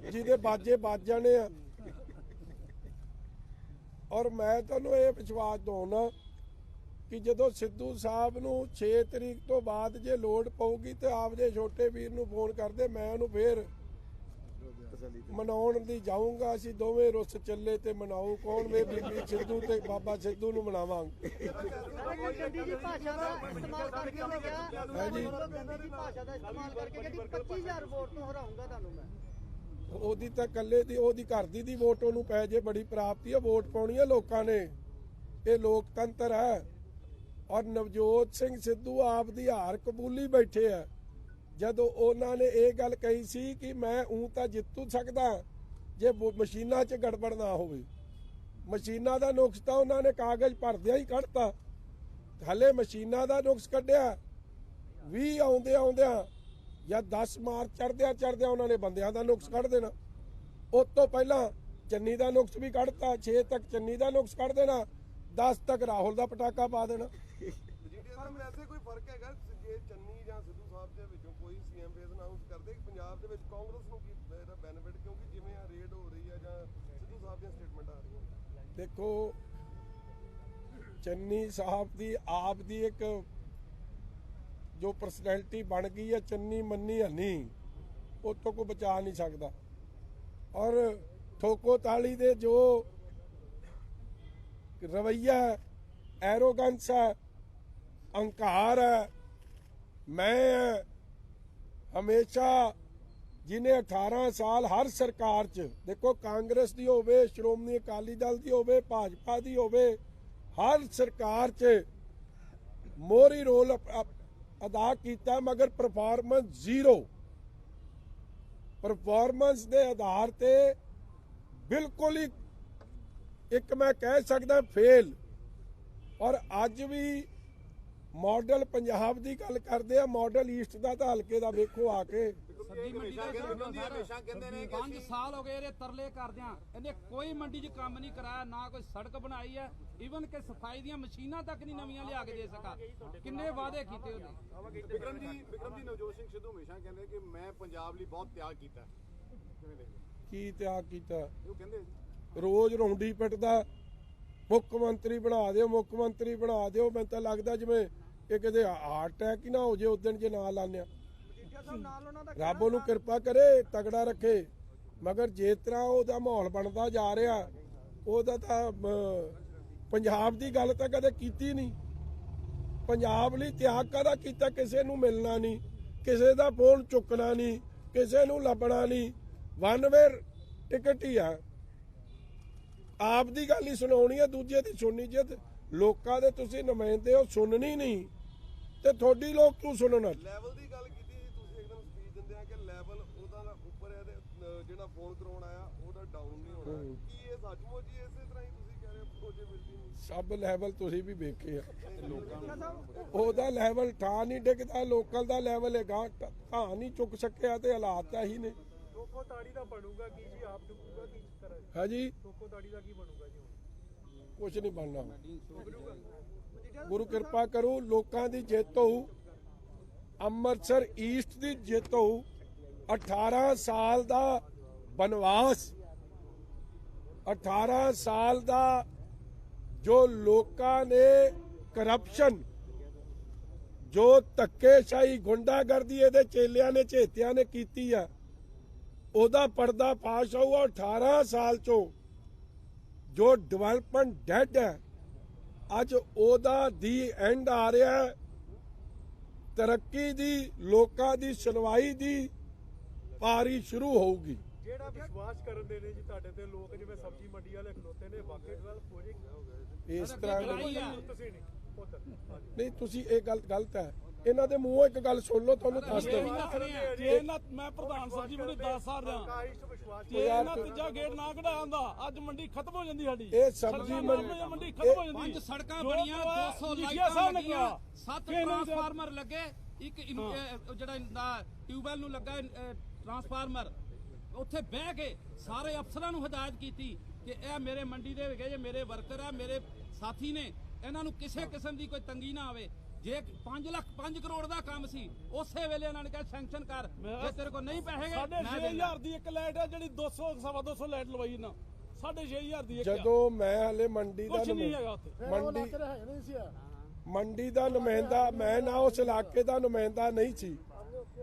ਜਿਹਦੇ ਬਾਜੇ ਵੱਜ ਜਾਣੇ ਆ। ਔਰ ਮੈਂ ਤੁਹਾਨੂੰ ਇਹ ਵਿਸ਼ਵਾਸ ਦਿਵਾਉਣਾ ਕਿ ਜਦੋਂ ਸਿੱਧੂ ਸਾਹਿਬ ਨੂੰ 6 ਤਰੀਕ ਤੋਂ ਬਾਅਦ ਜੇ ਲੋੜ ਪਊਗੀ ਤੇ ਆਪਦੇ ਛੋਟੇ ਵੀਰ ਨੂੰ ਫੋਨ ਕਰਦੇ, ਮੈਂ ਉਹਨੂੰ ਫੇਰ ਮਨਾਉਣ ਦੀ ਜਾਊਂਗਾ। ਅਸੀਂ ਦੋਵੇਂ ਰੁੱਸ ਚੱਲੇ ਤੇ ਮਨਾਉ ਕੌਣ, ਵੇ ਬੀਬੀ ਸਿੱਧੂ ਤੇ ਬਾਬਾ ਸਿੱਧੂ ਨੂੰ ਮਨਾਵਾਂਗੇ। ਗੰਦੀ ਜੀ ਭਾਸ਼ਾ ਦਾ ਇਸਤੇਮਾਲ ਕਰਕੇ ਉਹਨੇ ਕਿਹਾ, ਗੰਦੀ ਜੀ ਭਾਸ਼ਾ ਦਾ ਇਸਤੇਮਾਲ ਕਰਕੇ ਕਹਿੰਦੀ 25000 ਵੋਟ ਤੋਂ ਹਰਾਉਂਗਾ ਤੁਹਾਨੂੰ ਮੈਂ। ਉਹਦੀ ਤਾਂ ਕੱਲੇ ਦੀ, ਉਹਦੀ ਘਰ ਦੀ ਵੋਟ ਉਹਨੂੰ ਪੈ ਜੇ ਬੜੀ ਪ੍ਰਾਪਤੀ ਹੈ। ਵੋਟ ਪਾਉਣੀ ਹੈ ਲੋਕਾਂ ਨੇ, ਇਹ ਲੋਕਤੰਤਰ ਹੈ। ਔਰ ਨਵਜੋਤ ਸਿੰਘ ਸਿੱਧੂ ਆਪ ਦੀ ਹਾਰ ਕਬੂਲੀ ਬੈਠੇ ਆ। ਜਦੋਂ ਉਹਨਾਂ ਨੇ ਇਹ ਗੱਲ ਕਹੀ ਸੀ ਕਿ ਮੈਂ ਤਾਂ ਜਿੱਤੂ ਸਕਦਾ ਜੇ ਮਸ਼ੀਨਾਂ 'ਚ ਗੜਬੜ ਨਾ ਹੋਵੇ। ਮਸ਼ੀਨਾਂ ਦਾ ਨੁਕਸ ਤਾਂ ਉਹਨਾਂ ਨੇ ਕਾਗਜ਼ ਭਰਦਿਆਂ ਹੀ ਕੱਢਤਾ। ਹਲੇ ਮਸ਼ੀਨਾਂ ਦਾ ਨੁਕਸ ਕੱਢਿਆ 20 ਆਉਂਦਿਆਂ ਜਾਂ 10 ਮਾਰਚ ਚੜਦਿਆਂ ਉਹਨਾਂ ਨੇ ਬੰਦਿਆਂ ਦਾ ਨੁਕਸ ਕੱਢ ਦੇਣਾ। ਉਸ ਤੋਂ ਪਹਿਲਾਂ ਚੰਨੀ ਦਾ ਨੁਕਸ ਵੀ ਕੱਢਤਾ। 6 ਤੱਕ ਚੰਨੀ ਦਾ ਨੁਕਸ ਕੱਢ ਦੇਣਾ, 10 ਤੱਕ ਰਾਹੁਲ ਦਾ ਪਟਾਕਾ ਪਾ ਦੇਣਾ। ਵੈਸੇ ਕੋਈ ਫਰਕ ਹੈਗਾ ਜੇ ਚੰਨੀ ਜਾਂ ਸਿੱਧੂ ਸਾਹਿਬ ਦੇ ਵਿੱਚੋਂ ਕੋਈ ਸੀਐਮ ਫੇਸ ਅਨਾਉਂਸ ਕਰਦੇ ਕਿ ਪੰਜਾਬ ਦੇ ਵਿੱਚ ਕਾਂਗਰਸ ਨੂੰ ਕੀ ਇਹਦਾ ਬੈਨੀਫਿਟ, ਕਿਉਂਕਿ ਜਿਵੇਂ ਆ ਰੇਡ ਹੋ ਰਹੀ ਹੈ ਜਾਂ ਸਿੱਧੂ ਸਾਹਿਬ ਦੀਆਂ ਸਟੇਟਮੈਂਟ ਆ ਰਹੀਆਂ? ਦੇਖੋ, ਚੰਨੀ ਸਾਹਿਬ ਦੀ ਆਪ ਦੀ ਇੱਕ ਜੋ ਪਰਸਨੈਲਿਟੀ ਬਣ ਗਈ ਹੈ, ਚੰਨੀ ਮੰਨੀ ਹਨੀ, ਉਹ ਤੋਂ ਕੋਈ ਬਚਾ ਨਹੀਂ ਸਕਦਾ। ਔਰ ਠੋਕੋ ਤਾਲੀ ਦੇ ਜੋ ਰਵੱਈਆ, ਐਰੋਗੈਂਸ ਹੈ, ਅਹੰਕਾਰ ਹੈ, ਮੈਂ ਹਮੇਸ਼ਾ ਜਿਹਨੇ 18 ਸਾਲ ਹਰ ਸਰਕਾਰ 'ਚ, ਦੇਖੋ ਕਾਂਗਰਸ ਦੀ ਹੋਵੇ, ਸ਼੍ਰੋਮਣੀ ਅਕਾਲੀ ਦਲ ਦੀ ਹੋਵੇ, ਭਾਜਪਾ ਦੀ ਹੋਵੇ, ਹਰ ਸਰਕਾਰ 'ਚ ਮੋਹਰੀ ਰੋਲ ਅਦਾ ਕੀਤਾ, ਮਗਰ ਪਰਫਾਰਮੈਂਸ ਜ਼ੀਰੋ। ਪਰਫਾਰਮੈਂਸ ਦੇ ਆਧਾਰ ਤੇ ਬਿਲਕੁਲ ਹੀ ਇੱਕ ਮੈਂ ਕਹਿ ਸਕਦਾ ਫੇਲ। ਔਰ ਅੱਜ ਵੀ ਮਾਡਲ ਪੰਜਾਬ ਦੀ ਗੱਲ ਕਰਦੇ ਆ, ਮਾਡਲ ਈਸਟ ਦਾ ਤਾਂ ਹਲਕੇ ਦਾ ਵੇਖੋ ਆ ਕੇ। 5 ਸਾਲ ਹੋ ਗਏ ਇਹਦੇ ਤਰਲੇ ਕਰਦਿਆਂ, ਇਹਨੇ ਕੋਈ ਮੰਡੀ 'ਚ ਕੰਮ ਨਹੀਂ ਕਰਾਇਆ, ਨਾ ਕੋਈ ਸੜਕ ਬਣਾਈ ਹੈ, ਈਵਨ ਕਿ ਸਫਾਈ ਦੀਆਂ ਮਸ਼ੀਨਾਂ ਤੱਕ ਨਹੀਂ ਨਵੀਆਂ ਲਿਆ ਕੇ ਦੇ ਸਕਾ। ਕਿੰਨੇ ਵਾਅਦੇ ਕੀਤੇ ਉਹਨੇ। ਵਿਕਰਮ ਜੀ ਨਵਜੋਤ ਸਿੰਘ ਸਿੱਧੂ ਹਮੇਸ਼ਾ ਕਹਿੰਦੇ ਕਿ ਮੈਂ ਪੰਜਾਬ ਲਈ ਬਹੁਤ ਤਿਆਗ ਕੀਤਾ। ਕੀ ਤਿਆਗ ਕੀਤਾ? ਉਹ ਕਹਿੰਦੇ ਰੋਜ਼ ਰੌਂਡੀ ਪਿੱਟਦਾ, ਮੁੱਖ ਮੰਤਰੀ ਬਣਾ ਦਿਓ, ਮੁੱਖ ਮੰਤਰੀ ਬਣਾ ਦਿਓ। ਮੈਨੂੰ ਤਾਂ ਲੱਗਦਾ ਜਿਵੇਂ ਇਹ ਕਿਤੇ ਹਾਰਟ ਅਟੈਕ ਹੀ ਨਾ ਹੋ ਜੇ ਉਦਣ ਜੇ ਨਾ ਲਾਣਿਆ। ਰੱਬ ਉਹਨੂੰ ਕਿਰਪਾ ਕਰੇ, ਤਗੜਾ ਰੱਖੇ। ਮਗਰ ਜਿਸ ਤਰ੍ਹਾਂ ਉਹਦਾ ਮਾਹੌਲ ਬਣਦਾ ਜਾ ਰਿਹਾ, ਉਹਦਾ ਤਾਂ ਪੰਜਾਬ ਦੀ ਗੱਲ ਤਾਂ ਕਦੇ ਕੀਤੀ ਨਹੀਂ। ਪੰਜਾਬ ਲਈ ਤਿਆਗ ਕਦਾ ਕੀਤਾ? ਕਿਸੇ ਨੂੰ ਮਿਲਣਾ ਨਹੀਂ, ਕਿਸੇ ਦਾ ਫੋਨ ਚੁੱਕਣਾ ਨਹੀਂ, ਕਿਸੇ ਨੂੰ ਲੱਭਣਾ ਨਹੀਂ, ਵਨ ਵੇ ਟਿਕਟ ਹੀ ਆ। ਆਪ ਦੀ ਗੱਲ ਹੀ ਸੁਣਾਉਣੀ ਹੈ, ਦੂਜੇ ਦੀ ਸੁਣਨੀ। ਜੇ ਲੋਕਾਂ ਦੇ ਤੁਸੀਂ ਨੁਮਾਇੰਦੇ ਹੋ, ਸੁਣਨੀ ਨਹੀਂ ਤੇ ਤੁਹਾਡੀ ਲੋਕ ਕਿਉਂ ਸੁਣਨ? ਲੈਵਲ ਦੀ ਗੱਲ ਕੀਤੀ ਸੀ ਤੁਸੀਂ, ਇੱਕਦਮ ਸਪੀਚ ਦਿੰਦੇ ਆ ਕਿ ਲੈਵਲ ਉਹਦਾ ਦਾ ਉੱਪਰ ਹੈ ਤੇ ਜਿਹੜਾ ਫੋਨ ਕਰਾਉਣ ਆਇਆ ਉਹਦਾ ਡਾਊਨ ਨਹੀਂ ਹੋਣਾ। ਕੀ ਇਹ ਸੱਚਮੁੱਚ ਹੀ ਇਸੇ ਤਰ੍ਹਾਂ ਹੀ ਤੁਸੀਂ ਕਹਿ ਰਹੇ ਹੋ ਪੋਜੀਬਿਲਟੀ ਨਹੀਂ? ਸਭ ਲੈਵਲ ਤੁਸੀਂ ਵੀ ਵੇਖੇ ਆ, ਉਹਦਾ ਲੈਵਲ ਠਾ ਨਹੀਂ ਡਿੱਗਦਾ, ਲੋਕਲ ਦਾ ਲੈਵਲ ਹੈਗਾ ਠਾ ਨਹੀਂ ਚੁੱਕ ਸਕਿਆ ਤੇ ਹਾਲਾਤ ਤਾਂ ਹੀ ਨੇ। ਟੋਕੋ ਤਾੜੀ ਦਾ ਬਣੂਗਾ ਕੀ ਜੀ? ਆਪ ਚੁੱਕੂਗਾ ਕੀ ਕਰਾਂ? ਹਾਂਜੀ, ਟੋਕੋ ਤਾੜੀ ਦਾ ਕੀ ਬਣੂਗਾ ਜੀ? ਕੁਛ ਨਹੀਂ ਬਣਨਾ। ਗੁਰੂ ਕਿਰਪਾ ਕਰੂ, ਲੋਕਾਂ ਦੀ ਜਿੱਤ ਹੋਊ, ਅੰਮ੍ਰਿਤਸਰ ਈਸਟ ਦੀ ਜਿੱਤ ਹੋਊ। 18 ਸਾਲ ਦਾ ਬਨਵਾਸ, 18 ਸਾਲ ਦਾ ਜੋ ਲੋਕਾਂ ਨੇ ਕਰਪਸ਼ਨ, ਜੋ ਧੱਕੇਸ਼ਾਹੀ, ਗੁੰਡਾਗਰਦੀ ਇਹਦੇ ਚੇਲਿਆਂ ਨੇ ਝੇਤਿਆਂ ਨੇ ਕੀਤੀ ਆ, ਉਹਦਾ ਪਰਦਾ ਫਾਸ਼ ਹੋਊਗਾ। 18 ਸਾਲ ਚੋਂ ਜੋ ਡਿਵੈਲਪਮੈਂਟ ਡੈਡ ਹੈ, ਅੱਜ ਉਹਦਾ ਦੀ ਐਂਡ ਆ ਰਿਹਾ। ਤਰੱਕੀ ਦੀ, ਲੋਕਾਂ ਦੀ ਸੁਣਵਾਈ ਦੀ ਪਾਰੀ ਸ਼ੁਰੂ ਹੋਊਗੀ। ਜਿਹੜਾ ਵਿਸ਼ਵਾਸ ਕਰਨ ਦੇ ਨੇ ਜੀ ਤੁਹਾਡੇ ਤੇ ਲੋਕ, ਜਿਵੇਂ ਸਬਜ਼ੀ ਮੰਡੀ ਵਾਲੇ ਖਲੋਤੇ ਨੇ, ਵਾਕਈ ਡਿਵੈਲਪ ਹੋ ਜਾਏਗੀ ਇਸ ਤਰ੍ਹਾਂ ਤੁਸੀਂ ਨਹੀਂ ਨਹੀਂ, ਤੁਸੀਂ ਇਹ ਗੱਲ ਗਲਤ ਹੈ। ਇਹਨਾਂ ਦੇ ਮੂੰਹੋਂ ਇੱਕ ਗੱਲ ਸੁਣ ਲਓ, ਤੁਹਾਨੂੰ ਦੱਸ ਦਿਓ। ਮੈਂ ਪ੍ਰਧਾਨ ਸਾਹਿਬ ਜੀ ਮੈਨੂੰ 10 ਸਾਲ ਰਿਹਾ, ਜੇ ਇਹਨਾਂ ਤੀਜਾ ਗੇਟ ਨਾ ਕਢਾਇਆ ਹੁੰਦਾ ਅੱਜ ਮੰਡੀ ਖਤਮ ਹੋ ਜਾਂਦੀ ਸਾਡੀ। ਇਹ ਸਬਜ਼ੀ ਮੰਡੀ ਖਤਮ ਹੋ ਜਾਂਦੀ। 5 ਸੜਕਾਂ ਬਣੀਆਂ, 200 ਲਾਈਟਾਂ ਲੱਗੀਆਂ, 7 ਟਰਾਂਸਫਾਰਮਰ ਲੱਗੇ, ਇੱਕ ਜਿਹੜਾ ਟਿਊਬਵੈਲ ਨੂੰ ਲੱਗਾ ਟਰਾਂਸਫਾਰਮਰ। ਉੱਥੇ ਬਹਿ ਕੇ ਸਾਰੇ ਅਫਸਰਾਂ ਨੂੰ ਹਦਾਇਤ ਕੀਤੀ ਕਿ ਇਹ ਮੇਰੇ ਮੰਡੀ ਦੇ ਹੈਗੇ, ਮੇਰੇ ਵਰਕਰ ਆ, ਮੇਰੇ ਸਾਥੀ ਨੇ, ਇਹਨਾਂ ਨੂੰ ਕਿਸੇ ਕਿਸਮ ਦੀ ਕੋਈ ਤੰਗੀ ਨਾ ਆਵੇ। ਜੇ 5 ਕਰੋੜ ਦਾ ਕੰਮ ਸੀ, ਉਸੇ ਵੇਲੇ ਇਹਨਾਂ ਨੇ ਕਿਹਾ ਸੈਂਕਸ਼ਨ ਕਰ, ਜੇ ਤੇਰੇ ਕੋਲ ਨਹੀਂ ਪੈਸੇ 6,500 ਦੀ ਇੱਕ ਲਾਈਟ ਹੈ ਜਿਹੜੀ 200 ਸਵਾ 200 ਲਾਈਟ ਲਵਾਈ ਨਾ, 6,500 ਦੀ ਇੱਕ। ਜਦੋਂ ਮੈਂ ਹਲੇ ਮੰਡੀ ਦਾ ਨੁਮਾਇੰਦਾ, ਮੈਂ ਨਾ ਉਸ ਇਲਾਕੇ ਦਾ ਨੁਮਾਇੰਦਾ ਨਹੀਂ ਸੀ,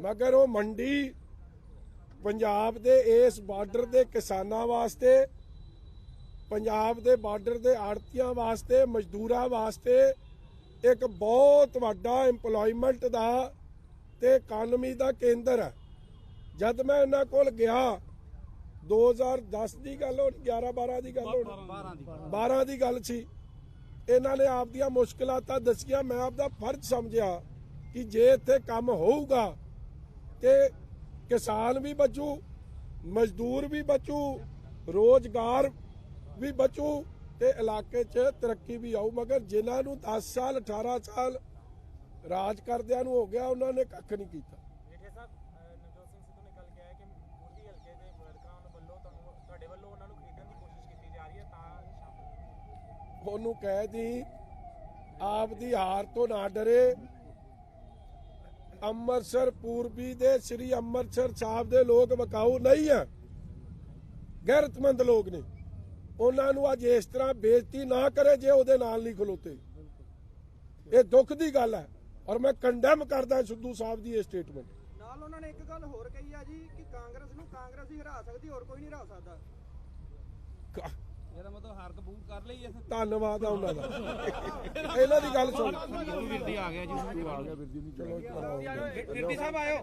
ਮਗਰ ਉਹ ਮੰਡੀ ਪੰਜਾਬ ਦੇ ਇਸ ਬਾਰਡਰ ਦੇ ਕਿਸਾਨਾਂ ਵਾਸਤੇ, ਪੰਜਾਬ ਦੇ ਬਾਰਡਰ ਦੇ ਆੜਤੀਆਂ ਵਾਸਤੇ, ਮਜ਼ਦੂਰਾਂ ਵਾਸਤੇ ਇੱਕ ਬਹੁਤ ਵੱਡਾ ਇੰਪਲੋਇਮੈਂਟ ਦਾ ਤੇ ਇਕਾਨਮੀ ਦਾ ਕੇਂਦਰ ਹੈ। ਜਦ ਮੈਂ ਇਹਨਾਂ ਕੋਲ ਗਿਆ, 2010 ਦੀ ਗੱਲ ਹੋਣੀ, 11-12 ਦੀ ਗੱਲ ਹੋਣੀ, 12 ਦੀ ਗੱਲ ਸੀ। ਇਹਨਾਂ ਨੇ ਆਪਦੀਆਂ ਮੁਸ਼ਕਲਾਂ ਤਾਂ ਦੱਸੀਆਂ। ਮੈਂ ਆਪਦਾ ਫਰਜ਼ ਸਮਝਿਆ ਕਿ ਜੇ ਇੱਥੇ ਕੰਮ ਹੋਊਗਾ ਤੇ ਕਿਸਾਨ ਵੀ ਬਚੂ, ਮਜ਼ਦੂਰ ਵੀ ਬਚੂ, ਰੋਜ਼ਗਾਰ ਵੀ ਬਚੂ ਤੇ ਇਲਾਕੇ 'ਚ ਤਰੱਕੀ ਵੀ ਆਊ। ਮਗਰ ਜਿਨ੍ਹਾਂ ਨੂੰ 10 ਸਾਲ 18 ਸਾਲ ਰਾਜ ਕਰਦਿਆਂ ਨੂੰ ਹੋ ਗਿਆ, ਉਹਨਾਂ ਨੇ ਕੱਖ ਨਹੀਂ ਕੀਤਾ। ਜੇਠੇ ਸਾਹਿਬ, ਨਵਜੋਤ ਸਿੰਘ ਸਿੱਧੂ ਨੇ ਕੱਲ ਕਿਹਾ ਕਿ ਮੋਦੀ ਹਲਕੇ ਦੇ ਵਰਕਰਾਂ ਵੱਲੋਂ ਤੁਹਾਡੇ ਵੱਲੋਂ ਉਹਨਾਂ ਨੂੰ ਖਰੀਦਣ ਦੀ ਕੋਸ਼ਿਸ਼ ਕੀਤੀ ਜਾ ਰਹੀ ਹੈ, ਤਾਂ ਉਹਨੂੰ ਕਹਿ ਦੀ ਆਪ ਦੀ ਹਾਰ ਤੋਂ ਨਾ ਡਰੇ। ਅੰਮ੍ਰਿਤਸਰ ਪੂਰਬੀ ਦੇ ਸ੍ਰੀ ਅੰਮ੍ਰਿਤਸਰ ਸਾਹਿਬ ਦੇ ਲੋਕ ਵਿਕਾਊ ਨਹੀਂ ਆ, ਗੈਰਤਮੰਦ ਲੋਕ ਨੇ। ਉਹਨਾਂ ਨੂੰ ਅੱਜ ਇਸ ਤਰ੍ਹਾਂ ਬੇਇੱਜ਼ਤੀ ਨਾ ਕਰੇ ਜੇ ਉਹਦੇ ਨਾਲ ਨਹੀਂ ਖਲੋਤੇ। ਇਹ ਦੁੱਖ ਦੀ ਗੱਲ ਹੈ ਔਰ ਮੈਂ ਕੰਡੈਮ ਕਰਦਾ ਸਿੱਧੂ ਸਾਹਿਬ ਦੀ ਇਹ ਸਟੇਟਮੈਂਟ। ਨਾਲ ਉਹਨਾਂ ਨੇ ਇੱਕ ਗੱਲ ਹੋਰ ਕਹੀ ਆ ਜੀ ਕਿ ਕਾਂਗਰਸ ਨੂੰ ਕਾਂਗਰਸ ਹੀ ਹਰਾ ਸਕਦੀ, ਹੋਰ ਕੋਈ ਨਹੀਂ ਹਰਾ ਸਕਦਾ। ਇਹਦਾ ਮਤਲਬ ਹਾਰ ਕਬੂਲ ਕਰ ਲਈ ਐ। ਧੰਨਵਾਦ ਆ ਉਹਨਾਂ ਦਾ। ਇਹਨਾਂ ਦੀ ਗੱਲ ਸੁਣ। ਵੀਰਦੀ ਆ ਗਿਆ ਜੀ, ਸਿੱਧੂ ਆ ਗਿਆ ਵੀਰਦੀ ਨੂੰ। ਚਲੋ ਵੀਰਦੀ ਸਾਹਿਬ ਆਇਓ।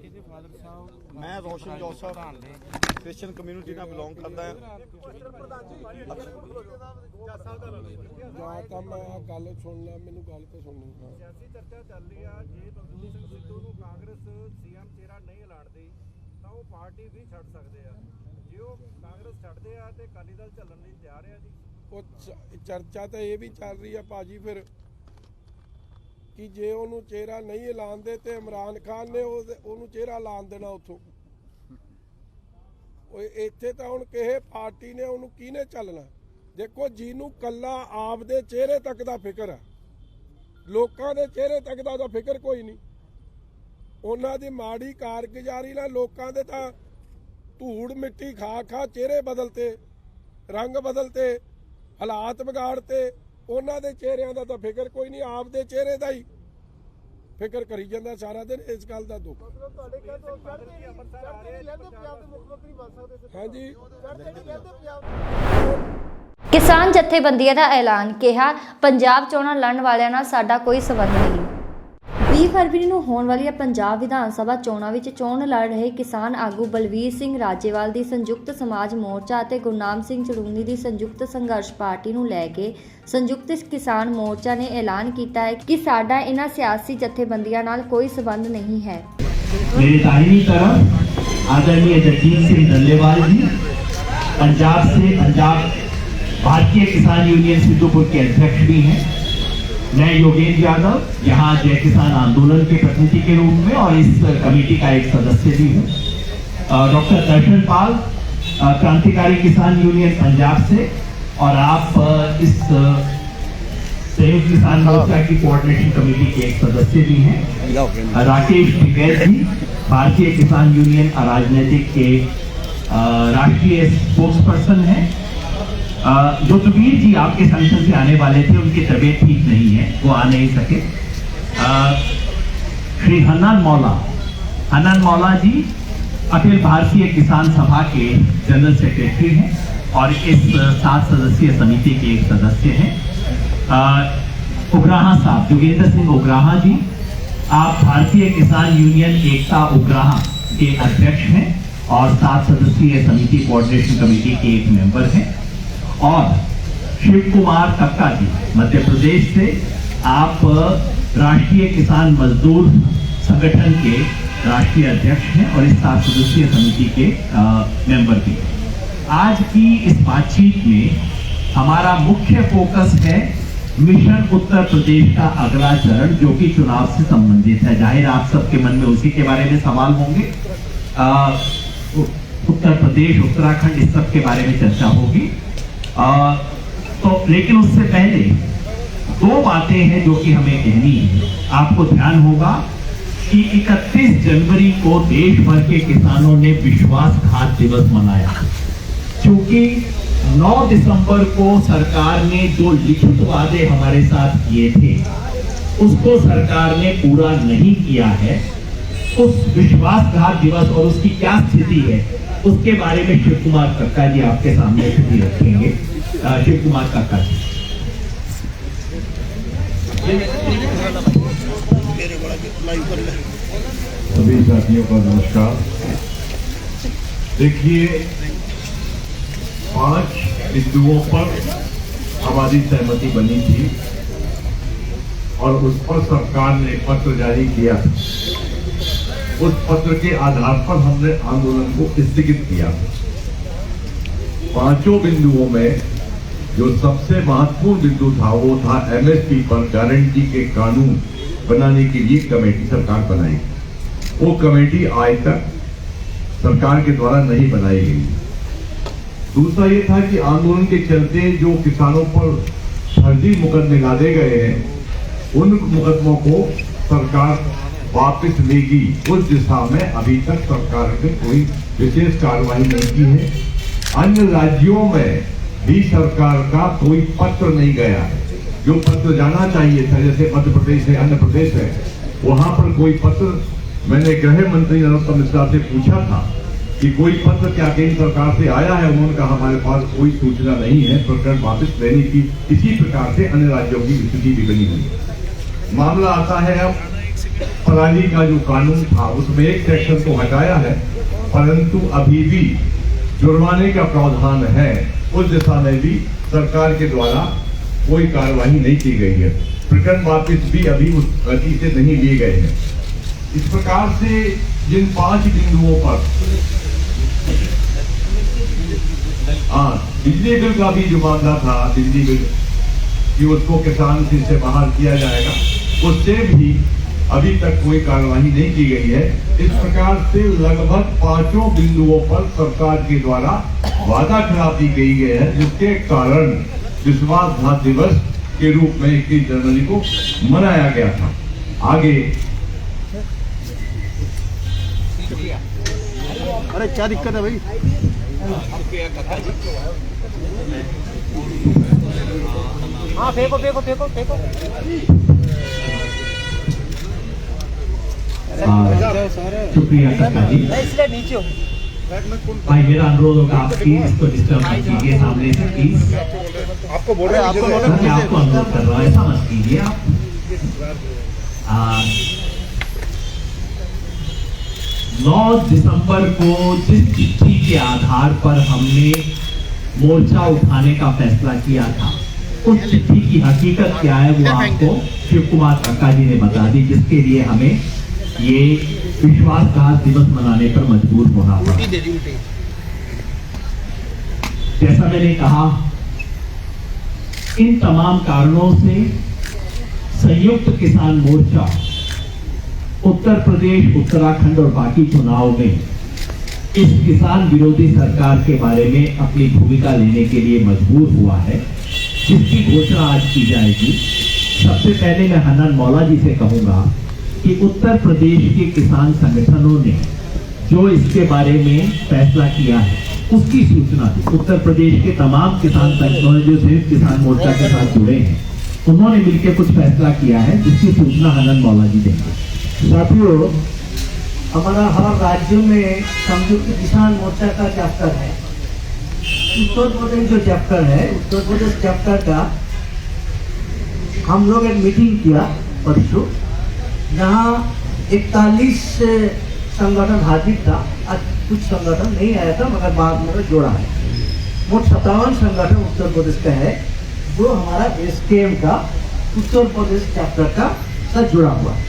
ਇਹਦੇ ਫਾਦਰ ਸਾਹਿਬ, ਮੈਂ ਰੋਸ਼ਨ ਜੋਸਫ ਕ੍ਰਿਸਚੀਅਨ ਕਮਿਊਨਿਟੀ ਨਾਲ ਬਿਲੋਂਗ ਕਰਦਾ ਹਾਂ। ਜਾਂ ਤਾਂ ਮੈਂ ਗੱਲ ਸੁਣ ਲਾ, ਮੈਨੂੰ ਗੱਲ ਤਾਂ ਸੁਣਨੀ। ਸਿਆਸੀ ਚਰਚਾ ਚੱਲ ਰਹੀ ਆ, ਜੇ ਨਵਜੋਤ ਸਿੰਘ ਸਿੱਧੂ ਨੂੰ ਕਾਂਗਰਸ ਸੀਐਮ ਚਿਹਰਾ ਨਹੀਂ ਐਲਾਨਦੀ ਤਾਂ ਉਹ ਪਾਰਟੀ ਵੀ ਛੱਡ ਸਕਦੇ ਆ। ਜੇ ਉਹ ਕਾਂਗਰਸ ਛੱਡਦੇ ਆ ਤੇ ਅਕਾਲੀ ਦਲ ਚੱਲਣ ਲਈ ਤਿਆਰ ਆ ਜੀ। ਉਹ ਚਰਚਾ ਤਾਂ ਇਹ ਵੀ ਚੱਲ ਰਹੀ ਆ ਭਾਜੀ ਫਿਰ ਕਿ ਜੇ ਉਹਨੂੰ ਚਿਹਰਾ ਨਹੀਂ ਐਲਾਨਦੇ ਤੇ ਇਮਰਾਨ ਖਾਨ ਨੇ ਉਹਨੂੰ ਚਿਹਰਾ ਐਲਾਨ ਦੇਣਾ ਉੱਥੋਂ। ਇੱਥੇ ਤਾਂ ਹੁਣ ਕਿਸੇ ਪਾਰਟੀ ਨੇ ਉਹਨੂੰ ਕਿਹਨੇ ਚੱਲਣਾ। ਦੇਖੋ ਜਿਹਨੂੰ ਕੱਲਾ ਆਪਦੇ ਚਿਹਰੇ ਤੱਕ ਦਾ ਫਿਕਰ ਆ, ਲੋਕਾਂ ਦੇ ਚਿਹਰੇ ਤੱਕ ਦਾ ਉਹਦਾ ਫਿਕਰ ਕੋਈ ਨਹੀਂ। ਉਹਨਾਂ ਦੀ ਮਾੜੀ ਕਾਰਗੁਜ਼ਾਰੀ ਨਾਲ ਲੋਕਾਂ ਦੇ ਤਾਂ ਧੂੜ ਮਿੱਟੀ ਖਾ ਖਾ ਚਿਹਰੇ ਬਦਲਤੇ, ਰੰਗ ਬਦਲਤੇ, ਹਾਲਾਤ ਵਿਗਾੜਤੇ। ਉਹਨਾਂ ਦੇ ਚਿਹਰਿਆਂ ਦਾ ਤਾਂ ਫਿਕਰ ਕੋਈ ਨਹੀਂ, ਆਪਦੇ ਚਿਹਰੇ ਦਾ ਹੀ ਫਿਕਰ ਕਰੀ ਜਾਂਦਾ ਸਾਰਾ ਦਿਨ। ਇਸ ਗੱਲ ਦਾ ਦੁੱਖ। ਹਾਂਜੀ, ਕਿਸਾਨ ਜਥੇਬੰਦੀਆਂ ਦਾ ਐਲਾਨ, ਕਿਹਾ ਪੰਜਾਬ ਚੋਣਾਂ ਲੜਨ ਵਾਲਿਆਂ ਨਾਲ ਸਾਡਾ ਕੋਈ ਸੰਬੰਧ ਨਹੀਂ। 20 ਫਰਵਰੀ ਨੂੰ ਹੋਣ ਵਾਲੀਆਂ ਪੰਜਾਬ ਵਿਧਾਨ ਸਭਾ ਚੋਣਾਂ ਵਿੱਚ ਚੋਣ ਲੜ ਰਹੇ ਕਿਸਾਨ ਆਗੂ ਬਲਵੀਰ ਸਿੰਘ ਰਾਜੇਵਾਲ ਦੀ ਸੰਯੁਕਤ ਸਮਾਜ ਮੋਰਚਾ ਅਤੇ ਗੁਰਨਾਮ ਸਿੰਘ ਚੜੂਨੀ ਦੀ ਸੰਯੁਕਤ ਸੰਘਰਸ਼ ਪਾਰਟੀ ਨੂੰ ਲੈ ਕੇ ਸੰਯੁਕਤ ਕਿਸਾਨ ਮੋਰਚਾ ਨੇ ਐਲਾਨ ਕੀਤਾ ਹੈ ਕਿ ਸਾਡਾ ਇਹਨਾਂ ਸਿਆਸੀ ਜਥੇਬੰਦੀਆਂ ਨਾਲ ਕੋਈ ਸੰਬੰਧ ਨਹੀਂ ਹੈ। मेरी दाहिनी तरफ आदरणीय जगजीत सिंह डल्लेवाल जी, पंजाब भारतीय किसान यूनियन सिद्धूपुर के अध्यक्ष भी हैं। मैं योगेंद्र यादव, यहाँ जय किसान आंदोलन के प्रतिनिधि के रूप में और इस कमेटी का एक सदस्य भी हूँ। डॉक्टर दर्शन पाल, क्रांतिकारी किसान यूनियन पंजाब से, और आप इस संयुक्त किसान मोर्चा की कोऑर्डिनेशन कमेटी के एक सदस्य भी हैं। राकेश टिकैत जी, भारतीय किसान यूनियन अराजनैतिक के राष्ट्रीय स्पोक्स पर्सन हैं। ज्योतिवीर जी आपके संगठन से आने वाले थे, उनकी तबीयत ठीक नहीं है, वो आ नहीं सके। श्री हन्नान मौला जी अखिल भारतीय किसान सभा के जनरल सेक्रेटरी हैं और इस 7 सदस्यीय समिति के एक सदस्य हैं। उग्राहा साहब, जोगेंद्र सिंह उग्राहा जी, आप भारतीय किसान यूनियन एकता उग्राहा के अध्यक्ष हैं और 7 सदस्यीय समिति कोऑर्डिनेशन कमेटी के एक मेंबर हैं। और शिव कुमार कक्का जी, मध्य प्रदेश से, आप राष्ट्रीय किसान मजदूर संगठन के राष्ट्रीय अध्यक्ष हैं और इस 7 सदस्यीय समिति के मेंबर भी हैं। आज की इस बातचीत में हमारा मुख्य फोकस है मिशन उत्तर प्रदेश का अगला चरण, जो कि चुनाव से संबंधित है। जाहिर आप सबके मन में उसी के बारे में सवाल होंगे। उत्तर प्रदेश, उत्तराखंड, इस सब के बारे में चर्चा होगी। तो लेकिन उससे पहले 2 बातें हैं जो कि हमें कहनी है। आपको ध्यान होगा कि 31 जनवरी को देश भर के किसानों ने विश्वासघात दिवस मनाया, क्योंकि 9 दिसंबर को सरकार ने जो लिखित वादे हमारे साथ किए थे उसको सरकार ने पूरा नहीं किया है। उस विश्वासघात दिवस और उसकी क्या स्थिति है उसके बारे में शिव कुमार कक्का जी आपके सामने स्थिति रखेंगे। शिव कुमार कक्का जी। सभी साथियों को नमस्कार। देखिए, 5 बिंदुओं पर हमारी सहमति बनी थी और उस पर सरकार ने पत्र जारी किया। उस पत्र के आधार पर हमने आंदोलन को स्थगित किया। 5 बिंदुओं में जो सबसे महत्वपूर्ण बिंदु था वो था एमएसपी पर गारंटी के कानून बनाने के लिए कमेटी सरकार बनाई। वो कमेटी आज तक सरकार के द्वारा नहीं बनाई गई। दूसरा ये था कि आंदोलन के चलते जो किसानों पर फर्जी मुकदमे लादे गए हैं, उन मुकदमों को सरकार वापस लेगी। उस दिशा में अभी तक सरकार ने कोई विशेष कार्रवाई नहीं की है। अन्य राज्यों में भी सरकार का कोई पत्र नहीं गया है। जो पत्र जाना चाहिए था, जैसे मध्य प्रदेश है, अन्य प्रदेश है, वहां पर कोई पत्र, मैंने गृह मंत्री नरोत्तम मिश्रा से पूछा था कि कोई पत्र क्या केंद्र सरकार से आया है। उन्होंने कहा हमारे पास कोई सूचना नहीं है, प्रकरण वापस लेने की। इसी प्रकार से अन्य राज्यों की स्थिति भी बनी हुई है। मामला आता है अब पराली का जो कानून था, उसमें एक सेक्शन को हटाया है, परंतु अभी भी जुर्माने का प्रावधान है, उस दिशा में भी सरकार के द्वारा कोई कार्यवाही नहीं की गई है। प्रकरण वापिस भी अभी उस गति से नहीं लिए गए हैं। इस प्रकार से जिन 5 बिंदुओं पर बिजली बिल का भी जो मामला था, बिजली बिल कि उसको किसान से बाहर किया जाएगा, उससे भी अभी तक कोई कार्यवाही नहीं की गई है। इस प्रकार से लगभग 5 बिंदुओं पर सरकार के द्वारा वादा खिलाफी की गई है, जिसके कारण विश्वासघात दिवस के रूप में 21 जनवरी को मनाया गया था। आगे अरे क्या दिक्कत है भाई? हाँ फेंको फेंको फेंको फेंको। शुक्रिया काका जी। इसलिए नीचे हो भाई, मेरा अनुरोध होगा आप प्लीज इसको डिस्टर्ब मत कीजिए सामने से प्लीज। आपको बोल रहे हैं, आपको बोल मैं आपको अनुरोध कर रहा हूँ, ऐसा मत कीजिए आप। 9 दिसंबर को जिस चिट्ठी के आधार पर हमने मोर्चा उठाने का फैसला किया था, उस चिट्ठी की हकीकत क्या है वो आपको शिव कुमार काका जी ने बता दी, जिसके लिए हमें ये विश्वासघात दिवस मनाने पर मजबूर होना पड़ा। जैसा मैंने कहा, इन तमाम कारणों से संयुक्त किसान मोर्चा उत्तर प्रदेश, उत्तराखंड और बाकी चुनाव में इस किसान विरोधी सरकार के बारे में अपनी भूमिका लेने के लिए मजबूर हुआ है, जिसकी घोषणा आज की जाएगी। सबसे पहले मैं हनन मौला जी से कहूंगा कि उत्तर प्रदेश के किसान संगठनों ने जो इसके बारे में फैसला किया है उसकी सूचना दी। उत्तर प्रदेश के तमाम किसान संगठनों ने जो संयुक्त किसान मोर्चा के साथ जुड़े हैं, उन्होंने मिलकर कुछ फैसला किया है, जिसकी सूचना हनन मौला जी देंगे। साथियों, हमारा हर राज्य में संयुक्त किसान मोर्चा का चैप्टर है। उत्तर प्रदेश जो चैप्टर है, उत्तर प्रदेश चैप्टर का हम लोग एक मीटिंग किया परसों, जहाँ 41 संगठन हाजिर था। आज कुछ संगठन नहीं आया था, मगर बाद में जोड़ा है। मोट 57 संगठन उत्तर प्रदेश का है, जो हमारा एसकेएम का उत्तर प्रदेश चैप्टर का साथ जुड़ा हुआ है।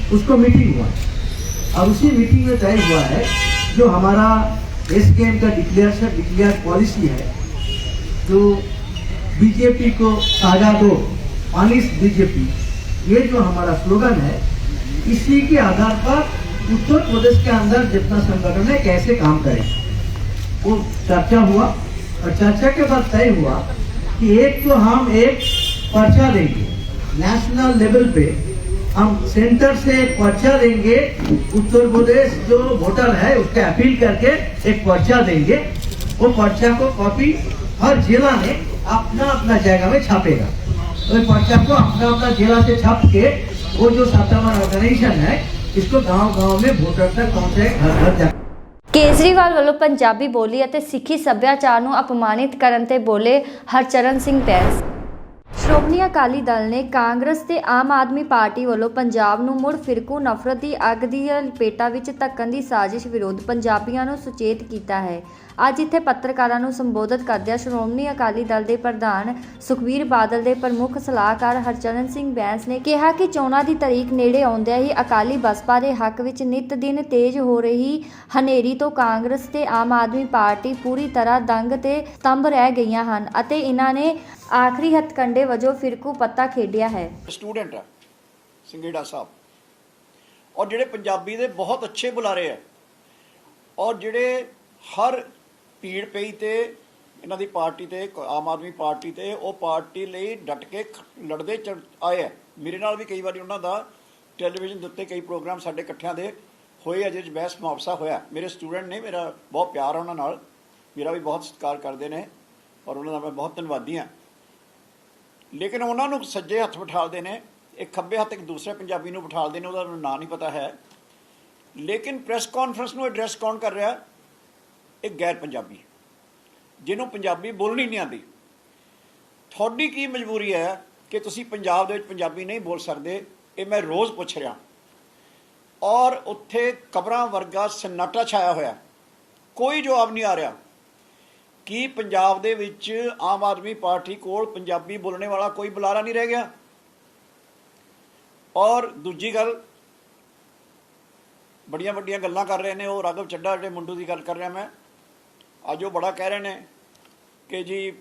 उसको मीटिंग हुआ और उसी मीटिंग में तय हुआ है जो हमारा एसकेएम का डिक्लेयर पॉलिसी है, जो बीजेपी को साझा दो, पानिश बीजेपी, ये जो हमारा स्लोगन है, इसी के आधार पर उत्तर प्रदेश के अंदर जितना संगठन है कैसे काम करें, वो चर्चा हुआ। और चर्चा के बाद तय हुआ कि एक तो हम एक पर्चा देंगे नेशनल लेवल पे, हम सेंटर से पर्चा देंगे। उत्तर प्रदेश जो वोटर है उसके अपील करके एक पर्चा देंगे। वो पर्चा को कॉपी हर जिला में अपना अपना जगह में छापेगा। तो पर्चा को अपना अपना जिला से छाप के वो जो सत्तावन ऑर्गेनाइजेशन है, इसको गांव-गांव में वोटर तक पहुंचे, घर-घर जा। ਕੇਜਰੀਵਾਲ ਵੱਲੋਂ ਪੰਜਾਬੀ ਬੋਲੀ ਅਤੇ ਸਿੱਖੀ ਸੱਭਿਆਚਾਰ ਨੂੰ ਅਪਮਾਨਿਤ ਕਰਨ ਤੇ ਬੋਲੇ ਹਰਚਰਨ ਸਿੰਘ ਬੈਂਸ। ਸ਼੍ਰੋਮਣੀ ਅਕਾਲੀ ਦਲ ਨੇ ਕਾਂਗਰਸ ਤੇ ਆਮ ਆਦਮੀ ਪਾਰਟੀ ਵੱਲੋਂ ਪੰਜਾਬ ਨੂੰ ਮੁੜ ਫਿਰਕੂ ਨਫ਼ਰਤ ਦੀ ਅੱਗ ਦੀ ਲਪੇਟਾ ਵਿੱਚ ਧੱਕਣ ਦੀ ਸਾਜ਼ਿਸ਼ ਵਿਰੁੱਧ ਪੰਜਾਬੀਆਂ ਨੂੰ ਸੁਚੇਤ ਕੀਤਾ ਹੈ। ਅੱਜ ਇੱਥੇ ਪੱਤਰਕਾਰਾਂ ਨੂੰ ਸੰਬੋਧਿਤ ਕਰਦਿਆਂ ਸ਼੍ਰੋਮਣੀ ਅਕਾਲੀ ਦਲ ਦੇ ਪ੍ਰਧਾਨ ਸੁਖਬੀਰ ਬਾਦਲ ਦੇ ਪ੍ਰਮੁੱਖ ਸਲਾਹਕਾਰ ਹਰਚਰਨ ਸਿੰਘ ਬੈਂਸ ਨੇ ਕਿਹਾ ਕਿ ਚੋਣਾਂ ਦੀ ਤਾਰੀਖ ਨੇੜੇ ਆਉਂਦਿਆਂ ਹੀ ਅਕਾਲੀ ਬਸਪਾ ਦੇ ਹੱਕ ਵਿੱਚ ਨਿਤ ਦਿਨ ਤੇਜ਼ ਹੋ ਰਹੀ ਹਨੇਰੀ ਤੋਂ ਕਾਂਗਰਸ ਤੇ ਆਮ ਆਦਮੀ ਪਾਰਟੀ ਪੂਰੀ ਤਰ੍ਹਾਂ ਦੰਗ ਤੇ ਸਤੰਭ ਰਹਿ ਗਈਆਂ ਹਨ ਅਤੇ ਇਹਨਾਂ ਨੇ ਆਖਰੀ ਹੱਥਕੰਡੇ ਵਜੋਂ ਫਿਰਕੂ ਪੱਤਾ ਖੇਡਿਆ ਹੈ। स्टूडेंट है संगेड़ा साहब और ਜਿਹੜੇ ਪੰਜਾਬੀ ਦੇ ਬਹੁਤ ਅੱਛੇ ਬੁਲਾਰੇ ਹੈ और ਜਿਹੜੇ ਹਰ ਭੀੜ ਪਈ ਤੇ ਇਹਨਾਂ ਦੀ ਪਾਰਟੀ ਤੇ ਆਮ ਆਦਮੀ ਪਾਰਟੀ ਤੇ ਉਹ ਪਾਰਟੀ ਲਈ ਡਟ ਕੇ ਲੜਦੇ ਆਏ ਹੈ। ਮੇਰੇ ਨਾਲ ਵੀ ਕਈ ਵਾਰੀ ਉਹਨਾਂ ਦਾ ਟੈਲੀਵਿਜ਼ਨ ਦੇ ਉੱਤੇ ਕਈ ਪ੍ਰੋਗਰਾਮ ਸਾਡੇ ਇਕੱਠਿਆਂ ਦੇ ਹੋਏ ਆ, ਜਿਹਦੇ 'ਚ ਬਹਿਸ ਮੁਆਵਜ਼ਾ ਹੋਇਆ। ਮੇਰੇ ਸਟੂਡੈਂਟ ਨੇ, ਮੇਰਾ ਬਹੁਤ ਪਿਆਰ ਉਹਨਾਂ ਨਾਲ, ਮੇਰਾ ਵੀ ਬਹੁਤ ਸਤਿਕਾਰ ਕਰਦੇ ਨੇ ਔਰ ਉਹਨਾਂ ਦਾ ਮੈਂ ਬਹੁਤ ਧੰਨਵਾਦੀ ਹਾਂ। ਲੇਕਿਨ ਉਹਨਾਂ ਨੂੰ ਸੱਜੇ ਹੱਥ ਬਿਠਾਲਦੇ ਨੇ, ਇੱਕ ਖੱਬੇ ਹੱਥ ਇੱਕ ਦੂਸਰੇ ਪੰਜਾਬੀ ਨੂੰ ਬਿਠਾਲਦੇ ਨੇ, ਉਹਦਾ ਨਾਂ ਨਹੀਂ ਪਤਾ ਹੈ। ਲੇਕਿਨ ਪ੍ਰੈਸ ਕਾਨਫਰੰਸ ਨੂੰ ਐਡਰੈਸ ਕੌਣ ਕਰ ਰਿਹਾ? ਇੱਕ ਗੈਰ ਪੰਜਾਬੀ, ਜਿਹਨੂੰ ਪੰਜਾਬੀ ਬੋਲਣੀ ਨਹੀਂ ਆਉਂਦੀ। ਤੁਹਾਡੀ ਕੀ ਮਜਬੂਰੀ ਹੈ ਕਿ ਤੁਸੀਂ ਪੰਜਾਬ ਦੇ ਵਿੱਚ ਪੰਜਾਬੀ ਨਹੀਂ ਬੋਲ ਸਕਦੇ? ਇਹ ਮੈਂ ਰੋਜ਼ ਪੁੱਛ ਰਿਹਾ ਔਰ ਉੱਥੇ ਕਬਰਾਂ ਵਰਗਾ ਸन्नाटा ਛਾਇਆ ਹੋਇਆ, ਕੋਈ ਜਵਾਬ ਨਹੀਂ ਆ ਰਿਹਾ। ਕੀ ਪੰਜਾਬ ਦੇ ਵਿੱਚ ਆਮ ਆਦਮੀ ਪਾਰਟੀ ਕੋਲ ਪੰਜਾਬੀ ਬੋਲਣੇ ਵਾਲਾ ਕੋਈ ਬੁਲਾਰਾ ਨਹੀਂ ਰਹਿ ਗਿਆ? ਔਰ ਦੂਜੀ ਗੱਲ, ਬੜੀਆਂ ਵੱਡੀਆਂ ਗੱਲਾਂ ਕਰ ਰਹੇ ਨੇ ਉਹ ਰਾਘਵ ਚੱਡਾ, ਜਿਹੜੇ ਮੁੰਡੂ ਦੀ ਗੱਲ ਕਰ ਰਿਹਾ ਮੈਂ, ਅੱਜ ਉਹ ਬੜਾ ਕਹਿ ਰਹੇ ਨੇ ਕਿ ਜੀ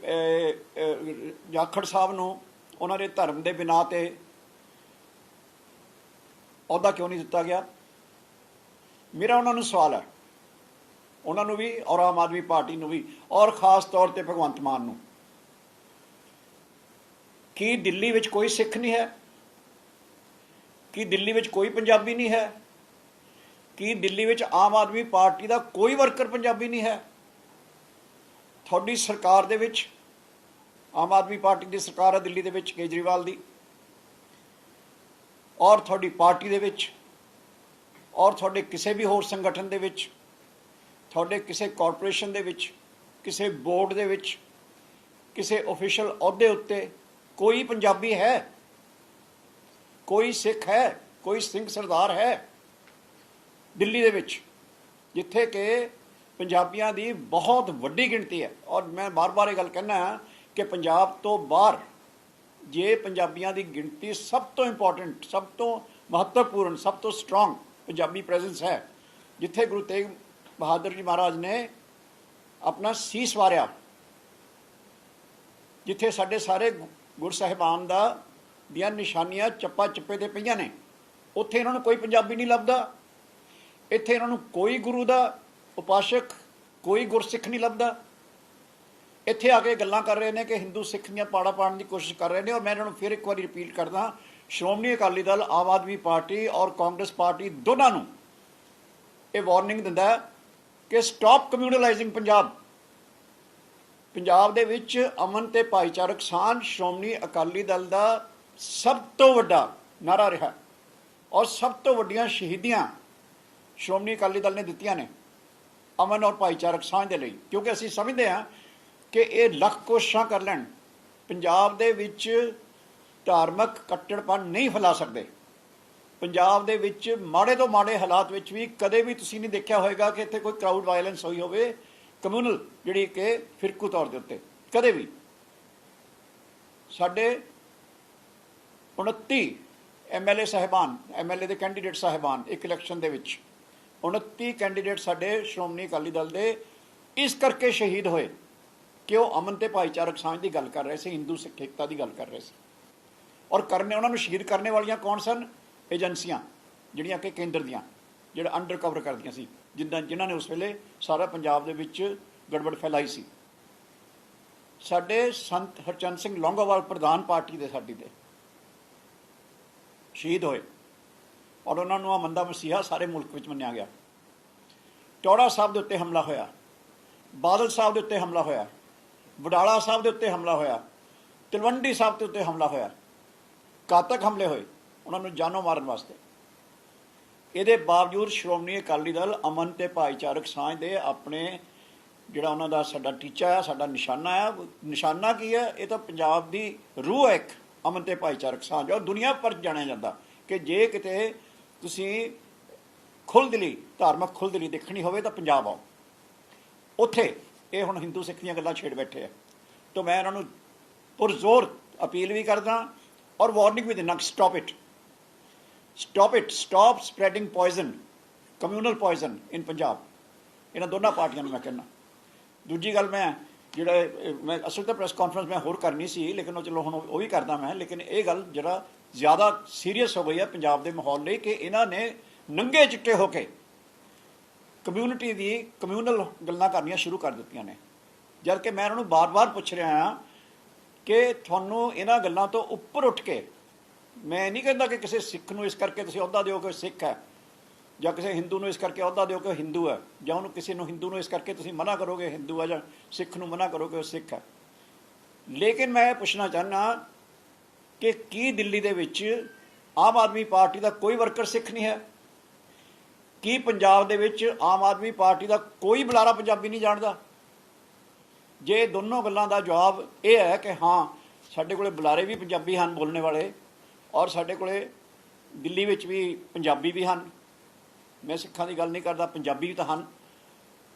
ਜਾਖੜ ਸਾਹਿਬ ਨੂੰ ਉਹਨਾਂ ਦੇ ਧਰਮ ਦੇ ਬਿਨਾਂ ਤੇ ਅਹੁਦਾ ਕਿਉਂ ਨਹੀਂ ਦਿੱਤਾ ਗਿਆ। ਮੇਰਾ ਉਹਨਾਂ ਨੂੰ ਸਵਾਲ ਹੈ, ਉਹਨਾਂ ਨੂੰ ਵੀ ਔਰ ਆਮ ਆਦਮੀ ਪਾਰਟੀ ਨੂੰ ਵੀ, ਔਰ ਖਾਸ ਤੌਰ ਤੇ ਭਗਵੰਤ ਮਾਨ ਨੂੰ, ਕੀ ਦਿੱਲੀ ਵਿੱਚ ਕੋਈ ਸਿੱਖ ਨਹੀਂ ਹੈ? ਕੀ ਦਿੱਲੀ ਵਿੱਚ ਕੋਈ ਪੰਜਾਬੀ ਨਹੀਂ ਹੈ? ਕੀ ਦਿੱਲੀ ਵਿੱਚ ਆਮ ਆਦਮੀ ਪਾਰਟੀ ਦਾ ਕੋਈ ਵਰਕਰ ਪੰਜਾਬੀ ਨਹੀਂ ਹੈ? ਤੁਹਾਡੀ ਸਰਕਾਰ ਦੇ ਵਿੱਚ, ਆਮ ਆਦਮੀ ਪਾਰਟੀ ਦੀ ਸਰਕਾਰ ਹੈ ਦਿੱਲੀ ਦੇ ਵਿੱਚ ਕੇਜਰੀਵਾਲ ਦੀ, ਔਰ ਤੁਹਾਡੀ ਪਾਰਟੀ ਦੇ ਵਿੱਚ, ਔਰ ਤੁਹਾਡੇ ਕਿਸੇ ਵੀ ਹੋਰ ਸੰਗਠਨ ਦੇ ਵਿੱਚ, ਤੁਹਾਡੇ ਕਿਸੇ ਕਾਰਪੋਰੇਸ਼ਨ ਦੇ ਵਿੱਚ, ਕਿਸੇ ਬੋਰਡ ਦੇ ਵਿੱਚ, ਕਿਸੇ ਆਫੀਸ਼ੀਅਲ ਅਹੁਦੇ ਉੱਤੇ ਕੋਈ ਪੰਜਾਬੀ ਹੈ? ਕੋਈ ਸਿੱਖ ਹੈ? ਕੋਈ ਸਿੰਘ ਸਰਦਾਰ ਹੈ ਦਿੱਲੀ ਦੇ ਵਿੱਚ, ਜਿੱਥੇ ਕਿ ਪੰਜਾਬੀਆਂ ਦੀ ਬਹੁਤ ਵੱਡੀ ਗਿਣਤੀ ਹੈ? ਔਰ ਮੈਂ ਬਾਰ-ਬਾਰ ਇਹ ਗੱਲ ਕਹਿਣਾ ਕਿ ਪੰਜਾਬ ਤੋਂ ਬਾਹਰ ਜੇ ਪੰਜਾਬੀਆਂ ਦੀ ਗਿਣਤੀ ਸਭ ਤੋਂ ਇੰਪੋਰਟੈਂਟ, ਸਭ ਤੋਂ ਮਹੱਤਵਪੂਰਨ, ਸਭ ਤੋਂ ਸਟਰੋਂਗ ਪੰਜਾਬੀ ਪ੍ਰੈਜ਼ੈਂਸ ਹੈ, ਜਿੱਥੇ ਗੁਰੂ ਤੇਗ ਬਹਾਦਰ ਜੀ ਮਹਾਰਾਜ ਨੇ ਆਪਣਾ ਸੀਸ ਵਾਰਿਆ, ਜਿੱਥੇ ਸਾਡੇ ਸਾਰੇ ਗੁਰਸਾਹਿਬਾਨ ਦੀਆਂ ਨਿਸ਼ਾਨੀਆਂ ਚੱਪਾ ਚੱਪੇ ਤੇ ਪਈਆਂ ਨੇ, ਉੱਥੇ ਇਹਨਾਂ ਨੂੰ ਕੋਈ ਪੰਜਾਬੀ ਨਹੀਂ ਲੱਭਦਾ। ਇੱਥੇ ਇਹਨਾਂ ਨੂੰ ਕੋਈ ਗੁਰੂ ਦਾ ਉਪਾਸ਼ਕ, ਕੋਈ ਗੁਰਸਿੱਖ ਨਹੀਂ ਲੱਭਦਾ। ਇੱਥੇ ਆ ਕੇ ਗੱਲਾਂ ਕਰ ਰਹੇ ਨੇ ਕਿ ਹਿੰਦੂ ਸਿੱਖ ਦੀਆਂ ਪਾੜਾ ਪਾੜਨ ਦੀ ਕੋਸ਼ਿਸ਼ ਕਰ ਰਹੇ ਨੇ। ਔਰ ਮੈਂ ਇਹਨਾਂ ਨੂੰ ਫਿਰ ਇੱਕ ਵਾਰੀ ਰਿਪੀਟ ਕਰਦਾ, ਸ਼੍ਰੋਮਣੀ ਅਕਾਲੀ ਦਲ, ਆਮ ਆਦਮੀ ਪਾਰਟੀ ਔਰ ਕਾਂਗਰਸ ਪਾਰਟੀ ਦੋਨਾਂ ਨੂੰ ਇਹ ਵਾਰਨਿੰਗ ਦਿੰਦਾ ਕਿ ਸਟਾਪ ਕਮਿਊਨਲਾਈਜ਼ਿੰਗ ਪੰਜਾਬ। ਪੰਜਾਬ ਦੇ ਵਿੱਚ ਅਮਨ ਤੇ ਭਾਈਚਾਰਕ ਸਾਂਝ ਸ਼੍ਰੋਮਣੀ ਅਕਾਲੀ ਦਲ ਦਾ ਸਭ ਤੋਂ ਵੱਡਾ ਨਾਰਾ ਰਿਹਾ, ਔਰ ਸਭ ਤੋਂ ਵੱਡੀਆਂ ਸ਼ਹੀਦੀਆਂ ਸ਼੍ਰੋਮਣੀ ਅਕਾਲੀ ਦਲ ਨੇ ਦਿੱਤੀਆਂ ਨੇ ਅਮਨ ਔਰ ਭਾਈਚਾਰਕ ਸਾਂਝ ਦੇ ਲਈ, ਕਿਉਂਕਿ ਅਸੀਂ ਸਮਝਦੇ ਹਾਂ ਕਿ ਇਹ ਲੱਖ ਕੋਸ਼ਿਸ਼ਾਂ ਕਰ ਲੈਣ, ਪੰਜਾਬ ਦੇ ਵਿੱਚ ਧਾਰਮਿਕ ਕੱਟੜਪਨ ਨਹੀਂ ਫੈਲਾ ਸਕਦੇ। ਪੰਜਾਬ ਦੇ ਵਿੱਚ ਮਾੜੇ ਤੋਂ ਮਾੜੇ ਹਾਲਾਤ ਵਿੱਚ ਵੀ ਕਦੇ ਵੀ ਤੁਸੀਂ ਨਹੀਂ ਦੇਖਿਆ ਹੋਏਗਾ ਕਿ ਇੱਥੇ ਕੋਈ ਕਰਾਊਡ ਵਾਇਲੈਂਸ ਹੋਈ ਹੋਵੇ, ਕਮਿਊਨਲ, ਜਿਹੜੀ ਕਿ ਫਿਰਕੂ ਤੌਰ ਦੇ ਉੱਤੇ, ਕਦੇ ਵੀ। ਸਾਡੇ 29 MLA ਸਾਹਿਬਾਨ, MLA ਦੇ ਕੈਂਡੀਡੇਟ ਸਾਹਿਬਾਨ ਇੱਕ ਇਲੈਕਸ਼ਨ ਦੇ ਵਿੱਚ 29 ਕੈਂਡੀਡੇਟ ਸਾਡੇ ਸ਼੍ਰੋਮਣੀ ਅਕਾਲੀ ਦਲ ਦੇ ਇਸ ਕਰਕੇ ਸ਼ਹੀਦ ਹੋਏ ਕਿ ਉਹ ਅਮਨ ਤੇ ਭਾਈਚਾਰਕ ਸਾਂਝ ਦੀ ਗੱਲ ਕਰ ਰਹੇ ਸੀ, ਹਿੰਦੂ ਸਿੱਖ ਏਕਤਾ ਦੀ ਗੱਲ ਕਰ ਰਹੇ ਸੀ। ਔਰ ਉਹਨਾਂ ਨੂੰ ਸ਼ਹੀਦ ਕਰਨੇ ਵਾਲੀਆਂ ਕੌਣ ਸਨ? ਏਜੰਸੀਆਂ, ਜਿਹੜੀਆਂ ਕਿ ਕੇਂਦਰ ਦੀਆਂ, ਜਿਹੜਾ ਅੰਡਰ ਕਵਰ ਕਰਦੀਆਂ ਸੀ, ਜਿਨ੍ਹਾਂ ਨੇ ਉਸ ਵੇਲੇ ਸਾਰਾ ਪੰਜਾਬ ਦੇ ਵਿੱਚ ਗੜਬੜ ਫੈਲਾਈ ਸੀ। ਸਾਡੇ ਸੰਤ ਹਰਚੰਦ ਸਿੰਘ ਲੌਂਗੋਵਾਲ ਪ੍ਰਧਾਨ ਪਾਰਟੀ ਦੇ ਸਾਡੀ ਦੇ ਸ਼ਹੀਦ ਹੋਏ, ਔਰ ਉਹਨਾਂ ਨੂੰ ਮੰਦਾ ਮਸੀਹਾ ਸਾਰੇ ਮੁਲਕ ਵਿੱਚ ਮੰਨਿਆ ਗਿਆ। ਟੌੜਾ ਸਾਹਿਬ ਦੇ ਉੱਤੇ ਹਮਲਾ ਹੋਇਆ, ਬਾਦਲ ਸਾਹਿਬ ਦੇ ਉੱਤੇ ਹਮਲਾ ਹੋਇਆ, ਵਡਾਲਾ ਸਾਹਿਬ ਦੇ ਉੱਤੇ ਹਮਲਾ ਹੋਇਆ, ਤਲਵੰਡੀ ਸਾਹਿਬ ਦੇ ਉੱਤੇ ਹਮਲਾ ਹੋਇਆ, ਘਾਤਕ ਹਮਲੇ ਹੋਏ ਉਹਨਾਂ ਨੂੰ ਜਾਨੋਂ ਮਾਰਨ ਵਾਸਤੇ। ਇਹਦੇ ਬਾਵਜੂਦ ਸ਼੍ਰੋਮਣੀ ਅਕਾਲੀ ਦਲ ਅਮਨ ਤੇ ਭਾਈਚਾਰਕ ਸਾਂਝ ਦੇ ਆਪਣੇ, ਜਿਹੜਾ ਉਹਨਾਂ ਦਾ ਸਾਡਾ ਟੀਚਾ ਹੈ, ਸਾਡਾ ਨਿਸ਼ਾਨਾ ਹੈ, ਨਿਸ਼ਾਨਾ ਕੀ ਹੈ? ਇਹ ਤਾਂ ਪੰਜਾਬ ਦੀ ਰੂਹ ਹੈ, ਇੱਕ ਅਮਨ ਤੇ ਭਾਈਚਾਰਕ ਸਾਂਝ। ਔਰ ਦੁਨੀਆ ਭਰ ਜਾਣਿਆ ਜਾਂਦਾ ਕਿ ਜੇ ਕਿਤੇ ਤੁਸੀਂ ਖੁੱਲ੍ਹਦਿਲੀ, ਧਾਰਮਿਕ ਖੁੱਲ੍ਹਦਿਲੀ ਦੇਖਣੀ ਹੋਵੇ ਤਾਂ ਪੰਜਾਬ ਆਓ। ਉੱਥੇ ਇਹ ਹੁਣ ਹਿੰਦੂ ਸਿੱਖ ਦੀਆਂ ਗੱਲਾਂ ਛੇੜ ਬੈਠੇ ਆ। ਤਾਂ ਮੈਂ ਇਹਨਾਂ ਨੂੰ ਪੁਰਜ਼ੋਰ ਅਪੀਲ ਵੀ ਕਰਦਾ ਔਰ ਵਾਰਨਿੰਗ ਵੀ ਦਿੰਦਾ, stop it, stop it, stop spreading poison, communal poison in Punjab. ਇਹਨਾਂ ਦੋਨਾਂ ਪਾਰਟੀਆਂ ਨੂੰ ਮੈਂ ਕਹਿੰਦਾ। ਦੂਜੀ ਗੱਲ, ਮੈਂ ਅਸਲ ਤਾਂ ਪ੍ਰੈਸ ਕਾਨਫਰੰਸ ਮੈਂ ਹੋਰ ਕਰਨੀ ਸੀ, ਲੇਕਿਨ ਉਹ ਚਲੋ ਹੁਣ ਉਹ ਵੀ ਕਰਦਾ ਮੈਂ, ਲੇਕਿਨ ਇਹ ਗੱਲ ਜਰਾ ਜ਼ਿਆਦਾ ਸੀਰੀਅਸ ਹੋ ਗਈ ਹੈ ਪੰਜਾਬ ਦੇ ਮਾਹੌਲ ਲਈ ਕਿ ਇਹਨਾਂ ਨੇ ਨੰਗੇ ਚਿੱਟੇ ਹੋ ਕੇ ਕਮਿਊਨਿਟੀ ਦੀ ਕਮਿਊਨਲ ਗੱਲਾਂ ਕਰਨੀਆਂ ਸ਼ੁਰੂ ਕਰ ਦਿੱਤੀਆਂ ਨੇ। ਜਦ ਕਿ ਮੈਂ ਇਹਨਾਂ ਨੂੰ ਬਾਰ-ਬਾਰ ਪੁੱਛ ਰਿਹਾ ਹਾਂ ਕਿ ਤੁਹਾਨੂੰ ਇਹਨਾਂ ਗੱਲਾਂ ਤੋਂ ਉੱਪਰ ਉੱਠ ਕੇ, ਮੈਂ ਨਹੀਂ ਕਹਿੰਦਾ ਕਿ ਕਿਸੇ ਸਿੱਖ ਨੂੰ ਇਸ ਕਰਕੇ ਤੁਸੀਂ ਅਹੁਦਾ ਦਿਓ ਕਿ ਸਿੱਖ ਹੈ, ਜਾਂ ਕਿਸੇ ਹਿੰਦੂ ਨੂੰ ਇਸ ਕਰਕੇ ਅਹੁਦਾ ਦਿਓ ਕਿ ਉਹ ਹਿੰਦੂ ਹੈ, ਜਾਂ ਉਹਨੂੰ ਕਿਸੇ ਨੂੰ ਹਿੰਦੂ ਨੂੰ ਇਸ ਕਰਕੇ ਤੁਸੀਂ ਮਨਾ ਕਰੋਗੇ ਹਿੰਦੂ ਹੈ, ਜਾਂ ਸਿੱਖ ਨੂੰ ਮਨਾ ਕਰੋਗੇ ਉਹ ਸਿੱਖ ਹੈ। ਲੇਕਿਨ ਮੈਂ ਇਹ ਪੁੱਛਣਾ ਚਾਹੁੰਦਾ ਕਿ ਕੀ ਦਿੱਲੀ ਦੇ ਵਿੱਚ ਆਮ ਆਦਮੀ ਪਾਰਟੀ ਦਾ ਕੋਈ ਵਰਕਰ ਸਿੱਖ ਨਹੀਂ ਹੈ? ਕੀ ਪੰਜਾਬ ਦੇ ਵਿੱਚ ਆਮ ਆਦਮੀ ਪਾਰਟੀ ਦਾ ਕੋਈ ਬੁਲਾਰਾ ਪੰਜਾਬੀ ਨਹੀਂ ਜਾਣਦਾ? ਜੇ ਦੋਨੋਂ ਗੱਲਾਂ ਦਾ ਜਵਾਬ ਇਹ ਹੈ ਕਿ ਹਾਂ, ਸਾਡੇ ਕੋਲੇ ਬੁਲਾਰੇ ਵੀ ਪੰਜਾਬੀ ਹਨ ਬੋਲਣੇ ਵਾਲੇ, ਔਰ ਸਾਡੇ ਕੋਲੇ ਦਿੱਲੀ ਵਿੱਚ ਵੀ ਪੰਜਾਬੀ ਵੀ ਹਨ, ਮੈਂ ਸਿੱਖਾਂ ਦੀ ਗੱਲ ਨਹੀਂ ਕਰਦਾ, ਪੰਜਾਬੀ ਵੀ ਤਾਂ ਹਨ,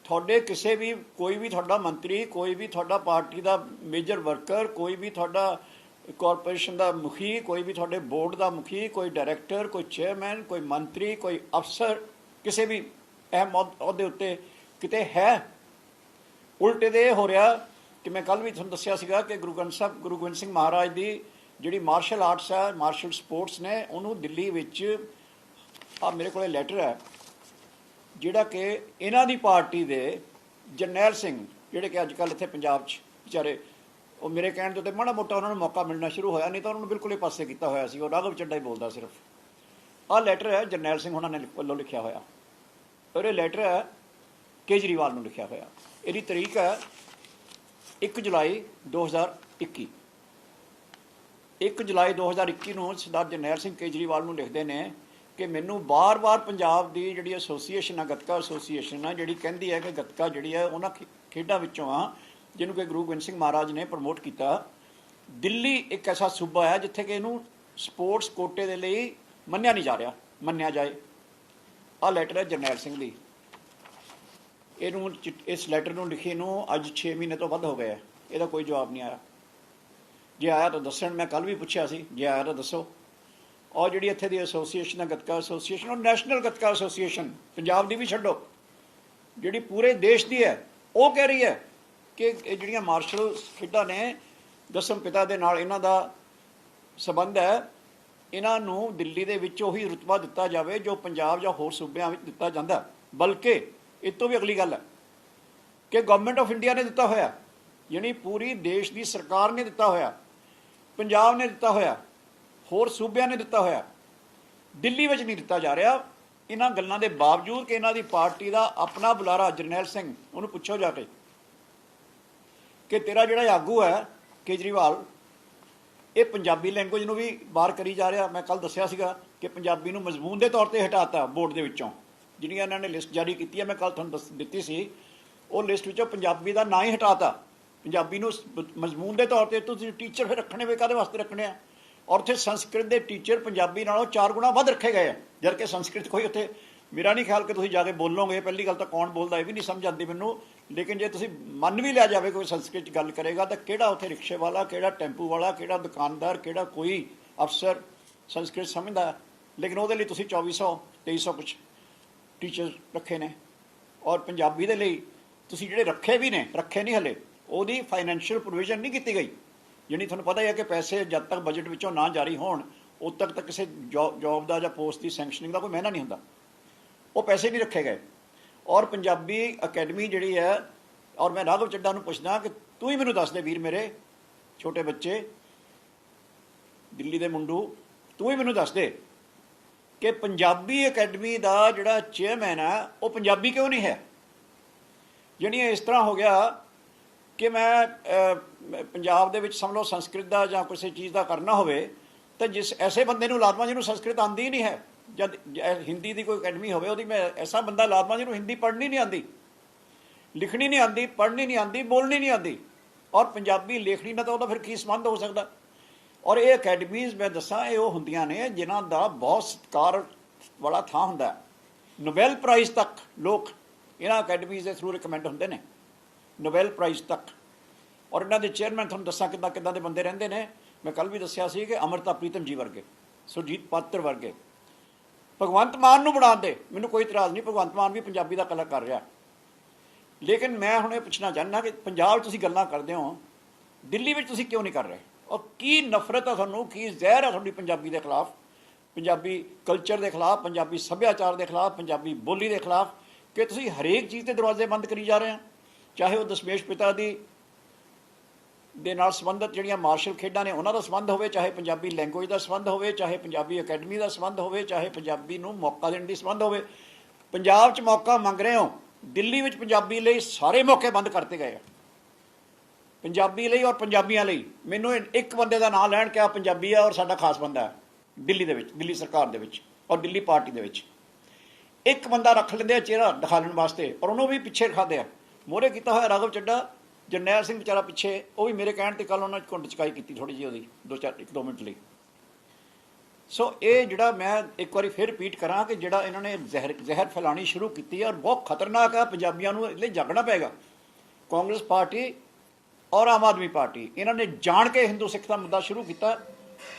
ਤੁਹਾਡੇ ਕਿਸੇ ਵੀ ਕੋਈ ਵੀ ਤੁਹਾਡਾ ਮੰਤਰੀ, ਕੋਈ ਵੀ ਤੁਹਾਡਾ ਪਾਰਟੀ ਦਾ ਮੇਜਰ ਵਰਕਰ, ਕੋਈ ਵੀ ਤੁਹਾਡਾ ਕਾਰਪੋਰੇਸ਼ਨ ਦਾ ਮੁਖੀ, ਕੋਈ ਵੀ ਤੁਹਾਡੇ ਬੋਰਡ ਦਾ ਮੁਖੀ, ਕੋਈ ਡਾਇਰੈਕਟਰ, ਕੋਈ ਚੇਅਰਮੈਨ, ਕੋਈ ਮੰਤਰੀ, ਕੋਈ ਅਫਸਰ ਕਿਸੇ ਵੀ ਅਹਿਮ ਅਹੁਦੇ ਉੱਤੇ ਕਿਤੇ ਹੈ। ਉਲਟੇ ਦੇ ਹੋ ਰਿਹਾ ਕਿ ਮੈਂ ਕੱਲ ਵੀ ਤੁਹਾਨੂੰ ਦੱਸਿਆ ਸੀਗਾ ਕਿ ਗੁਰੂ ਗੋਬਿੰਦ ਸਿੰਘ ਮਹਾਰਾਜ ਦੀ ਜਿਹੜੀ ਮਾਰਸ਼ਲ ਆਰਟਸ ਹੈ, ਮਾਰਸ਼ਲ ਸਪੋਰਟਸ ਨੇ, ਉਹਨੂੰ ਦਿੱਲੀ ਵਿੱਚ ਆ ਮੇਰੇ ਕੋਲੇ ਲੈਟਰ ਹੈ ਜਿਹੜਾ ਕਿ ਇਹਨਾਂ ਦੀ ਪਾਰਟੀ ਦੇ ਜਰਨੈਲ ਸਿੰਘ, ਜਿਹੜੇ ਕਿ ਅੱਜ ਕੱਲ੍ਹ ਇੱਥੇ ਪੰਜਾਬ 'ਚ ਵਿਚਾਰੇ, ਉਹ ਮੇਰੇ ਕਹਿਣ ਦੇ ਉੱਤੇ ਮਾੜਾ ਮੋਟਾ ਉਹਨਾਂ ਨੂੰ ਮੌਕਾ ਮਿਲਣਾ ਸ਼ੁਰੂ ਹੋਇਆ, ਨਹੀਂ ਤਾਂ ਉਹਨਾਂ ਨੂੰ ਬਿਲਕੁਲ ਹੀ ਪਾਸੇ ਕੀਤਾ ਹੋਇਆ ਸੀ। ਉਹ ਰਾਘਵ ਚੱਡਾ ਹੀ ਬੋਲਦਾ ਸਿਰਫ। ਆਹ ਲੈਟਰ ਹੈ ਜਰਨੈਲ ਸਿੰਘ ਉਹਨਾਂ ਨੇ ਵੱਲੋਂ ਲਿਖਿਆ ਹੋਇਆ, ਔਰ ਇਹ ਲੈਟਰ ਹੈ ਕੇਜਰੀਵਾਲ ਨੂੰ ਲਿਖਿਆ ਹੋਇਆ। ਇਹਦੀ ਤਰੀਕ ਹੈ 1 ਜੁਲਾਈ 2021। 1 ਜੁਲਾਈ 2021 ਨੂੰ ਸਰਦਾਰ ਜਰਨੈਲ ਸਿੰਘ ਕੇਜਰੀਵਾਲ ਨੂੰ ਲਿਖਦੇ ਨੇ ਕਿ ਮੈਨੂੰ ਬਾਰ-ਬਾਰ ਪੰਜਾਬ ਦੀ ਜਿਹੜੀ ਐਸੋਸੀਏਸ਼ਨ ਆ, ਗੱਤਕਾ ਐਸੋਸੀਏਸ਼ਨ ਆ, ਜਿਹੜੀ ਕਹਿੰਦੀ ਹੈ ਕਿ ਗੱਤਕਾ ਜਿਹੜੀ ਹੈ ਉਹਨਾਂ ਖੇਡਾਂ ਵਿੱਚੋਂ ਆ ਜਿਹਨੂੰ ਕਿ ਗੁਰੂ ਗੋਬਿੰਦ ਸਿੰਘ ਮਹਾਰਾਜ ਨੇ ਪ੍ਰਮੋਟ ਕੀਤਾ। ਦਿੱਲੀ ਇੱਕ ਐਸਾ ਸੂਬਾ ਹੈ ਜਿੱਥੇ ਕਿ ਇਹਨੂੰ ਸਪੋਰਟਸ ਕੋਟੇ ਦੇ ਲਈ ਮੰਨਿਆ ਨਹੀਂ ਜਾ ਰਿਹਾ, ਮੰਨਿਆ ਜਾਏ। ਆਹ ਲੈਟਰ ਹੈ ਜਰਨੈਲ ਸਿੰਘ ਦੀ। ਇਹਨੂੰ ਇਸ ਲੈਟਰ ਨੂੰ ਲਿਖੇ ਨੂੰ ਅੱਜ 6 ਮਹੀਨੇ ਤੋਂ ਵੱਧ ਹੋ ਗਏ ਹੈ, ਇਹਦਾ ਕੋਈ ਜਵਾਬ ਨਹੀਂ ਆਇਆ। ਜੇ ਆਇਆ ਤਾਂ ਦੱਸਣ, ਮੈਂ ਕੱਲ ਵੀ ਪੁੱਛਿਆ ਸੀ, ਜੇ ਆਇਆ ਤਾਂ ਦੱਸੋ। ਔਰ ਜਿਹੜੀ ਇੱਥੇ ਦੀ ਐਸੋਸੀਏਸ਼ਨ ਹੈ ਗੱਤਕਾ ਐਸੋਸੀਏਸ਼ਨ, ਉਹ ਨੈਸ਼ਨਲ ਗੱਤਕਾ ਐਸੋਸੀਏਸ਼ਨ, ਪੰਜਾਬ ਦੀ ਵੀ ਛੱਡੋ, ਜਿਹੜੀ ਪੂਰੇ ਦੇਸ਼ ਦੀ ਹੈ, ਉਹ ਕਹਿ ਰਹੀ ਹੈ ਕਿ ਇਹ ਜਿਹੜੀਆਂ ਮਾਰਸ਼ਲ ਖੇਡਾਂ ਨੇ, ਦਸਮ ਪਿਤਾ ਦੇ ਨਾਲ ਇਹਨਾਂ ਦਾ ਸੰਬੰਧ ਹੈ, ਇਹਨਾਂ ਨੂੰ ਦਿੱਲੀ ਦੇ ਵਿੱਚ ਉਹੀ ਰੁਤਬਾ ਦਿੱਤਾ ਜਾਵੇ ਜੋ ਪੰਜਾਬ ਜਾਂ ਹੋਰ ਸੂਬਿਆਂ ਵਿੱਚ ਦਿੱਤਾ ਜਾਂਦਾ। ਬਲਕਿ ਇਹ ਤੋਂ ਵੀ ਅਗਲੀ ਗੱਲ ਹੈ ਕਿ ਗਵਰਨਮੈਂਟ ਆਫ ਇੰਡੀਆ ਨੇ ਦਿੱਤਾ ਹੋਇਆ, ਯਾਨੀ ਪੂਰੀ ਦੇਸ਼ ਦੀ ਸਰਕਾਰ ਨੇ ਦਿੱਤਾ ਹੋਇਆ, ਪੰਜਾਬ ਨੇ ਦਿੱਤਾ ਹੋਇਆ, ਹੋਰ ਸੂਬਿਆਂ ਨੇ ਦਿੱਤਾ ਹੋਇਆ, ਦਿੱਲੀ ਵਿੱਚ ਨਹੀਂ ਦਿੱਤਾ ਜਾ ਰਿਹਾ। ਇਹਨਾਂ ਗੱਲਾਂ ਦੇ ਬਾਵਜੂਦ ਕਿ ਇਹਨਾਂ ਦੀ ਪਾਰਟੀ ਦਾ ਆਪਣਾ ਬੁਲਾਰਾ ਜਰਨੈਲ ਸਿੰਘ, ਉਹਨੂੰ ਪੁੱਛੋ ਜਾ ਕੇ ਕਿ ਤੇਰਾ ਜਿਹੜਾ ਆਗੂ ਹੈ ਕੇਜਰੀਵਾਲ, ਇਹ ਪੰਜਾਬੀ ਲੈਂਗੁਏਜ ਨੂੰ ਵੀ ਬਾਹਰ ਕਰੀ ਜਾ ਰਿਹਾ। ਮੈਂ ਕੱਲ ਦੱਸਿਆ ਸੀਗਾ ਕਿ ਪੰਜਾਬੀ ਨੂੰ ਮਜ਼ਮੂਨ ਦੇ ਤੌਰ ਤੇ ਹਟਾਤਾ ਬੋਰਡ ਦੇ ਵਿੱਚੋਂ, ਜਿਹੜੀਆਂ ਇਹਨਾਂ ਨੇ ਲਿਸਟ ਜਾਰੀ ਕੀਤੀ ਹੈ, ਮੈਂ ਕੱਲ ਤੁਹਾਨੂੰ ਦਿੱਤੀ ਸੀ। ਉਹ ਲਿਸਟ ਵਿੱਚੋਂ ਪੰਜਾਬੀ ਦਾ ਨਾਂ ਹੀ ਹਟਾਤਾ। ਪੰਜਾਬੀ ਨੂੰ ਮਜ਼ਮੂਨ ਦੇ ਤੌਰ ਤੇ ਤੁਸੀਂ ਟੀਚਰ ਫਿਰ ਰੱਖਣੇ ਵੇ, ਕਾਹਦੇ ਵਾਸਤੇ ਰੱਖਣੇ ਆ? ਔਰ ਉੱਥੇ ਸੰਸਕ੍ਰਿਤ ਦੇ ਟੀਚਰ ਪੰਜਾਬੀ ਨਾਲੋਂ 4 ਗੁਣਾ ਵੱਧ ਰੱਖੇ ਗਏ ਆ, ਜਦ ਕਿ ਸੰਸਕ੍ਰਿਤ ਕੋਈ ਉੱਥੇ, ਮੇਰਾ ਨਹੀਂ ਖਿਆਲ ਕਿ ਤੁਸੀਂ ਜਾ ਕੇ ਬੋਲੋਗੇ। ਪਹਿਲੀ ਗੱਲ ਤਾਂ ਕੌਣ ਬੋਲਦਾ ਇਹ ਵੀ ਨਹੀਂ ਸਮਝ ਆਉਂਦੀ ਮੈਨੂੰ, ਲੇਕਿਨ ਜੇ ਤੁਸੀਂ ਮੰਨ ਵੀ ਲਿਆ ਜਾਵੇ ਕੋਈ ਸੰਸਕ੍ਰਿਤ 'ਚ ਗੱਲ ਕਰੇਗਾ ਤਾਂ ਕਿਹੜਾ ਉੱਥੇ ਰਿਕਸ਼ੇ ਵਾਲਾ, ਕਿਹੜਾ ਟੈਂਪੂ ਵਾਲਾ, ਕਿਹੜਾ ਦੁਕਾਨਦਾਰ, ਕਿਹੜਾ ਕੋਈ ਅਫਸਰ ਸੰਸਕ੍ਰਿਤ ਸਮਝਦਾ? ਲੇਕਿਨ ਉਹਦੇ ਲਈ ਤੁਸੀਂ 2400 2300 ਕੁਛ ਟੀਚਰ ਰੱਖੇ ਨੇ। ਔਰ ਪੰਜਾਬੀ ਦੇ ਲਈ ਤੁਸੀਂ ਜਿਹੜੇ ਰੱਖੇ ਵੀ ਨੇ, ਰੱਖੇ ਨਹੀਂ ਹਲੇ, ਉਹਦੀ ਫਾਈਨੈਂਸ਼ੀਅਲ ਪ੍ਰੋਵੀਜ਼ਨ ਨਹੀਂ ਕੀਤੀ ਗਈ। ਯਾਨੀ ਤੁਹਾਨੂੰ ਪਤਾ ਹੀ ਹੈ ਕਿ ਪੈਸੇ ਜਦ ਤੱਕ ਬਜਟ ਵਿੱਚੋਂ ਨਾ ਜਾਰੀ ਹੋਣ ਉਦ ਤੱਕ ਤਾਂ ਕਿਸੇ ਜੋਬ ਦਾ ਜਾਂ ਪੋਸਟ ਦੀ ਸੈਂਕਸ਼ਨਿੰਗ ਦਾ ਕੋਈ ਮਹੀਨਾ ਨਹੀਂ ਹੁੰਦਾ। ਉਹ ਪੈਸੇ ਨਹੀਂ ਰੱਖੇ ਗਏ। ਔਰ ਪੰਜਾਬੀ ਅਕੈਡਮੀ ਜਿਹੜੀ ਹੈ, ਔਰ ਮੈਂ ਰਾਘਵ ਚੱਡਾ ਨੂੰ ਪੁੱਛਦਾ ਕਿ ਤੂੰ ਹੀ ਮੈਨੂੰ ਦੱਸ ਦੇ ਵੀਰ ਮੇਰੇ ਛੋਟੇ ਬੱਚੇ, ਦਿੱਲੀ ਦੇ ਮੁੰਡੂ, ਤੂੰ ਹੀ ਮੈਨੂੰ ਦੱਸ ਦੇ ਕਿ ਪੰਜਾਬੀ ਅਕੈਡਮੀ ਦਾ ਜਿਹੜਾ ਚੇਅਰਮੈਨ ਹੈ ਉਹ ਪੰਜਾਬੀ ਕਿਉਂ ਨਹੀਂ ਹੈ? ਯਾਨੀ ਇਸ ਤਰ੍ਹਾਂ ਹੋ ਗਿਆ ਕਿ ਮੈਂ ਪੰਜਾਬ ਦੇ ਵਿੱਚ ਸਮਝ ਲਓ ਸੰਸਕ੍ਰਿਤ ਦਾ ਜਾਂ ਕਿਸੇ ਚੀਜ਼ ਦਾ ਕਰਨਾ ਹੋਵੇ ਤਾਂ ਜਿਸ ਐਸੇ ਬੰਦੇ ਨੂੰ ਲਾਜ਼ਮਾ ਜਿਹਨੂੰ ਸੰਸਕ੍ਰਿਤ ਆਉਂਦੀ ਹੀ ਨਹੀਂ ਹੈ, ਜਦ ਹਿੰਦੀ ਦੀ ਕੋਈ ਅਕੈਡਮੀ ਹੋਵੇ ਉਹਦੀ ਮੈਂ ਐਸਾ ਬੰਦਾ ਲਾਜ਼ਮਾ ਜਿਹਨੂੰ ਹਿੰਦੀ ਪੜ੍ਹਨੀ ਨਹੀਂ ਆਉਂਦੀ, ਲਿਖਣੀ ਨਹੀਂ ਆਉਂਦੀ, ਪੜ੍ਹਨੀ ਨਹੀਂ ਆਉਂਦੀ, ਬੋਲਣੀ ਨਹੀਂ ਆਉਂਦੀ, ਔਰ ਪੰਜਾਬੀ ਲਿਖਣੀ ਨਾਲ ਤਾਂ ਉਹਦਾ ਫਿਰ ਕੀ ਸੰਬੰਧ ਹੋ ਸਕਦਾ? ਔਰ ਇਹ ਅਕੈਡਮੀਜ਼ ਮੈਂ ਦੱਸਾਂ, ਇਹ ਉਹ ਹੁੰਦੀਆਂ ਨੇ ਜਿਨ੍ਹਾਂ ਦਾ ਬਹੁਤ ਸਤਿਕਾਰ ਵਾਲਾ ਥਾਂ ਹੁੰਦਾ। ਨੋਬੈਲ ਪ੍ਰਾਈਜ਼ ਤੱਕ ਲੋਕ ਇਹਨਾਂ ਅਕੈਡਮੀਜ਼ ਦੇ ਥਰੂ ਰਿਕਮੈਂਡ ਹੁੰਦੇ ਨੇ, ਨੋਬੈਲ ਪ੍ਰਾਈਜ਼ ਤੱਕ। ਔਰ ਇਹਨਾਂ ਦੇ ਚੇਅਰਮੈਨ ਤੁਹਾਨੂੰ ਦੱਸਾਂ ਕਿੱਦਾਂ ਦੇ ਬੰਦੇ ਰਹਿੰਦੇ ਨੇ। ਮੈਂ ਕੱਲ ਵੀ ਦੱਸਿਆ ਸੀ ਕਿ ਅਮਰਤਾ ਪ੍ਰੀਤਮ ਜੀ ਵਰਗੇ, ਸੁਰਜੀਤ ਪਾਤਰ ਵਰਗੇ, ਭਗਵੰਤ ਮਾਨ ਨੂੰ ਬਣਾ ਦੇ, ਮੈਨੂੰ ਕੋਈ ਇਤਰਾਜ਼ ਨਹੀਂ, ਭਗਵੰਤ ਮਾਨ ਵੀ ਪੰਜਾਬੀ ਦਾ ਕਲਾ ਕਰ ਰਿਹਾ। ਲੇਕਿਨ ਮੈਂ ਹੁਣ ਇਹ ਪੁੱਛਣਾ ਚਾਹੁੰਦਾ ਕਿ ਪੰਜਾਬ 'ਚ ਤੁਸੀਂ ਗੱਲਾਂ ਕਰਦੇ ਹੋ, ਦਿੱਲੀ ਵਿੱਚ ਤੁਸੀਂ ਕਿਉਂ ਨਹੀਂ ਕਰ ਰਹੇ? ਔਰ ਕੀ ਨਫ਼ਰਤ ਹੈ ਤੁਹਾਨੂੰ, ਕੀ ਜ਼ਹਿਰ ਹੈ ਤੁਹਾਡੀ ਪੰਜਾਬੀ ਦੇ ਖਿਲਾਫ, ਪੰਜਾਬੀ ਕਲਚਰ ਦੇ ਖਿਲਾਫ, ਪੰਜਾਬੀ ਸੱਭਿਆਚਾਰ ਦੇ ਖਿਲਾਫ, ਪੰਜਾਬੀ ਬੋਲੀ ਦੇ ਖਿਲਾਫ, ਕਿ ਤੁਸੀਂ ਹਰੇਕ ਚੀਜ਼ 'ਤੇ ਦਰਵਾਜ਼ੇ ਬੰਦ ਕਰੀ ਜਾ ਰਹੇ ਹੋ? ਚਾਹੇ ਉਹ ਦਸ਼ਮੇਸ਼ ਪਿਤਾ ਦੇ ਨਾਲ ਸੰਬੰਧਿਤ ਜਿਹੜੀਆਂ ਮਾਰਸ਼ਲ ਖੇਡਾਂ ਨੇ ਉਹਨਾਂ ਦਾ ਸੰਬੰਧ ਹੋਵੇ, ਚਾਹੇ ਪੰਜਾਬੀ ਲੈਂਗੁਏਜ ਦਾ ਸੰਬੰਧ ਹੋਵੇ, ਚਾਹੇ ਪੰਜਾਬੀ ਅਕੈਡਮੀ ਦਾ ਸੰਬੰਧ ਹੋਵੇ, ਚਾਹੇ ਪੰਜਾਬੀ ਨੂੰ ਮੌਕਾ ਦੇਣ ਦੀ ਸੰਬੰਧ ਹੋਵੇ। ਪੰਜਾਬ 'ਚ ਮੌਕਾ ਮੰਗ ਰਹੇ ਹੋ, ਦਿੱਲੀ ਵਿੱਚ ਪੰਜਾਬੀ ਲਈ ਸਾਰੇ ਮੌਕੇ ਬੰਦ ਕਰਤੇ ਗਏ ਆ, ਪੰਜਾਬੀ ਲਈ ਔਰ ਪੰਜਾਬੀਆਂ ਲਈ। ਮੈਨੂੰ ਇੱਕ ਬੰਦੇ ਦਾ ਨਾਮ ਲੈਣ ਕਿ ਆ ਪੰਜਾਬੀ ਆ ਔਰ ਸਾਡਾ ਖਾਸ ਬੰਦਾ ਹੈ ਦਿੱਲੀ ਦੇ ਵਿੱਚ, ਦਿੱਲੀ ਸਰਕਾਰ ਦੇ ਵਿੱਚ ਔਰ ਦਿੱਲੀ ਪਾਰਟੀ ਦੇ ਵਿੱਚ। ਇੱਕ ਬੰਦਾ ਰੱਖ ਲੈਂਦੇ ਆ ਚਿਹਰਾ ਦਿਖਾਉਣ ਵਾਸਤੇ, ਔਰ ਉਹਨੂੰ ਵੀ ਪਿੱਛੇ ਰਖਾਦੇ ਆ। ਮੋਹਰੇ ਕੀਤਾ ਹੋਇਆ ਰਾਘਵ ਚੱਡਾ, ਜਰਨੈਲ ਸਿੰਘ ਵਿਚਾਰਾ ਪਿੱਛੇ, ਉਹ ਵੀ ਮੇਰੇ ਕਹਿਣ 'ਤੇ ਕੱਲ੍ਹ ਉਹਨਾਂ 'ਚ ਘੁੰਡ ਚਕਾਈ ਕੀਤੀ ਥੋੜ੍ਹੀ ਜਿਹੀ ਉਹਦੀ, 1-2 ਮਿੰਟ ਲਈ। ਸੋ ਇਹ ਜਿਹੜਾ ਮੈਂ ਇੱਕ ਵਾਰੀ ਫਿਰ ਰਿਪੀਟ ਕਰਾਂ ਕਿ ਜਿਹੜਾ ਇਹਨਾਂ ਨੇ ਜ਼ਹਿਰ ਫੈਲਾਣੀ ਸ਼ੁਰੂ ਕੀਤੀ ਹੈ ਔਰ ਬਹੁਤ ਖਤਰਨਾਕ ਆ, ਪੰਜਾਬੀਆਂ ਨੂੰ ਇਸ ਲਈ ਜਾਗਣਾ ਪਏਗਾ। ਕਾਂਗਰਸ ਪਾਰਟੀ ਔਰ ਆਮ ਆਦਮੀ ਪਾਰਟੀ ਇਹਨਾਂ ਨੇ ਜਾਣ ਕੇ ਹਿੰਦੂ ਸਿੱਖ ਦਾ ਮੁੱਦਾ ਸ਼ੁਰੂ ਕੀਤਾ।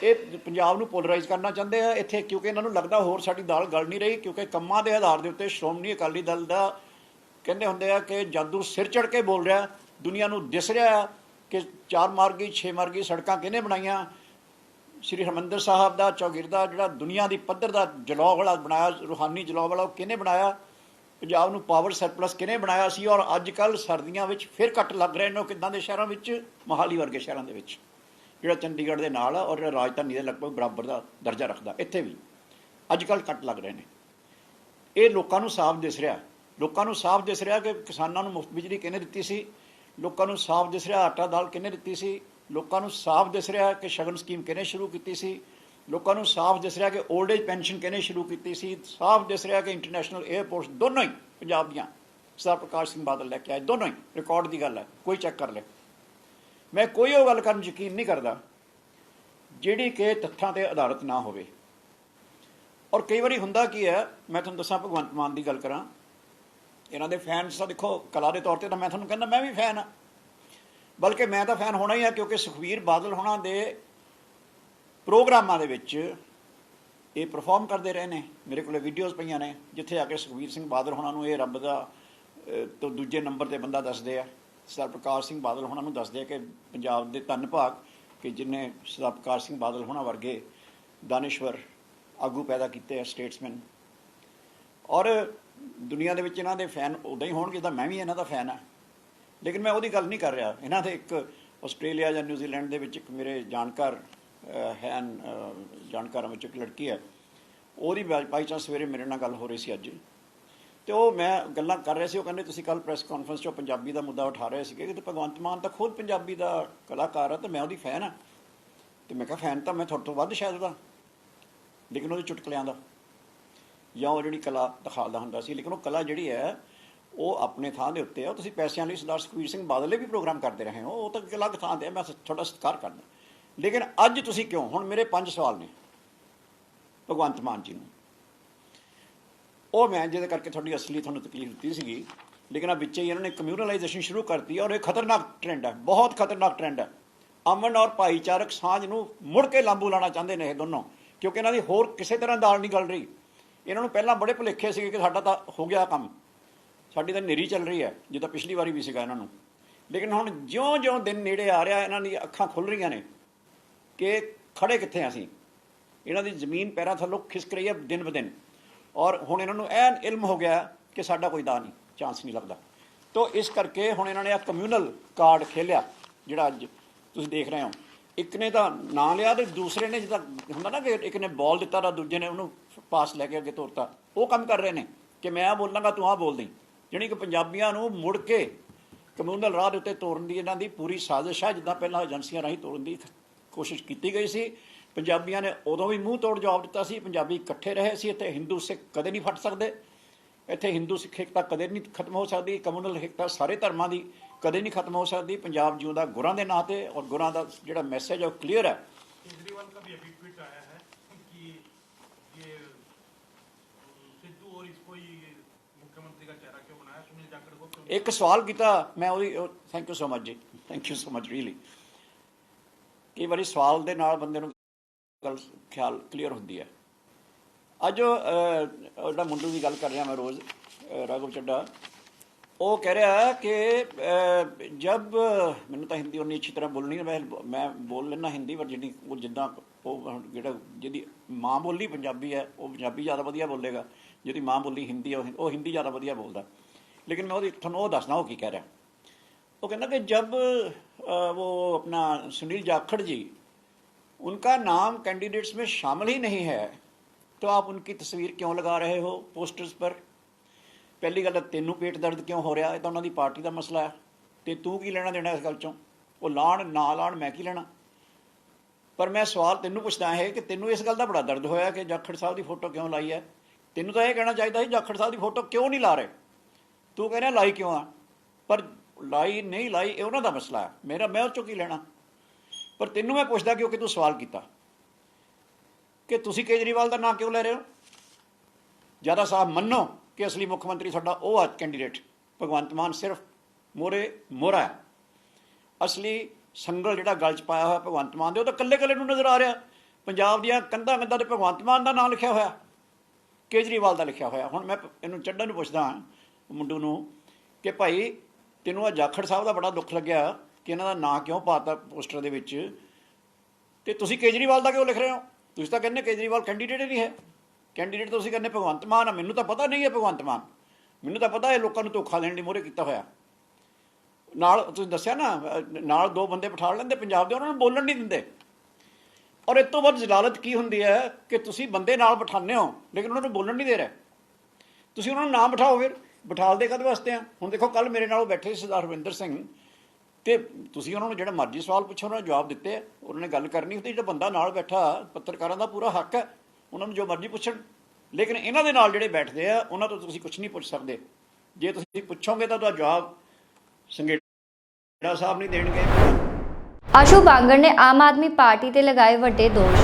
ਇਹ ਪੰਜਾਬ ਨੂੰ ਪੋਲਰਾਈਜ਼ ਕਰਨਾ ਚਾਹੁੰਦੇ ਆ ਇੱਥੇ, ਕਿਉਂਕਿ ਇਹਨਾਂ ਨੂੰ ਲੱਗਦਾ ਹੋਰ ਸਾਡੀ ਦਾਲ ਗਲ ਨਹੀਂ ਰਹੀ, ਕਿਉਂਕਿ ਕੰਮਾਂ ਦੇ ਆਧਾਰ ਦੇ ਉੱਤੇ ਸ਼੍ਰੋਮਣੀ ਅਕਾਲੀ ਦਲ ਦਾ ਕਹਿੰਦੇ ਹੁੰਦੇ ਆ ਕਿ ਜਾਦੂ ਸਿਰ ਚੜ੍ਹ ਕੇ ਬੋਲ ਰਿਹਾ। ਦੁਨੀਆ ਨੂੰ ਦਿਸ ਰਿਹਾ ਕਿ 4 ਮਾਰਗੀ 6 ਮਾਰਗੀ ਸੜਕਾਂ ਕਿਹਨੇ ਬਣਾਈਆਂ, ਸ਼੍ਰੀ ਹਰਿਮੰਦਰ ਸਾਹਿਬ ਦਾ ਚੌਗਿਰਦਾ ਜਿਹੜਾ ਦੁਨੀਆ ਦੀ ਪੱਧਰ ਦਾ ਜਲੌ ਵਾਲਾ ਬਣਾਇਆ, ਰੂਹਾਨੀ ਜਲੌ ਵਾਲਾ, ਉਹ ਕਿਹਨੇ ਬਣਾਇਆ, ਪੰਜਾਬ ਨੂੰ ਪਾਵਰ ਸਰਪਲਸ ਕਿਹਨੇ ਬਣਾਇਆ ਸੀ। ਔਰ ਅੱਜ ਕੱਲ੍ਹ ਸਰਦੀਆਂ ਵਿੱਚ ਫਿਰ ਕੱਟ ਲੱਗ ਰਹੇ ਨੇ ਕਿੱਦਾਂ ਦੇ ਸ਼ਹਿਰਾਂ ਵਿੱਚ, ਮੋਹਾਲੀ ਵਰਗੇ ਸ਼ਹਿਰਾਂ ਦੇ ਵਿੱਚ ਜਿਹੜਾ ਚੰਡੀਗੜ੍ਹ ਦੇ ਨਾਲ ਆ ਔਰ ਜਿਹੜਾ ਰਾਜਧਾਨੀ ਦੇ ਲਗਭਗ ਬਰਾਬਰ ਦਾ ਦਰਜਾ ਰੱਖਦਾ, ਇੱਥੇ ਵੀ ਅੱਜ ਕੱਲ੍ਹ ਕੱਟ ਲੱਗ ਰਹੇ ਨੇ। ਇਹ ਲੋਕਾਂ ਨੂੰ ਸਾਫ਼ ਦਿਸ ਰਿਹਾ, ਲੋਕਾਂ ਨੂੰ ਸਾਫ਼ ਦਿਸ ਰਿਹਾ ਕਿ ਕਿਸਾਨਾਂ ਨੂੰ ਮੁਫਤ ਬਿਜਲੀ ਕਿਹਨੇ ਦਿੱਤੀ ਸੀ, ਲੋਕਾਂ ਨੂੰ ਸਾਫ਼ ਦਿਸ ਰਿਹਾ ਆਟਾ ਦਾਲ ਕਿਹਨੇ ਦਿੱਤੀ ਸੀ, ਲੋਕਾਂ ਨੂੰ ਸਾਫ਼ ਦਿਸ ਰਿਹਾ ਕਿ ਸ਼ਗਨ ਸਕੀਮ ਕਿਹਨੇ ਸ਼ੁਰੂ ਕੀਤੀ ਸੀ, ਲੋਕਾਂ ਨੂੰ ਸਾਫ਼ ਦਿਸ ਰਿਹਾ ਕਿ 올ਡ ਏਜ ਪੈਨਸ਼ਨ ਕਿਹਨੇ ਸ਼ੁਰੂ ਕੀਤੀ ਸੀ, ਸਾਫ਼ ਦਿਸ ਰਿਹਾ ਕਿ ਇੰਟਰਨੈਸ਼ਨਲ 에ਅਰਪੋਰਟਸ ਦੋਨੋਂ ਹੀ ਪੰਜਾਬ ਦੀਆਂ ਸਰਦਾਰ ਪ੍ਰਕਾਸ਼ ਸਿੰਘ ਬਾਦਲ ਲੈ ਕੇ ਆਏ, ਦੋਨੋਂ ਹੀ ਰਿਕਾਰਡ ਦੀ ਗੱਲ ਹੈ, ਕੋਈ ਚੈੱਕ ਕਰ ਲੈ। ਮੈਂ ਕੋਈ ਉਹ ਗੱਲ ਕਰਨ ਯਕੀਨ ਨਹੀਂ ਕਰਦਾ ਜਿਹੜੀ ਕਿ ਤੱਥਾਂ 'ਤੇ ਆਧਾਰਿਤ ਨਾ ਹੋਵੇ। ਔਰ ਕਈ ਵਾਰੀ ਹੁੰਦਾ ਕੀ ਹੈ, ਮੈਂ ਤੁਹਾਨੂੰ ਦੱਸਾਂ, ਭਗਵੰਤ ਮਾਨ ਦੀ ਗੱਲ ਕਰਾਂ, ਇਹਨਾਂ ਦੇ ਫੈਨਸ ਤਾਂ ਦੇਖੋ ਕਲਾ ਦੇ ਤੌਰ 'ਤੇ ਤਾਂ ਮੈਂ ਤੁਹਾਨੂੰ ਕਹਿੰਦਾ ਮੈਂ ਵੀ ਫੈਨ ਹਾਂ, ਬਲਕਿ ਮੈਂ ਤਾਂ ਫੈਨ ਹੋਣਾ ਹੀ ਆ, ਕਿਉਂਕਿ ਸੁਖਬੀਰ ਬਾਦਲ ਹੋਣਾ ਦੇ ਪ੍ਰੋਗਰਾਮਾਂ ਦੇ ਵਿੱਚ ਇਹ ਪਰਫਾਰਮ ਕਰਦੇ ਰਹੇ ਨੇ। ਮੇਰੇ ਕੋਲ ਵੀਡੀਓਜ਼ ਪਈਆਂ ਨੇ ਜਿੱਥੇ ਆ ਕੇ ਸੁਖਬੀਰ ਸਿੰਘ ਬਾਦਲ ਹੋਣਾ ਨੂੰ ਇਹ ਰੱਬ ਦਾ ਤੋਂ ਦੂਜੇ ਨੰਬਰ 'ਤੇ ਬੰਦਾ ਦੱਸਦੇ ਆ, ਸਰਦਾਰ ਪ੍ਰਕਾਸ਼ ਸਿੰਘ ਬਾਦਲ ਹੋਣਾ ਨੂੰ ਦੱਸਦੇ ਆ ਕਿ ਪੰਜਾਬ ਦੇ ਧੰਨ ਭਾਗ ਕਿ ਜਿਹਨੇ ਸਰਦਾਰ ਪ੍ਰਕਾਸ਼ ਸਿੰਘ ਬਾਦਲ ਹੋਣਾ ਵਰਗੇ ਦਾਨਿਸ਼ਵਰ ਆਗੂ ਪੈਦਾ ਕੀਤੇ ਆ, ਸਟੇਟਸਮੈਨ। ਔਰ ਦੁਨੀਆ ਦੇ ਵਿੱਚ ਇਹਨਾਂ ਦੇ ਫੈਨ ਉੱਦਾਂ ਹੀ ਹੋਣਗੇ ਤਾਂ ਮੈਂ ਵੀ ਇਹਨਾਂ ਦਾ ਫੈਨ ਹਾਂ, ਲੇਕਿਨ ਮੈਂ ਉਹਦੀ ਗੱਲ ਨਹੀਂ ਕਰ ਰਿਹਾ। ਇਹਨਾਂ ਦੇ ਇੱਕ ਆਸਟ੍ਰੇਲੀਆ ਜਾਂ ਨਿਊਜ਼ੀਲੈਂਡ ਦੇ ਵਿੱਚ ਇੱਕ ਮੇਰੇ ਜਾਣਕਾਰ ਹਨ, ਜਾਣਕਾਰਾਂ ਵਿੱਚ ਇੱਕ ਲੜਕੀ ਹੈ, ਉਹਦੀ ਬਾਈ ਚਾਂਸ ਸਵੇਰੇ ਮੇਰੇ ਨਾਲ ਗੱਲ ਹੋ ਰਹੀ ਸੀ ਅੱਜ, ਅਤੇ ਉਹ ਮੈਂ ਗੱਲਾਂ ਕਰ ਰਿਹਾ ਸੀ। ਉਹ ਕਹਿੰਦੇ ਤੁਸੀਂ ਕੱਲ੍ਹ ਪ੍ਰੈਸ ਕਾਨਫਰੰਸ 'ਚੋਂ ਪੰਜਾਬੀ ਦਾ ਮੁੱਦਾ ਉਠਾ ਰਹੇ ਸੀਗੇ ਕਿ ਭਗਵੰਤ ਮਾਨ ਤਾਂ ਖੁਦ ਪੰਜਾਬੀ ਦਾ ਕਲਾਕਾਰ ਆ ਅਤੇ ਮੈਂ ਉਹਦੀ ਫੈਨ ਹਾਂ। ਅਤੇ ਮੈਂ ਕਿਹਾ ਫੈਨ ਤਾਂ ਮੈਂ ਤੁਹਾਡੇ ਤੋਂ ਵੱਧ ਸ਼ਾਇਦ ਉਹਦਾ, ਲੇਕਿਨ ਉਹਦੇ ਚੁਟਕਲਿਆਂ ਦਾ ਜਾਂ ਉਹ ਜਿਹੜੀ ਕਲਾ ਦਿਖਾਉਂਦਾ ਹੁੰਦਾ ਸੀ, ਲੇਕਿਨ ਉਹ ਕਲਾ ਜਿਹੜੀ ਹੈ ਉਹ ਆਪਣੇ ਥਾਂ ਦੇ ਉੱਤੇ ਆ। ਤੁਸੀਂ ਪੈਸਿਆਂ ਲਈ ਸਰਦਾਰ ਸੁਖਬੀਰ ਸਿੰਘ ਬਾਦਲ ਵੀ ਪ੍ਰੋਗਰਾਮ ਕਰਦੇ ਰਹੇ ਹੋ, ਉਹ ਤਾਂ ਇੱਕ ਅਲੱਗ ਥਾਂ 'ਤੇ ਹੈ, ਮੈਂ ਤੁਹਾਡਾ ਸਤਿਕਾਰ ਕਰਦਾ। ਲੇਕਿਨ ਅੱਜ ਤੁਸੀਂ ਕਿਉਂ, ਹੁਣ ਮੇਰੇ 5 ਸਵਾਲ ਨੇ ਭਗਵੰਤ ਮਾਨ ਜੀ ਨੂੰ, ਉਹ ਮੈਂ ਜਿਹਦੇ ਕਰਕੇ ਤੁਹਾਡੀ ਅਸਲੀ ਤੁਹਾਨੂੰ ਤਕਲੀਫ ਦਿੱਤੀ ਸੀਗੀ, ਲੇਕਿਨ ਆ ਵਿੱਚ ਹੀ ਇਹਨਾਂ ਨੇ ਕਮਿਊਨਲਾਈਜੇਸ਼ਨ ਸ਼ੁਰੂ ਕਰਤੀ ਔਰ ਇਹ ਖਤਰਨਾਕ ਟ੍ਰੈਂਡ ਹੈ, ਬਹੁਤ ਖਤਰਨਾਕ ਟ੍ਰੈਂਡ ਹੈ। ਅਮਨ ਔਰ ਭਾਈਚਾਰਕ ਸਾਂਝ ਨੂੰ ਮੁੜ ਕੇ ਲਾਂਬੂ ਲਾਉਣਾ ਚਾਹੁੰਦੇ ਨੇ ਇਹ ਦੋਨੋਂ, ਕਿਉਂਕਿ ਇਹਨਾਂ ਦੀ ਹੋਰ ਕਿਸੇ ਤਰ੍ਹਾਂ ਦਾਲ ਨਹੀਂ ਗਲ ਰਹੀ। ਇਹਨਾਂ ਨੂੰ ਪਹਿਲਾਂ ਬੜੇ ਭੁਲੇਖੇ ਸੀਗੇ ਕਿ ਸਾਡਾ ਤਾਂ ਹੋ ਗਿਆ ਕੰਮ, ਸਾਡੀ ਤਾਂ ਨੇਰੀ ਚੱਲ ਰਹੀ ਹੈ, ਜਿੱਦਾਂ ਪਿਛਲੀ ਵਾਰੀ ਵੀ ਸੀਗਾ ਇਹਨਾਂ ਨੂੰ। ਲੇਕਿਨ ਹੁਣ ਜਿਉਂ-ਜਿਉਂ ਦਿਨ ਨੇੜੇ ਆ ਰਿਹਾ, ਇਹਨਾਂ ਦੀਆਂ ਅੱਖਾਂ ਖੁੱਲ੍ਹ ਰਹੀਆਂ ਨੇ ਕਿ ਖੜ੍ਹੇ ਕਿੱਥੇ ਅਸੀਂ, ਇਹਨਾਂ ਦੀ ਜ਼ਮੀਨ ਪੈਰਾਂ ਥੱਲੋਂ ਖਿਸਕ ਰਹੀ ਹੈ ਦਿਨ ਬ ਦਿਨ। ਔਰ ਹੁਣ ਇਹਨਾਂ ਨੂੰ ਐਨ ਇਲਮ ਹੋ ਗਿਆ ਕਿ ਸਾਡਾ ਕੋਈ ਦਾ ਨਹੀਂ, ਚਾਂਸ ਨਹੀਂ ਲੱਗਦਾ। ਤੋ ਇਸ ਕਰਕੇ ਹੁਣ ਇਹਨਾਂ ਨੇ ਆ ਕਮਿਊਨਲ ਕਾਰਡ ਖੇਲਿਆ ਜਿਹੜਾ ਅੱਜ ਤੁਸੀਂ ਦੇਖ ਰਹੇ ਹੋ। ਇੱਕ ਨੇ ਤਾਂ ਨਾਂ ਲਿਆ ਅਤੇ ਦੂਸਰੇ ਨੇ ਜਿੱਦਾਂ ਹੁੰਦਾ ਨਾ ਕਿ ਇੱਕ ਨੇ ਬਾਲ ਦਿੱਤਾ ਤਾਂ ਦੂਜੇ ਨੇ ਉਹਨੂੰ ਪਾਸ ਲੈ ਕੇ ਅੱਗੇ ਤੋਰਤਾ, ਉਹ ਕੰਮ ਕਰ ਰਹੇ ਨੇ ਕਿ ਮੈਂ ਆ ਬੋਲਾਂਗਾ ਤੂੰ ਆਹ ਬੋਲ ਦੇਈਂ। ਜਾਣੀ ਕਿ ਪੰਜਾਬੀਆਂ ਨੂੰ ਮੁੜ ਕੇ ਕਮਿਊਨਲ ਰਾਹ ਦੇ ਉੱਤੇ ਤੋਰਨ ਦੀ ਇਹਨਾਂ ਦੀ ਪੂਰੀ ਸਾਜ਼ਿਸ਼ ਹੈ। ਜਿੱਦਾਂ ਪਹਿਲਾਂ ਏਜੰਸੀਆਂ ਰਾਹੀਂ ਤੋਰਨ ਦੀ ਕੋਸ਼ਿਸ਼ ਕੀਤੀ ਗਈ ਸੀ, ਪੰਜਾਬੀਆਂ ਨੇ ਉਦੋਂ ਵੀ ਮੂੰਹ ਤੋੜ ਜਵਾਬ ਦਿੱਤਾ ਸੀ। ਪੰਜਾਬੀ ਇਕੱਠੇ ਰਹੇ ਸੀ, ਇੱਥੇ ਹਿੰਦੂ ਸਿੱਖ ਕਦੇ ਨਹੀਂ ਫਟ ਸਕਦੇ, ਇੱਥੇ ਹਿੰਦੂ ਸਿੱਖ ਏਕਤਾ ਕਦੇ ਨਹੀਂ ਖਤਮ ਹੋ ਸਕਦੀ, ਕਮਿਊਨਲ ਏਕਤਾ ਸਾਰੇ ਧਰਮਾਂ ਦੀ ਕਦੇ ਨਹੀਂ ਖਤਮ ਹੋ ਸਕਦੀ। ਪੰਜਾਬ ਜਿਉਂਦਾ ਗੁਰਾਂ ਦੇ ਨਾਂ 'ਤੇ, ਔਰ ਗੁਰਾਂ ਦਾ ਜਿਹੜਾ ਮੈਸੇਜ ਹੈ ਉਹ ਕਲੀਅਰ ਹੈ। केजरीवाल का भी अभी ट्वीट आया है कि ये सिद्धू और इसको ही मुख्यमंत्री का चेहरा क्यों बनाया, सुनील जाखड़ को क्यों? ਇੱਕ ਸਵਾਲ ਕੀਤਾ ਮੈਂ ਉਹਦੀ, ਥੈਂਕ ਯੂ ਸੋ ਮਚ ਜੀ, thank you so much really. ਕਈ ਵਾਰੀ ਸਵਾਲ ਦੇ ਨਾਲ ਬੰਦੇ ਨੂੰ ਗੱਲ ਖਿਆਲ ਕਲੀਅਰ ਹੁੰਦੀ ਹੈ। ਅੱਜ ਉਹਦਾ ਮੁੰਡੂ ਦੀ ਗੱਲ ਕਰ ਰਿਹਾ ਮੈਂ ਰੋਜ਼, ਰਾਘਵ ਚੱਡਾ, ਉਹ ਕਹਿ ਰਿਹਾ ਕਿ ਜਬ ਮੈਨੂੰ ਤਾਂ ਹਿੰਦੀ ਉਨੀ ਅੱਛੀ ਤਰ੍ਹਾਂ ਬੋਲਣੀ, ਮੈਂ ਬੋਲ ਲੈਂਦਾ ਹਿੰਦੀ, ਪਰ ਜਿਹੜੀ ਉਹ ਜਿੱਦਾਂ ਉਹ ਜਿਹੜਾ ਜਿਹਦੀ ਮਾਂ ਬੋਲੀ ਪੰਜਾਬੀ ਹੈ ਉਹ ਪੰਜਾਬੀ ਜ਼ਿਆਦਾ ਵਧੀਆ ਬੋਲੇਗਾ, ਜਿਹਦੀ ਮਾਂ ਬੋਲੀ ਹਿੰਦੀ ਹੈ ਉਹ ਹਿੰਦੀ ਜ਼ਿਆਦਾ ਵਧੀਆ ਬੋਲਦਾ। ਲੇਕਿਨ ਮੈਂ ਉਹਦੀ ਤੁਹਾਨੂੰ ਉਹ ਦੱਸਣਾ ਉਹ ਕੀ ਕਹਿ ਰਿਹਾ। ਉਹ ਕਹਿੰਦਾ कि जब वो अपना सुनील जाखड़ जी उनका नाम कैंडिडेट्स में शामिल ही नहीं है तो आप उनकी तस्वीर क्यों लगा रहे हो पोस्टर्स पर। पहली गल तेनू पेट दर्द क्यों हो रहा है, तो उन्होंने पार्टी का मसला है, तो तू की लेना देना इस गल चों, वो लाण ना लाण मैं की लेना। पर मैं सवाल तेनू पुछदा है कि तेनू इस गल का बड़ा दर्द होया कि जाखड़ साहब की फोटो क्यों लाई है। तेनू तो यह कहना चाहिए ਸੀ जाखड़ साहब की फोटो क्यों नहीं ला रहे, तू कह रहा लाई क्यों आ। पर लाई नहीं लाई ये उन्हों का मसला है, मेरा मैं उस चों की लेना। पर तेनू मैं पुछदा क्योंकि तू सवाल किया। ਕਿ ਤੁਸੀਂ ਕੇਜਰੀਵਾਲ ਦਾ ਨਾਂ ਕਿਉਂ ਲੈ ਰਹੇ ਹੋ? ਜ਼ਿਆਦਾ ਸਾਫ਼ ਮੰਨੋ ਕਿ ਅਸਲੀ ਮੁੱਖ ਮੰਤਰੀ ਤੁਹਾਡਾ ਉਹ ਆ ਕੈਂਡੀਡੇਟ ਭਗਵੰਤ ਮਾਨ ਸਿਰਫ ਮੋਹਰਾ ਹੈ। ਅਸਲੀ ਸੰਗਲ ਜਿਹੜਾ ਗਲ 'ਚ ਪਾਇਆ ਹੋਇਆ ਭਗਵੰਤ ਮਾਨ ਦੇ, ਉਹ ਤਾਂ ਇਕੱਲੇ ਨੂੰ ਨਜ਼ਰ ਆ ਰਿਹਾ। ਪੰਜਾਬ ਦੀਆਂ ਕੰਧਾਂ ਤੇ ਭਗਵੰਤ ਮਾਨ ਦਾ ਨਾਂ ਲਿਖਿਆ ਹੋਇਆ, ਕੇਜਰੀਵਾਲ ਦਾ ਲਿਖਿਆ ਹੋਇਆ। ਹੁਣ ਮੈਂ ਇਹਨੂੰ ਚੱਡਾ ਨੂੰ ਪੁੱਛਦਾ ਹਾਂ ਮੁੰਡੂ ਨੂੰ ਕਿ ਭਾਈ ਤੈਨੂੰ ਆ ਜਾਖੜ ਸਾਹਿਬ ਦਾ ਬੜਾ ਦੁੱਖ ਲੱਗਿਆ ਕਿ ਇਹਨਾਂ ਦਾ ਨਾਂ ਕਿਉਂ ਪਾਤਾ ਪੋਸਟਰ ਦੇ ਵਿੱਚ, ਤੇ ਤੁਸੀਂ ਕੇਜਰੀਵਾਲ ਦਾ ਕਿਉਂ ਲਿਖ ਰਹੇ ਹੋ? ਤੁਸੀਂ ਤਾਂ ਕਹਿੰਦੇ ਕੇਜਰੀਵਾਲ ਕੈਂਡੀਡੇਟ ਹੀ ਨਹੀਂ ਹੈ, ਕੈਂਡੀਡੇਟ ਤੁਸੀਂ ਕਹਿੰਦੇ ਭਗਵੰਤ ਮਾਨ ਆ। ਮੈਨੂੰ ਤਾਂ ਪਤਾ ਨਹੀਂ ਹੈ ਭਗਵੰਤ ਮਾਨ, ਮੈਨੂੰ ਤਾਂ ਪਤਾ ਇਹ ਲੋਕਾਂ ਨੂੰ ਧੋਖਾ ਦੇਣ ਲਈ ਮੋਹਰੇ ਕੀਤਾ ਹੋਇਆ। ਨਾਲ ਤੁਸੀਂ ਦੱਸਿਆ ਨਾ, ਨਾਲ 2 ਬੰਦੇ ਬਿਠਾ ਲੈਂਦੇ ਪੰਜਾਬ ਦੇ, ਉਹਨਾਂ ਨੂੰ ਬੋਲਣ ਨਹੀਂ ਦਿੰਦੇ। ਔਰ ਇਸ ਤੋਂ ਵੱਧ ਜਲਾਲਤ ਕੀ ਹੁੰਦੀ ਹੈ ਕਿ ਤੁਸੀਂ ਬੰਦੇ ਨਾਲ ਬਿਠਾਉਂਦੇ ਹੋ ਲੇਕਿਨ ਉਹਨਾਂ ਨੂੰ ਬੋਲਣ ਨਹੀਂ ਦੇ ਰਹੇ। ਤੁਸੀਂ ਉਹਨਾਂ ਨੂੰ ਨਾ ਬਿਠਾਓ, ਫਿਰ ਬਿਠਾਲਦੇ ਕਾਹਦੇ ਵਾਸਤੇ ਆ? ਹੁਣ ਦੇਖੋ ਕੱਲ੍ਹ ਮੇਰੇ ਨਾਲ ਬੈਠੇ ਸਰਦਾਰ ਹਰਵਿੰਦਰ ਸਿੰਘ, ਤੇ ਤੁਸੀਂ ਉਹਨਾਂ ਨੂੰ ਜਿਹੜਾ ਮਰਜ਼ੀ ਸਵਾਲ ਪੁੱਛੋ ਉਹਨਾਂ ਨੇ ਜਵਾਬ ਦਿੱਤੇ ਆ। ਉਹਨਾਂ ਨੇ ਗੱਲ ਕਰਨੀ ਹੁੰਦੀ, ਜਿਹੜਾ ਬੰਦਾ ਨਾਲ ਬੈਠਾ ਪੱਤਰਕਾਰਾਂ ਦਾ ਪੂਰਾ ਹੱਕ ਹੈ ਉਹਨਾਂ ਨੂੰ ਜੋ ਮਰਜ਼ੀ ਪੁੱਛਣ। ਲੇਕਿਨ ਇਹਨਾਂ ਦੇ ਨਾਲ ਜਿਹੜੇ ਬੈਠਦੇ ਆ ਉਹਨਾਂ ਤੋਂ ਤੁਸੀਂ ਕੁਛ ਨਹੀਂ ਪੁੱਛ ਸਕਦੇ। ਜੇ ਤੁਸੀਂ ਪੁੱਛੋਗੇ ਤਾਂ ਉਹਦਾ ਜਵਾਬ ਸੰਘੇੜਾ ਸਾਹਿਬ ਨਹੀਂ ਦੇਣਗੇ। ਆਸ਼ੂ ਬਾਂਗਰ ਨੇ ਆਮ ਆਦਮੀ ਪਾਰਟੀ ਤੇ ਲਗਾਏ ਵੱਡੇ ਦੋਸ਼।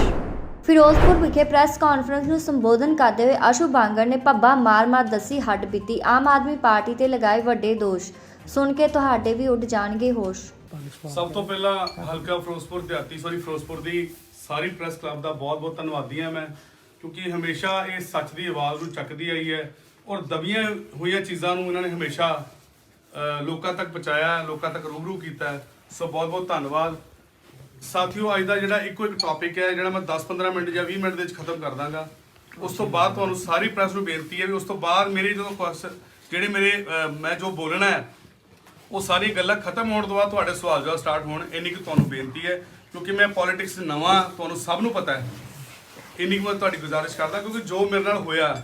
ਫਿਰੋਜ਼ਪੁਰ ਵਿਖੇ ਪ੍ਰੈਸ ਕਾਨਫਰੰਸ ਨੂੰ ਸੰਬੋਧਨ ਕਰਦੇ ਹੋਏ ਆਸ਼ੂ ਬਾਂਗਰ ਨੇ ਭੱਬਾ ਮਾਰ ਦੱਸੀ ਹੱਡ ਬੀਤੀ ਆਮ ਆਦਮੀ ਪਾਰਟੀ ਤੇ ਲਗਾਏ ਵੱਡੇ ਦੋਸ਼। ਸੁਣ ਕੇ ਤੁਹਾਡੇ ਵੀ ਉੱਡ ਜਾਣਗੇ ਹੋਸ਼। ਸਭ ਤੋਂ ਪਹਿਲਾਂ ਹਲਕਾ ਫਿਰੋਜ਼ਪੁਰ ਦੀ ਸਾਰੀ ਪ੍ਰੈਸ ਕਲੱਬ ਦਾ ਬਹੁਤ ਧੰਨਵਾਦੀ ਹਾਂ ਮੈਂ, ਕਿਉਂਕਿ ਹਮੇਸ਼ਾ ਇਹ ਸੱਚ ਦੀ ਆਵਾਜ਼ ਨੂੰ ਚੱਕਦੀ ਆਈ ਹੈ ਔਰ ਦਬੀਆਂ ਹੋਈਆਂ ਚੀਜ਼ਾਂ ਨੂੰ ਇਹਨਾਂ ਨੇ ਹਮੇਸ਼ਾ ਲੋਕਾਂ ਤੱਕ ਪਹੁੰਚਾਇਆ, ਲੋਕਾਂ ਤੱਕ ਰੂਬਰੂ ਕੀਤਾ। ਸੋ ਬਹੁਤ ਧੰਨਵਾਦ ਸਾਥੀਓ। ਅੱਜ ਦਾ ਜਿਹੜਾ ਇੱਕੋ ਇੱਕ ਟੌਪਿਕ ਹੈ ਜਿਹੜਾ ਮੈਂ 10-15 ਮਿੰਟ ਜਾਂ 20 ਮਿੰਟ ਦੇ ਵਿੱਚ ਖਤਮ ਕਰ ਦਾਂਗਾ। ਉਸ ਤੋਂ ਬਾਅਦ ਤੁਹਾਨੂੰ ਸਾਰੀ ਪ੍ਰੈਸ ਨੂੰ ਬੇਨਤੀ ਹੈ ਵੀ ਉਸ ਤੋਂ ਬਾਅਦ ਮੇਰੇ ਜਿਹੜੇ ਮੈਂ ਜੋ ਬੋਲਣਾ ਹੈ ਉਹ ਸਾਰੀ ਗੱਲਾਂ ਖਤਮ ਹੋਣ ਤੋਂ ਬਾਅਦ ਤੁਹਾਡੇ ਸਵਾਲ ਜਵਾਬ ਸਟਾਰਟ ਹੋਣ, ਇੰਨੀ ਕੁ ਤੁਹਾਨੂੰ ਬੇਨਤੀ ਹੈ। ਕਿਉਂਕਿ ਮੈਂ ਪੋਲੀਟਿਕਸ ਨਵਾਂ, ਤੁਹਾਨੂੰ ਸਭ ਨੂੰ ਪਤਾ ਹੈ। ਇੰਨੀ ਕੁ ਮੈਂ ਤੁਹਾਡੀ ਗੁਜ਼ਾਰਿਸ਼ ਕਰਦਾ ਕਿਉਂਕਿ ਜੋ ਮੇਰੇ ਨਾਲ ਹੋਇਆ,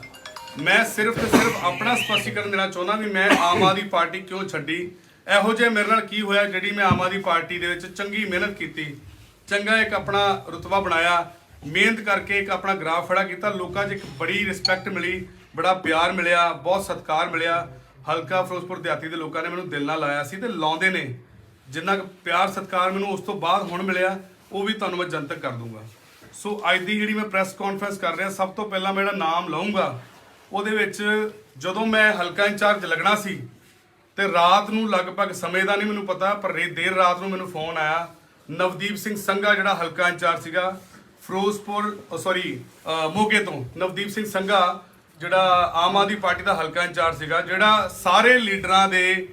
ਮੈਂ ਸਿਰਫ ਤੇ ਸਿਰਫ ਆਪਣਾ ਸਪਸ਼ਟੀਕਰਨ ਦੇਣਾ ਚਾਹੁੰਦਾ ਵੀ ਮੈਂ ਆਮ ਆਦਮੀ ਪਾਰਟੀ ਕਿਉਂ ਛੱਡੀ, ਇਹੋ ਜਿਹਾ ਮੇਰੇ ਨਾਲ ਕੀ ਹੋਇਆ ਜਿਹੜੀ ਮੈਂ ਆਮ ਆਦਮੀ ਪਾਰਟੀ ਦੇ ਵਿੱਚ ਚੰਗੀ ਮਿਹਨਤ ਕੀਤੀ, ਚੰਗਾ ਇੱਕ ਆਪਣਾ ਰੁਤਬਾ ਬਣਾਇਆ, ਮਿਹਨਤ ਕਰਕੇ ਇੱਕ ਆਪਣਾ ਗ੍ਰਾਫ ਖੜਾ ਕੀਤਾ, ਲੋਕਾਂ 'ਚ ਇੱਕ ਬੜੀ ਰਿਸਪੈਕਟ ਮਿਲੀ, ਬੜਾ ਪਿਆਰ ਮਿਲਿਆ, ਬਹੁਤ ਸਤਿਕਾਰ ਮਿਲਿਆ। ਹਲਕਾ ਫਿਰੋਜ਼ਪੁਰ ਦਿਹਾਤੀ ਦੇ ਲੋਕਾਂ ਨੇ ਮੈਨੂੰ ਦਿਲ ਨਾਲ ਲਾਇਆ ਸੀ ਤੇ ਲਾਉਂਦੇ ਨੇ। ਜਿੰਨਾ ਕੁ ਪਿਆਰ ਸਤਿਕਾਰ ਮੈਨੂੰ ਉਸ ਤੋਂ ਬਾਅਦ ਹੁਣ ਮਿਲਿਆ ਉਹ ਵੀ ਤੁਹਾਨੂੰ ਮੈਂ ਜਨਤਕ ਕਰ ਦੂੰਗਾ। ਸੋ ਅੱਜ ਦੀ ਜਿਹੜੀ ਮੈਂ ਪ੍ਰੈਸ ਕਾਨਫਰੰਸ ਕਰ ਰਿਹਾ, ਸਭ ਤੋਂ ਪਹਿਲਾਂ ਮੈਂ ਜਿਹੜਾ ਨਾਮ ਲਵਾਂਗਾ ਉਹਦੇ ਵਿੱਚ ਜਦੋਂ ਮੈਂ ਹਲਕਾ ਇੰਚਾਰਜ ਲੱਗਣਾ ਸੀ ਤੇ ਰਾਤ ਨੂੰ ਲਗਭਗ ਸਮੇਂ ਦਾ ਨਹੀਂ ਮੈਨੂੰ ਪਤਾ, ਪਰ ਦੇਰ ਰਾਤ ਨੂੰ ਮੈਨੂੰ ਫੋਨ ਆਇਆ। ਨਵਦੀਪ ਸਿੰਘ ਸੰਘਾ ਜਿਹੜਾ ਹਲਕਾ ਇੰਚਾਰਜ ਸੀਗਾ ਮੋਗੇ ਤੋਂ, ਨਵਦੀਪ ਸਿੰਘ ਸੰਘਾ ਜਿਹੜਾ ਆਮ ਆਦਮੀ ਪਾਰਟੀ ਦਾ ਹਲਕਾ ਇੰਚਾਰਜ ਸੀਗਾ, ਜਿਹੜਾ ਸਾਰੇ ਲੀਡਰਾਂ ਦੇ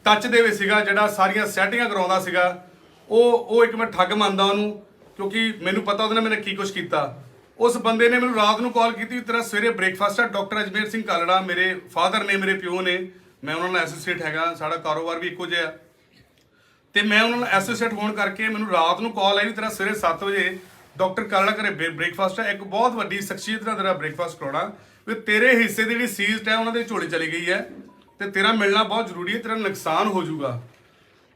ਟੱਚ ਦੇ ਵਿੱਚ ਸੀਗਾ, ਜਿਹੜਾ ਸਾਰੀਆਂ ਸੈਟਿੰਗਾਂ ਕਰਾਉਂਦਾ ਸੀਗਾ, ਉਹ ਇੱਕ ਮੈਂ ਠੱਗ ਮੰਨਦਾ ਉਹਨੂੰ, ਕਿਉਂਕਿ ਮੈਨੂੰ ਪਤਾ ਉਹਦੇ ਨਾਲ ਮੈंने ਕੀ ਕੁਝ ਕੀਤਾ। ਉਸ ਬੰਦੇ ਨੇ ਮੈਨੂੰ ਰਾਤ ਨੂੰ ਕਾਲ ਕੀਤੀ, ਤੇਰਾ ਸਵੇਰੇ ਬ੍ਰੇਕਫਾਸਟ ਹੈ। ਡਾਕਟਰ ਅਜਮੇਰ ਸਿੰਘ ਕਾਲੜਾ ਮੇਰੇ ਫਾਦਰ ਨੇ, ਮੇਰੇ ਪਿਓ ਨੇ, ਮੈਂ ਉਹਨਾਂ ਨਾਲ ਐਸੋਸੀਏਟ ਹੈਗਾ, ਸਾਡਾ ਕਾਰੋਬਾਰ ਵੀ ਇੱਕੋ ਜਿਹਾ, ਤੇ ਮੈਂ ਉਹਨਾਂ ਨਾਲ ਐਸੋਸੀਏਟ ਹੋਣ ਕਰਕੇ ਮੈਨੂੰ ਰਾਤ ਨੂੰ ਕਾਲ ਆਈ ਵੀ ਤੇਰਾ ਸਵੇਰੇ 7 ਵਜੇ ਡਾਕਟਰ ਕਾਲੜਾ ਘਰੇ ਬ੍ਰੇਕਫਾਸਟ ਹੈ, ਇੱਕ ਬਹੁਤ ਵੱਡੀ ਸ਼ਖਸੀਅਤ ਨਾਲ ਤੇਰਾ ਬ੍ਰੇਕਫਾਸਟ ਕਰਾਉਣਾ, ਵੀ ਤੇਰੇ ਹਿੱਸੇ ਦੀ ਜਿਹੜੀ ਸੀਜ਼ਡ ਹੈ ਉਹਨਾਂ ਦੇ ਝੋਲੇ ਚਲੀ ਗਈ ਹੈ ਤੇ ਤੇਰਾ ਮਿਲਣਾ ਬਹੁਤ ਜ਼ਰੂਰੀ ਹੈ, ਤੇਰਾ ਨੁਕਸਾਨ ਹੋ ਜਾਊਗਾ।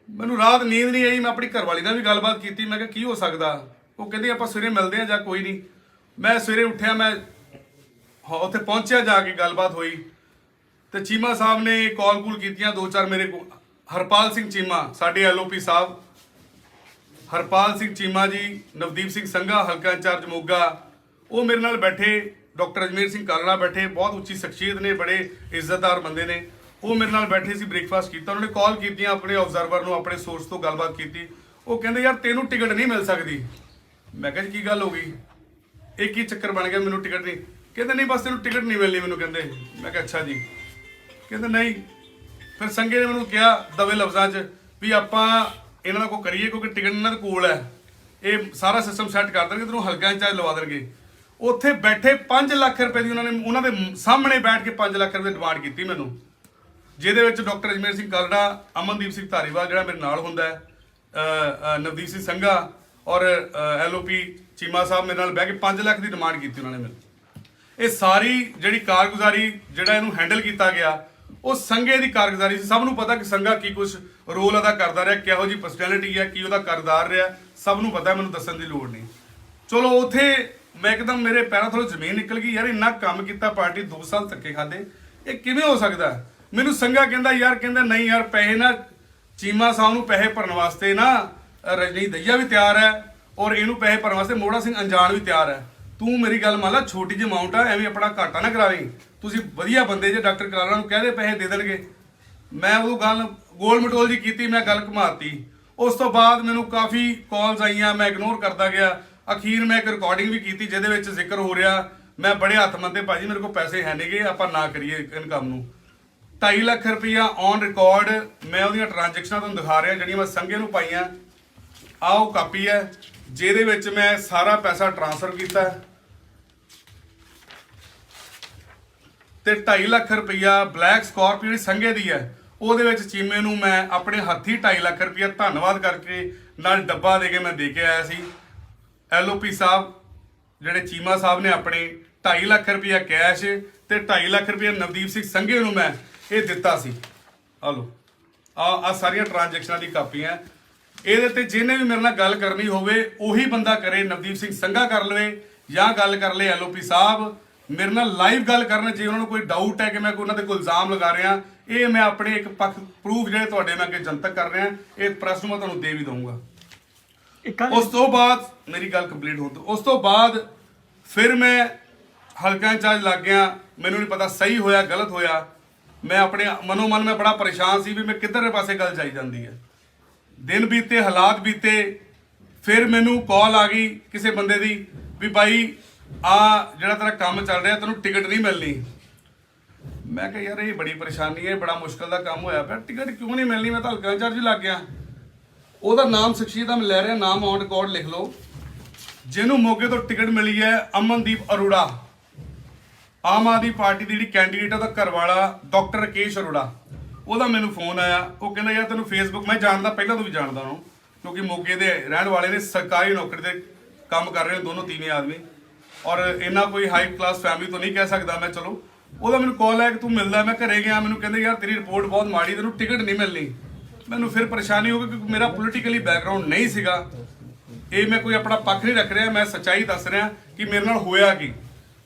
ਮੈਨੂੰ ਰਾਤ ਨੀਂਦ ਨਹੀਂ ਆਈ। ਮੈਂ ਆਪਣੀ ਘਰਵਾਲੀ ਨਾਲ ਵੀ ਗੱਲਬਾਤ ਕੀਤੀ, ਮੈਂ ਕਿਹਾ ਕੀ ਹੋ ਸਕਦਾ? ਉਹ ਕਹਿੰਦੀ ਆਪਾਂ ਸਵੇਰੇ ਮਿਲਦੇ ਹਾਂ ਜਾਂ ਕੋਈ ਨਹੀਂ। ਮੈਂ ਸਵੇਰੇ ਉੱਠਿਆ, ਮੈਂ ਉੱਥੇ ਪਹੁੰਚਿਆ, ਜਾ ਕੇ ਗੱਲਬਾਤ ਹੋਈ ਤੇ ਚੀਮਾ ਸਾਹਿਬ ਨੇ ਕਾਲ ਕੀਤੀਆਂ 2-4 ਮੇਰੇ ਹਰਪਾਲ ਸਿੰਘ ਚੀਮਾ, ਸਾਡੇ LOP ਸਾਹਿਬ ਹਰਪਾਲ ਸਿੰਘ ਚੀਮਾ ਜੀ, ਨਵਦੀਪ ਸਿੰਘ ਸੰਘਾ ਹਲਕਾ ਇੰਚਾਰਜ ਮੋਗਾ, ਉਹ ਮੇਰੇ ਨਾਲ ਬੈਠੇ। ਡਾਕਟਰ ਅਜਮੇਰ ਸਿੰਘ ਕਾਲੜਾ ਬੈਠੇ, ਬਹੁਤ ਉੱਚੀ ਸ਼ਖਸੀਅਤ ਨੇ, ਬੜੇ ਇੱਜ਼ਤਦਾਰ ਬੰਦੇ ਨੇ, ਉਹ ਮੇਰੇ ਨਾਲ ਬੈਠੇ ਸੀ, ਬ੍ਰੇਕਫਾਸਟ ਕੀਤਾ। ਉਹਨਾਂ ਨੇ ਕਾਲ ਕੀਤੀਆਂ ਆਪਣੇ ਆਬਜ਼ਰਵਰ ਨੂੰ, ਆਪਣੇ ਸੋਰਸ ਤੋਂ ਗੱਲਬਾਤ ਕੀਤੀ। ਉਹ ਕਹਿੰਦੇ ਯਾਰ ਤੈਨੂੰ ਟਿਕਟ ਨਹੀਂ ਮਿਲ ਸਕਦੀ। ਮੈਂ ਕਿਹਾ ਜੀ ਕੀ ਗੱਲ ਹੋ ਗਈ? ਇਹ ਕੀ ਚੱਕਰ ਬਣ ਗਿਆ, ਮੈਨੂੰ ਟਿਕਟ ਨਹੀਂ? ਕਹਿੰਦੇ ਨਹੀਂ ਬਸ ਤੈਨੂੰ ਟਿਕਟ ਨਹੀਂ ਮਿਲਣੀ ਮੈਨੂੰ, ਕਹਿੰਦੇ। ਮੈਂ ਕਿਹਾ ਅੱਛਾ ਜੀ। ਕਹਿੰਦੇ ਨਹੀਂ। ਫਿਰ ਸੰਘੇ ਨੇ ਮੈਨੂੰ ਕਿਹਾ ਦਵੇ ਲਫ਼ਜ਼ਾਂ 'ਚ ਵੀ ਆਪਾਂ ਇਹਨਾਂ ਦਾ ਕੋਈ ਕਰੀਏ, ਕਿਉਂਕਿ ਟਿਕਟ ਇਹਨਾਂ ਦੇ ਕੋਲ ਹੈ, ਇਹ ਸਾਰਾ ਸਿਸਟਮ ਸੈੱਟ ਕਰ ਦੇਣਗੇ, ਤੈਨੂੰ ਹਲਕਾ ਇੰਚਾਰਜ ਲਵਾ ਦੇਣਗੇ। ਉੱਥੇ ਬੈਠੇ 5 ਲੱਖ ਰੁਪਏ ਦੀ ਉਹਨਾਂ ਦੇ ਸਾਹਮਣੇ ਬੈਠ ਕੇ 5 ਲੱਖ ਰੁਪਏ ਡਿਮਾਂਡ ਕੀਤੀ ਮੈਨੂੰ, ਜਿਹਦੇ ਵਿੱਚ ਡਾਕਟਰ ਅਜਮੇਰ ਸਿੰਘ ਕਾਲੜਾ, ਅਮਨਦੀਪ ਸਿੰਘ ਧਾਰੀਵਾਲ ਜਿਹੜਾ ਮੇਰੇ ਨਾਲ ਹੁੰਦਾ ਹੈ, ਨਵਦੀਪ ਸਿੰਘ ਸੰਘਾ ਔਰ LOP ਚੀਮਾ ਸਾਹਿਬ ਮੇਰੇ ਨਾਲ ਬਹਿ ਕੇ 5 ਲੱਖ ਦੀ ਡਿਮਾਂਡ ਕੀਤੀ ਉਹਨਾਂ ਨੇ ਮੈਨੂੰ। ਇਹ ਸਾਰੀ ਜਿਹੜੀ ਕਾਰਗੁਜ਼ਾਰੀ, ਜਿਹੜਾ ਇਹਨੂੰ ਹੈਂਡਲ ਕੀਤਾ ਗਿਆ, ਉਹ ਸੰਘੇ ਦੀ ਕਾਰਗੁਜ਼ਾਰੀ ਸੀ। ਸਭ ਨੂੰ ਪਤਾ ਕਿ ਸੰਘਾ ਕੀ ਕੁਝ ਰੋਲ ਅਦਾ ਕਰਦਾ ਰਿਹਾ, ਕਿਹੋ ਜਿਹੀ ਪਰਸਨੈਲਿਟੀ ਹੈ, ਕੀ ਉਹਦਾ ਕਿਰਦਾਰ ਰਿਹਾ, ਸਭ ਨੂੰ ਪਤਾ, ਮੈਨੂੰ ਦੱਸਣ ਦੀ ਲੋੜ ਨਹੀਂ। ਚਲੋ ਉੱਥੇ ਮੈਂ ਇੱਕਦਮ ਮੇਰੇ ਪੈਰਾਂ ਥੱਲੋਂ ਜ਼ਮੀਨ ਨਿਕਲ ਗਈ। ਯਾਰ ਇੰਨਾ ਕੰਮ ਕੀਤਾ ਪਾਰਟੀ, 2 ਸਾਲ ਧੱਕੇ ਖਾਦੇ, ਇਹ ਕਿਵੇਂ ਹੋ ਸਕਦਾ? ਮੈਨੂੰ ਸੰਘਾ ਕਹਿੰਦਾ ਯਾਰ, ਕਹਿੰਦਾ ਨਹੀਂ ਯਾਰ ਪੈਸੇ ਨਾ ਚੀਮਾ ਸਾਹਿਬ ਨੂੰ ਪੈਸੇ ਭਰਨ ਵਾਸਤੇ ਨਾ ਰਜਨੀ ਦਈਆ ਵੀ ਤਿਆਰ ਹੈ ਔਰ ਇਹਨੂੰ ਪੈਸੇ ਭਰਨ ਵਾਸਤੇ ਮੋੜਾ ਸਿੰਘ ਅੰਜਾਨ ਵੀ ਤਿਆਰ ਹੈ। ਤੂੰ ਮੇਰੀ ਗੱਲ ਮੰਨ ਲਾ, ਛੋਟੀ ਜਿਹੀ ਅਮਾਉਂਟ ਆ, ਐਵੇਂ ਆਪਣਾ ਘਾਟਾ ਨਾ ਕਰਾਵੇਂ। ਤੁਸੀਂ ਵਧੀਆ ਬੰਦੇ ਜੇ, ਡਾਕਟਰ ਕਰਾਰਾਂ ਨੂੰ ਕਹਦੇ ਪੈਸੇ ਦੇ ਦੇਣਗੇ। ਮੈਂ ਉਹ ਗੱਲ ਗੋਲ ਮਟੋਲ ਜੀ ਕੀਤੀ, ਮੈਂ ਗੱਲ ਘੁਮਾਤੀ। ਉਸ ਤੋਂ ਬਾਅਦ ਮੈਨੂੰ ਕਾਫੀ ਕਾਲਸ ਆਈਆਂ, ਮੈਂ ਇਗਨੋਰ ਕਰਦਾ ਗਿਆ। ਅਖੀਰ ਮੈਂ ਇੱਕ ਰਿਕਾਰਡਿੰਗ ਵੀ ਕੀਤੀ ਜਿਹਦੇ ਵਿੱਚ ਜ਼ਿਕਰ ਹੋ ਰਿਹਾ, ਮੈਂ ਬੜੇ ਹੱਥ ਮੰਨਦੇ ਭਾਜੀ ਮੇਰੇ ਕੋਲ ਪੈਸੇ ਹੈ ਨਹੀਂਗੇ, ਆਪਾਂ ਨਾ ਕਰੀਏ ਇਨ ਕੰਮ ਨੂੰ। 2.5 ਲੱਖ ਰੁਪਈਆ ਔਨ ਰਿਕਾਰਡ ਮੈਂ ਉਹਦੀਆਂ ਟ੍ਰਾਂਜੈਕਸ਼ਨਾਂ ਤੁਹਾਨੂੰ ਦਿਖਾ ਰਿਹਾ, ਜਿਹੜੀਆਂ ਮੈਂ ਸੰਘੇ ਨੂੰ ਪਾਈਆਂ। ਆਹ ਉਹ ਕਾਪੀ ਹੈ ਜਿਹਦੇ ਵਿੱਚ ਮੈਂ ਸਾਰਾ ਪੈਸਾ ਟ੍ਰਾਂਸਫਰ ਕੀਤਾ ਤੇ 2.5 ਲੱਖ ਰੁਪਈਆ ਬਲੈਕ ਸਕਾਰਪੀਓ ਜਿਹੜੀ ਸੰਘੇ ਦੀ ਹੈ ਉਹਦੇ ਵਿੱਚ ਚੀਮੇ ਨੂੰ ਮੈਂ ਆਪਣੇ ਹੱਥੀ 2.5 ਲੱਖ ਰੁਪਈਆ ਧੰਨਵਾਦ ਕਰਕੇ ਨਾਲ ਡੱਬਾ ਦੇ ਕੇ ਮੈਂ ਦੇ ਕੇ ਆਇਆ ਸੀ। LOP ਸਾਹਿਬ ਜਿਹੜੇ ਚੀਮਾ ਸਾਹਿਬ ਨੇ ਆਪਣੇ 2.5 ਲੱਖ ਰੁਪਈਆ ਕੈਸ਼ ਤੇ 2.5 ਲੱਖ ਰੁਪਈਆ ਨਵਦੀਪ ਸਿੰਘ ਸੰਘੇ ਨੂੰ ਮੈਂ ਇਹ ਦਿੱਤਾ ਸੀ। ਆ ਲਓ, ਆ ਸਾਰੀਆਂ ਟ੍ਰਾਂਜੈਕਸ਼ਨਾਂ ਦੀ ਕਾਪੀਆਂ। ਇਹਦੇ ਤੇ ਜਿਹਨੇ ਵੀ ਮੇਰੇ ਨਾਲ ਗੱਲ ਕਰਨੀ ਹੋਵੇ ਉਹੀ ਬੰਦਾ ਕਰੇ, ਨਵਦੀਪ ਸਿੰਘ ਸੰਘਾ ਕਰ ਲਵੇ ਜਾਂ ਗੱਲ ਕਰ ਲਏ LOP ਸਾਹਿਬ, ਮੇਰੇ ਨਾਲ ਲਾਈਵ ਗੱਲ ਕਰਨ। ਜੇ ਉਹਨਾਂ ਨੂੰ ਕੋਈ ਡਾਊਟ ਹੈ ਕਿ ਮੈਂ ਉਹਨਾਂ ਦੇ ਕੋਈ ਇਲਜ਼ਾਮ ਲਗਾ ਰਿਹਾ, ਇਹ ਮੈਂ ਆਪਣੇ ਇੱਕ ਪੱਖ ਪ੍ਰੂਫ ਜਿਹੜੇ ਤੁਹਾਡੇ ਮੈਂ ਅੱਗੇ ਜਨਤਕ ਕਰ ਰਿਹਾ, ਇਹ ਪ੍ਰੈਸ ਨੂੰ ਮੈਂ ਤੁਹਾਨੂੰ ਦੇ ਵੀ ਦਊਂਗਾ। ਉਸ ਤੋਂ ਬਾਅਦ ਮੇਰੀ ਗੱਲ ਕੰਪਲੀਟ ਹੋਣ ਤੋਂ ਉਸ ਤੋਂ ਬਾਅਦ ਫਿਰ ਮੈਂ ਹਲਕਾ ਇੰਚਾਰਜ ਲੱਗ ਗਿਆ। ਮੈਨੂੰ ਨਹੀਂ ਪਤਾ ਸਹੀ ਹੋਇਆ ਗਲਤ ਹੋਇਆ, ਮੈਂ ਆਪਣੇ ਮਨੋ ਮਨ ਮੈਂ ਬੜਾ ਪਰੇਸ਼ਾਨ ਸੀ ਵੀ ਮੈਂ ਕਿੱਧਰ ਪਾਸੇ ਗੱਲ ਜਾਈ ਜਾਂਦੀ ਹੈ। ਦਿਨ ਬੀਤੇ, ਹਾਲਾਤ ਬੀਤੇ, ਫਿਰ ਮੈਨੂੰ ਕਾਲ ਆ ਗਈ ਕਿਸੇ ਬੰਦੇ ਦੀ ਵੀ ਭਾਈ ਆ ਜਿਹੜਾ ਤੇਰਾ ਕੰਮ ਚੱਲ ਰਿਹਾ ਤੈਨੂੰ ਟਿਕਟ ਨਹੀਂ ਮਿਲਣੀ। ਮੈਂ ਕਿਹਾ ਯਾਰ ਇਹ ਬੜੀ ਪਰੇਸ਼ਾਨੀ ਹੈ, ਬੜਾ ਮੁਸ਼ਕਲ ਦਾ ਕੰਮ ਹੋਇਆ ਪਿਆ, ਟਿਕਟ ਕਿਉਂ ਨਹੀਂ ਮਿਲਣੀ? ਮੈਂ ਤਾਂ ਹਲਕਾ ਇੰਚਾਰਜ ਲੱਗ ਗਿਆ। ਉਹਦਾ ਨਾਮ ਸ਼ਖਸੀਅਤ ਦਾ ਮੈਂ ਲੈ ਰਿਹਾ, ਨਾਮ ਔਨ ਰਿਕਾਰਡ ਲਿਖ ਲਓ। ਜਿਹਨੂੰ ਮੋਗੇ ਤੋਂ ਟਿਕਟ ਮਿਲੀ ਹੈ ਅਮਨਦੀਪ ਅਰੋੜਾ, ਆਮ ਆਦਮੀ ਪਾਰਟੀ ਦੀ ਜਿਹੜੀ ਕੈਂਡੀਡੇਟ ਉਹਦਾ ਘਰ ਵਾਲਾ ਡਾਕਟਰ ਰਾਕੇਸ਼ ਅਰੋੜਾ। ਉਹਦਾ ਮੈਨੂੰ ਫੋਨ ਆਇਆ, ਉਹ ਕਹਿੰਦਾ ਯਾਰ ਤੈਨੂੰ ਫੇਸਬੁੱਕ ਮੈਂ ਜਾਣਦਾ, ਪਹਿਲਾਂ ਤੋਂ ਵੀ ਜਾਣਦਾ ਉਹਨੂੰ, ਕਿਉਂਕਿ ਮੋਗੇ ਦੇ ਰਹਿਣ ਵਾਲੇ ਨੇ, ਸਰਕਾਰੀ ਨੌਕਰੀ ਤੇ ਕੰਮ ਕਰ ਰਹੇ ਨੇ ਦੋਨੋਂ ਤੀਵੇਂ ਆਦਮੀ, ਔਰ ਇੰਨਾ ਕੋਈ ਹਾਈ ਕਲਾਸ ਫੈਮਿਲੀ ਤੋਂ ਨਹੀਂ ਕਹਿ ਸਕਦਾ ਮੈਂ। ਚਲੋ ਉਹਦਾ ਮੈਨੂੰ ਕਾਲ ਆਇਆ ਕਿ ਤੂੰ ਮਿਲਦਾ। ਮੈਂ ਘਰੇ ਗਿਆ, ਮੈਨੂੰ ਕਹਿੰਦੇ ਯਾਰ ਤੇਰੀ ਰਿਪੋਰਟ ਬਹੁਤ ਮਾੜੀ, ਤੈਨੂੰ ਟਿਕਟ ਨਹੀਂ ਮਿਲਣੀ। ਮੈਨੂੰ ਫਿਰ ਪਰੇਸ਼ਾਨੀ ਹੋ ਗਈ ਕਿਉਂਕਿ ਮੇਰਾ ਪੋਲੀਟੀਕਲੀ ਬੈਕਗ੍ਰਾਉਂਡ ਨਹੀਂ ਸੀਗਾ। ਇਹ ਮੈਂ ਕੋਈ ਆਪਣਾ ਪੱਖ ਨਹੀਂ ਰੱਖ ਰਿਹਾ, ਮੈਂ ਸੱਚਾਈ ਦੱਸ ਰਿਹਾ ਕਿ ਮੇਰੇ ਨਾਲ ਹੋਇਆ ਕੀ।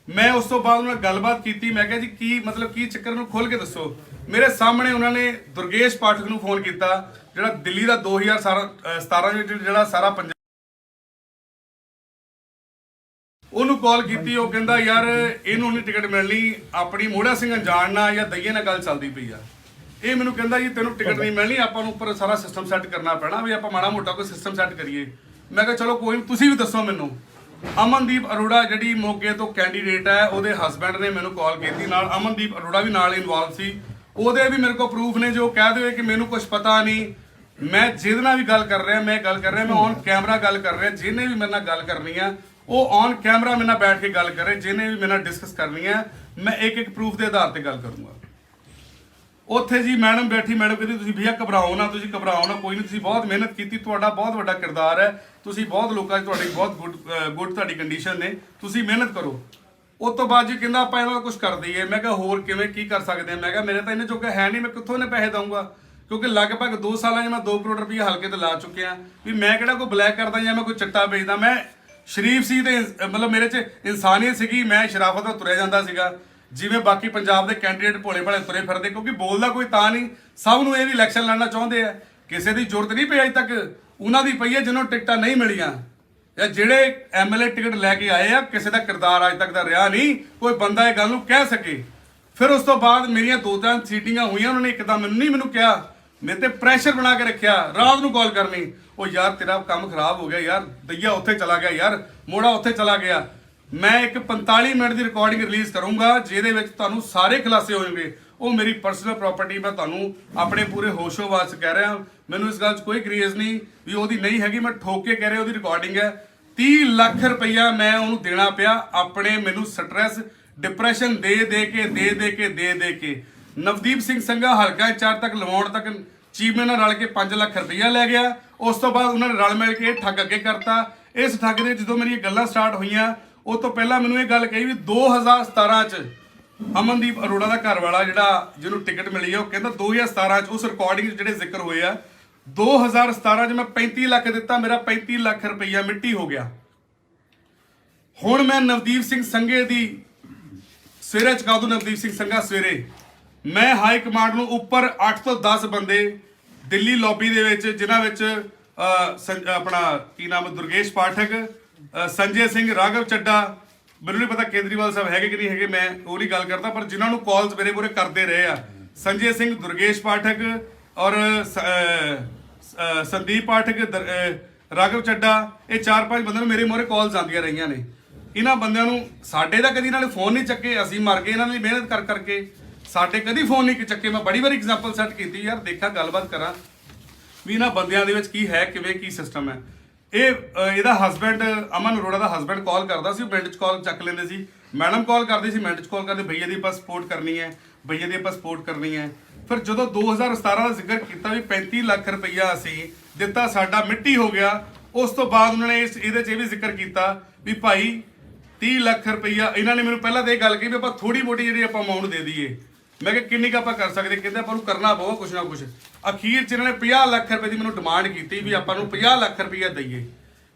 ਮੈਂ ਉਸ ਤੋਂ ਬਾਅਦ ਉਹਨਾਂ ਨਾਲ ਗੱਲਬਾਤ ਕੀਤੀ। ਮੈਂ ਕਿਹਾ ਜੀ ਕੀ ਮਤਲਬ ਕੀ ਚੱਕਰ, ਨੂੰ ਖੋਲ ਕੇ ਦੱਸੋ। ਮੇਰੇ ਸਾਹਮਣੇ ਉਹਨਾਂ ਨੇ ਦੁਰਗੇਸ਼ ਪਾਠਕ ਨੂੰ ਫੋਨ ਕੀਤਾ, ਜਿਹੜਾ ਦਿੱਲੀ ਦਾ 2017 ਵਿੱਚ ਜਿਹੜਾ ਸਾਰਾ ਪੰਜਾਬ, ਉਹਨੂੰ ਕਾਲ ਕੀਤੀ। ਉਹ ਕਹਿੰਦਾ ਯਾਰ ਇਹਨੂੰ ਨਹੀਂ ਟਿਕਟ ਮਿਲਣੀ, ਆਪਣੀ ਮੋੜਾ ਸਿੰਘ ਅਣਜਾਣ ਨਾਲ ਜਾਂ ਦਈਏ ਨਾਲ ਗੱਲ ਚੱਲਦੀ ਪਈ ਆ। ਇਹ ਮੈਨੂੰ ਕਹਿੰਦਾ ਜੀ ਤੈਨੂੰ ਟਿਕਟ ਨਹੀਂ ਮਿਲਣੀ, ਆਪਾਂ ਨੂੰ ਉੱਪਰ ਸਾਰਾ ਸਿਸਟਮ ਸੈੱਟ ਕਰਨਾ ਪੈਣਾ, ਵੀ ਆਪਾਂ ਮਾੜਾ ਮੋਟਾ ਕੋਈ ਸਿਸਟਮ ਸੈੱਟ ਕਰੀਏ। ਮੈਂ ਕਿਹਾ ਚਲੋ ਕੋਈ, ਤੁਸੀਂ ਵੀ ਦੱਸੋ ਮੈਨੂੰ। ਅਮਨਦੀਪ ਅਰੋੜਾ ਜਿਹੜੀ ਮੋਗੇ ਤੋਂ ਕੈਂਡੀਡੇਟ ਹੈ, ਉਹਦੇ ਹਸਬੈਂਡ ਨੇ ਮੈਨੂੰ ਕਾਲ ਕੀਤੀ, ਨਾਲ ਅਮਨਦੀਪ ਅਰੋੜਾ ਵੀ ਨਾਲ ਇਨਵੋਲਵ ਸੀ। ਉਹਦੇ ਵੀ ਮੇਰੇ ਕੋਲ ਪ੍ਰੂਫ ਨੇ, ਜੋ ਕਹਿ ਦੇਵੇ ਕਿ ਮੈਨੂੰ ਕੁਝ ਪਤਾ ਨਹੀਂ। ਮੈਂ ਜਿਹਦੇ ਨਾਲ ਵੀ ਗੱਲ ਕਰ ਰਿਹਾ, ਮੈਂ ਔਨ ਕੈਮਰਾ ਗੱਲ ਕਰ ਰਿਹਾ। ਜਿਹਨੇ ਵੀ ਮੇਰੇ ਨਾਲ ਗੱਲ ਕਰਨੀ ਆ ਉਹ ਔਨ ਕੈਮਰਾ ਮੇਰੇ ਨਾਲ ਬੈਠ ਕੇ ਗੱਲ ਕਰੇ। ਜਿਹਨੇ ਵੀ ਮੇਰੇ ਨਾਲ ਡਿਸਕਸ ਕਰਨੀ ਹੈ ਮੈਂ ਇੱਕ ਪ੍ਰੂਫ ਦੇ ਆਧਾਰ ਤੇ ਗੱਲ ਕਰੂੰਗਾ। ਉੱਥੇ ਜੀ ਮੈਡਮ ਬੈਠੀ, ਮੈਡਮ ਕਹਿੰਦੀ ਤੁਸੀਂ ਭਈਆ ਘਬਰਾਓ ਨਾ, ਤੁਸੀਂ ਘਬਰਾਓ ਨਾ, ਕੋਈ ਨਹੀਂ, ਤੁਸੀਂ ਬਹੁਤ ਮਿਹਨਤ ਕੀਤੀ, ਤੁਹਾਡਾ ਬਹੁਤ ਵੱਡਾ ਕਿਰਦਾਰ ਹੈ, ਤੁਸੀਂ ਬਹੁਤ ਲੋਕਾਂ 'ਚ ਤੁਹਾਡੀ ਬਹੁਤ ਗੁੱਡ ਤੁਹਾਡੀ ਕੰਡੀਸ਼ਨ ਨੇ, ਤੁਸੀਂ ਮਿਹਨਤ ਕਰੋ। ਉਸ ਤੋਂ ਬਾਅਦ ਜੀ ਕਹਿੰਦਾ ਆਪਾਂ ਇਹਨਾਂ ਦਾ ਕੁਝ ਕਰ ਦਈਏ। ਮੈਂ ਕਿਹਾ ਹੋਰ ਕਿਵੇਂ, ਕੀ ਕਰ ਸਕਦੇ ਹਾਂ? ਮੈਂ ਕਿਹਾ ਮੇਰੇ ਤਾਂ ਇਹਨੇ ਜੋਗਾ ਹੈ ਨਹੀਂ, ਮੈਂ ਕਿੱਥੋਂ ਇਹਨੇ ਪੈਸੇ ਦਊਂਗਾ, ਕਿਉਂਕਿ ਲਗਭਗ 2 ਸਾਲਾਂ 'ਚ ਮੈਂ 2 ਕਰੋੜ ਰੁਪਏ ਹਲਕੇ ਤੇ ਲਾ ਚੁੱਕਿਆ। ਵੀ ਮੈਂ ਕਿਹੜਾ ਕੋਈ ਬਲੈਕ ਕਰਦਾ ਜਾਂ ਮੈਂ ਕੋਈ ਚਿੱਟਾ ਵੇਚਦਾ। ਮੈਂ ਸ਼ਰੀਫ ਸੀ ਤੇ ਮਤਲਬ ਮੇਰੇ 'ਚ ਇਨਸਾਨੀਅਤ ਸੀਗੀ, ਮੈਂ ਸ਼ਰਾਫਤ ਨਾਲ ਤੁਰਿਆ ਜਾਂਦਾ ਸੀਗਾ, ਜਿਵੇਂ ਬਾਕੀ ਪੰਜਾਬ ਦੇ ਕੈਂਡੀਡੇਟ ਭੋਲੇ ਭਾਲੇ ਤੁਰੇ ਫਿਰਦੇ। ਕਿਉਂਕਿ ਬੋਲਦਾ ਕੋਈ ਤਾਂ ਨਹੀਂ, ਸਭ ਨੂੰ ਇਹ ਵੀ ਇਲੈਕਸ਼ਨ ਲੜਨਾ ਚਾਹੁੰਦੇ ਆ। ਕਿਸੇ ਦੀ ਜ਼ਰੂਰਤ ਨਹੀਂ ਪਈ ਅਜੇ ਤੱਕ, ਉਹਨਾਂ ਦੀ ਪਈ ਹੈ ਜਿਹਨੂੰ ਟਿਕਟਾਂ ਨਹੀਂ ਮਿਲੀਆਂ, ਜਾਂ ਜਿਹੜੇ MLA ਟਿਕਟ ਲੈ ਕੇ ਆਏ ਆ, ਕਿਸੇ ਦਾ ਕਿਰਦਾਰ ਅੱਜ ਤੱਕ ਦਾ ਰਿਹਾ ਨਹੀਂ ਕੋਈ ਬੰਦਾ ਇਹ ਗੱਲ ਨੂੰ ਕਹਿ ਸਕੇ। ਫਿਰ ਉਸ ਤੋਂ ਬਾਅਦ ਮੇਰੀਆਂ 2-3 ਸੀਟਿੰਗਾਂ ਹੋਈਆਂ, ਉਹਨਾਂ ਨੇ ਇੱਕਦਮ ਮੈਨੂੰ ਕਿਹਾ, ਮੇਰੇ ਤੇ ਪ੍ਰੈਸ਼ਰ ਬਣਾ ਕੇ ਰੱਖਿਆ, ਰਾਤ ਨੂੰ ਕਾਲ ਕਰਨੀ, ਉਹ ਯਾਰ ਤੇਰਾ ਕੰਮ ਖਰਾਬ ਹੋ ਗਿਆ ਯਾਰ, ਦਈਆ ਉੱਥੇ ਚਲਾ ਗਿਆ ਯਾਰ, ਮੋੜਾ ਉੱਥੇ ਚਲਾ ਗਿਆ। ਮੈਂ ਇੱਕ 45 ਮਿੰਟ ਦੀ ਰਿਕਾਰਡਿੰਗ ਰਿਲੀਜ਼ ਕਰੂੰਗਾ ਜਿਹਦੇ ਵਿੱਚ ਤੁਹਾਨੂੰ ਸਾਰੇ ਖੁਲਾਸੇ ਹੋਣਗੇ। ਉਹ ਮੇਰੀ ਪਰਸਨਲ ਪ੍ਰਾਪਰਟੀ, ਮੈਂ ਤੁਹਾਨੂੰ ਆਪਣੇ ਪੂਰੇ ਹੋਸ਼ੋ-ਵਾਸ ਕਹਿ ਰਿਹਾ। ਮੈਨੂੰ ਇਸ ਗੱਲ 'ਚ ਕੋਈ ਗਰੇਜ਼ ਨਹੀਂ ਵੀ ਉਹਦੀ ਨਹੀਂ ਹੈਗੀ, ਮੈਂ ਠੋਕ ਕੇ ਕਹਿ ਰਿਹਾ ਉਹਦੀ ਰਿਕਾਰਡਿੰਗ ਹੈ। 30 ਲੱਖ ਰੁਪਈਆ ਮੈਂ ਉਹਨੂੰ ਦੇਣਾ ਪਿਆ, ਆਪਣੇ ਮੈਨੂੰ ਸਟ੍ਰੈਸ ਡਿਪਰੈਸ਼ਨ ਦੇ ਕੇ ਨਵਦੀਪ ਸਿੰਘ ਸੰਘਾ ਹਲਕਾ ਇੰਚਾਰਜ ਤੱਕ ਲਵਾਉਣ ਤੱਕ ਚੀਮੇ ਨਾਲ ਰਲ ਕੇ 5 ਲੱਖ ਰੁਪਈਆ ਲੈ ਗਿਆ। ਉਸ ਤੋਂ ਬਾਅਦ ਉਹਨਾਂ ਨੇ ਰਲ ਮਿਲ ਕੇ ਠੱਗ ਅੱਗੇ ਕਰਤਾ। ਇਸ ਠੱਗ ਦੇ ਜਦੋਂ ਮੇਰੀਆਂ ਗੱਲਾਂ ਸਟਾਰਟ ਹੋਈਆਂ, ਉਹ ਤੋਂ ਪਹਿਲਾਂ ਮੈਨੂੰ ਇਹ ਗੱਲ ਕਹੀ ਵੀ 2017 'ਚ ਅਮਨਦੀਪ ਅਰੋੜਾ ਦਾ ਘਰ ਵਾਲਾ ਜਿਹੜਾ ਜਿਹਨੂੰ ਟਿਕਟ ਮਿਲੀ ਹੈ, ਉਹ ਕਹਿੰਦਾ 2017 'ਚ ਉਸ ਰਿਕਾਰਡਿੰਗ 'ਚ ਜਿਹੜੇ ਜ਼ਿਕਰ ਹੋਏ ਆ, 2017 'ਚ ਮੈਂ 35 ਲੱਖ ਦਿੱਤਾ, ਮੇਰਾ 35 ਲੱਖ ਰੁਪਈਆ ਮਿੱਟੀ ਹੋ ਗਿਆ। ਹੁਣ ਮੈਂ ਨਵਦੀਪ ਸਿੰਘ ਸੰਘੇ ਦੀ ਸਵੇਰੇ ਚੁਕਾ ਦੂੰ, ਨਵਦੀਪ ਸਿੰਘ ਸੰਘਾ ਸਵੇਰੇ, ਮੈਂ ਹਾਈ ਕਮਾਂਡ ਨੂੰ ਉੱਪਰ 8 ਤੋਂ 10 ਬੰਦੇ ਦਿੱਲੀ ਲੌਬੀ ਦੇ ਵਿੱਚ, ਜਿਨ੍ਹਾਂ ਵਿੱਚ ਆਪਣਾ ਕੀ ਨਾਮ ਦੁਰਗੇਸ਼ ਪਾਠਕ, ਸੰਜੇ ਸਿੰਘ, ਰਾਘਵ ਚੱਡਾ, ਮੈਨੂੰ ਨਹੀਂ ਪਤਾ ਕੇਜਰੀਵਾਲ ਸਾਹਿਬ ਹੈਗੇ ਕਿ ਨਹੀਂ ਹੈਗੇ, ਮੈਂ ਉਹ ਨਹੀਂ ਗੱਲ ਕਰਦਾ, ਪਰ ਜਿਨ੍ਹਾਂ ਨੂੰ ਕਾਲਸ ਮੇਰੇ ਮੂਹਰੇ ਕਰਦੇ ਰਹੇ ਆ, ਸੰਜੇ ਸਿੰਘ, ਦੁਰਗੇਸ਼ ਪਾਠਕ ਔਰ ਸੰਦੀਪ ਪਾਠਕ, ਰਾਘਵ ਚੱਡਾ, ਇਹ 4-5 ਬੰਦਿਆਂ ਨੂੰ ਮੇਰੇ ਮੂਹਰੇ ਕਾਲਸ ਆਉਂਦੀਆਂ ਰਹੀਆਂ ਨੇ। ਇਹਨਾਂ ਬੰਦਿਆਂ ਨੂੰ ਸਾਡੇ ਦਾ ਕਦੀ ਇਹਨਾਂ ਨੇ ਫੋਨ ਨਹੀਂ ਚੱਕੇ, ਅਸੀਂ ਮਰ ਗਏ ਇਹਨਾਂ ਲਈ ਮਿਹਨਤ ਕਰ ਕਰਕੇ, ਸਾਡੇ ਕਦੀ ਫੋਨ ਨਹੀਂ ਚੱਕੇ। ਮੈਂ ਬੜੀ ਵਾਰੀ ਐਗਜ਼ਾਮਪਲ ਸੈੱਟ ਕੀਤੀ ਯਾਰ, ਦੇਖਾਂ ਗੱਲਬਾਤ ਕਰਾਂ ਵੀ ਇਹਨਾਂ ਬੰਦਿਆਂ ਦੇ ਵਿੱਚ ਕੀ ਹੈ, ਕਿਵੇਂ ਕੀ ਸਿਸਟਮ ਹੈ। ਇਹਦਾ ਹਸਬੈਂਡ ਅਮਨ ਅਰੋੜਾ ਦਾ ਹਸਬੈਂਡ ਕਾਲ ਕਰਦਾ ਸੀ, ਮਿੰਟ 'ਚ ਕਾਲ ਚੱਕ ਲੈਂਦੇ ਸੀ, ਮੈਡਮ ਕਾਲ ਕਰਦੀ ਸੀ, ਮਿੰਟ 'ਚ ਕਾਲ ਕਰਦੇ, ਭਈਆ ਦੀ ਆਪਾਂ ਸਪੋਰਟ ਕਰਨੀ ਹੈ, ਭਈਆ ਦੀ ਆਪਾਂ ਸਪੋਰਟ ਕਰਨੀ ਹੈ। ਫਿਰ ਜਦੋਂ 2017 ਦਾ ਜ਼ਿਕਰ ਕੀਤਾ ਵੀ 35 ਲੱਖ ਰੁਪਈਆ ਅਸੀਂ ਦਿੱਤਾ, ਸਾਡਾ ਮਿੱਟੀ ਹੋ ਗਿਆ, ਉਸ ਤੋਂ ਬਾਅਦ ਉਹਨਾਂ ਨੇ ਇਹਦੇ 'ਚ ਇਹ ਵੀ ਜ਼ਿਕਰ ਕੀਤਾ ਵੀ ਭਾਈ 30 ਲੱਖ ਰੁਪਈਆ ਇਹਨਾਂ ਨੇ ਮੈਨੂੰ ਪਹਿਲਾਂ ਤਾਂ ਇਹ ਗੱਲ ਕਹੀ ਵੀ ਆਪਾਂ ਥੋੜੀ ਮੋਟੀ ਜਿਹੜੀ ਆਪਾਂ ਅਮਾਊਂਟ ਦੇ ਦਈਏ। ਮੈਂ ਕਿਹਾ ਕਿੰਨੀ ਕੁ ਆਪਾਂ ਕਰ ਸਕਦੇ, ਕਹਿੰਦੇ ਆਪਾਂ ਨੂੰ ਕਰਨਾ ਪਊਗਾ ਕੁਛ ਨਾ ਕੁਛ। ਅਖੀਰ 'ਚ ਇਹਨਾਂ ਨੇ 50 ਲੱਖ ਰੁਪਏ ਦੀ ਮੈਨੂੰ ਡਿਮਾਂਡ ਕੀਤੀ ਵੀ ਆਪਾਂ ਨੂੰ 50 ਲੱਖ ਰੁਪਈਆ ਦਈਏ।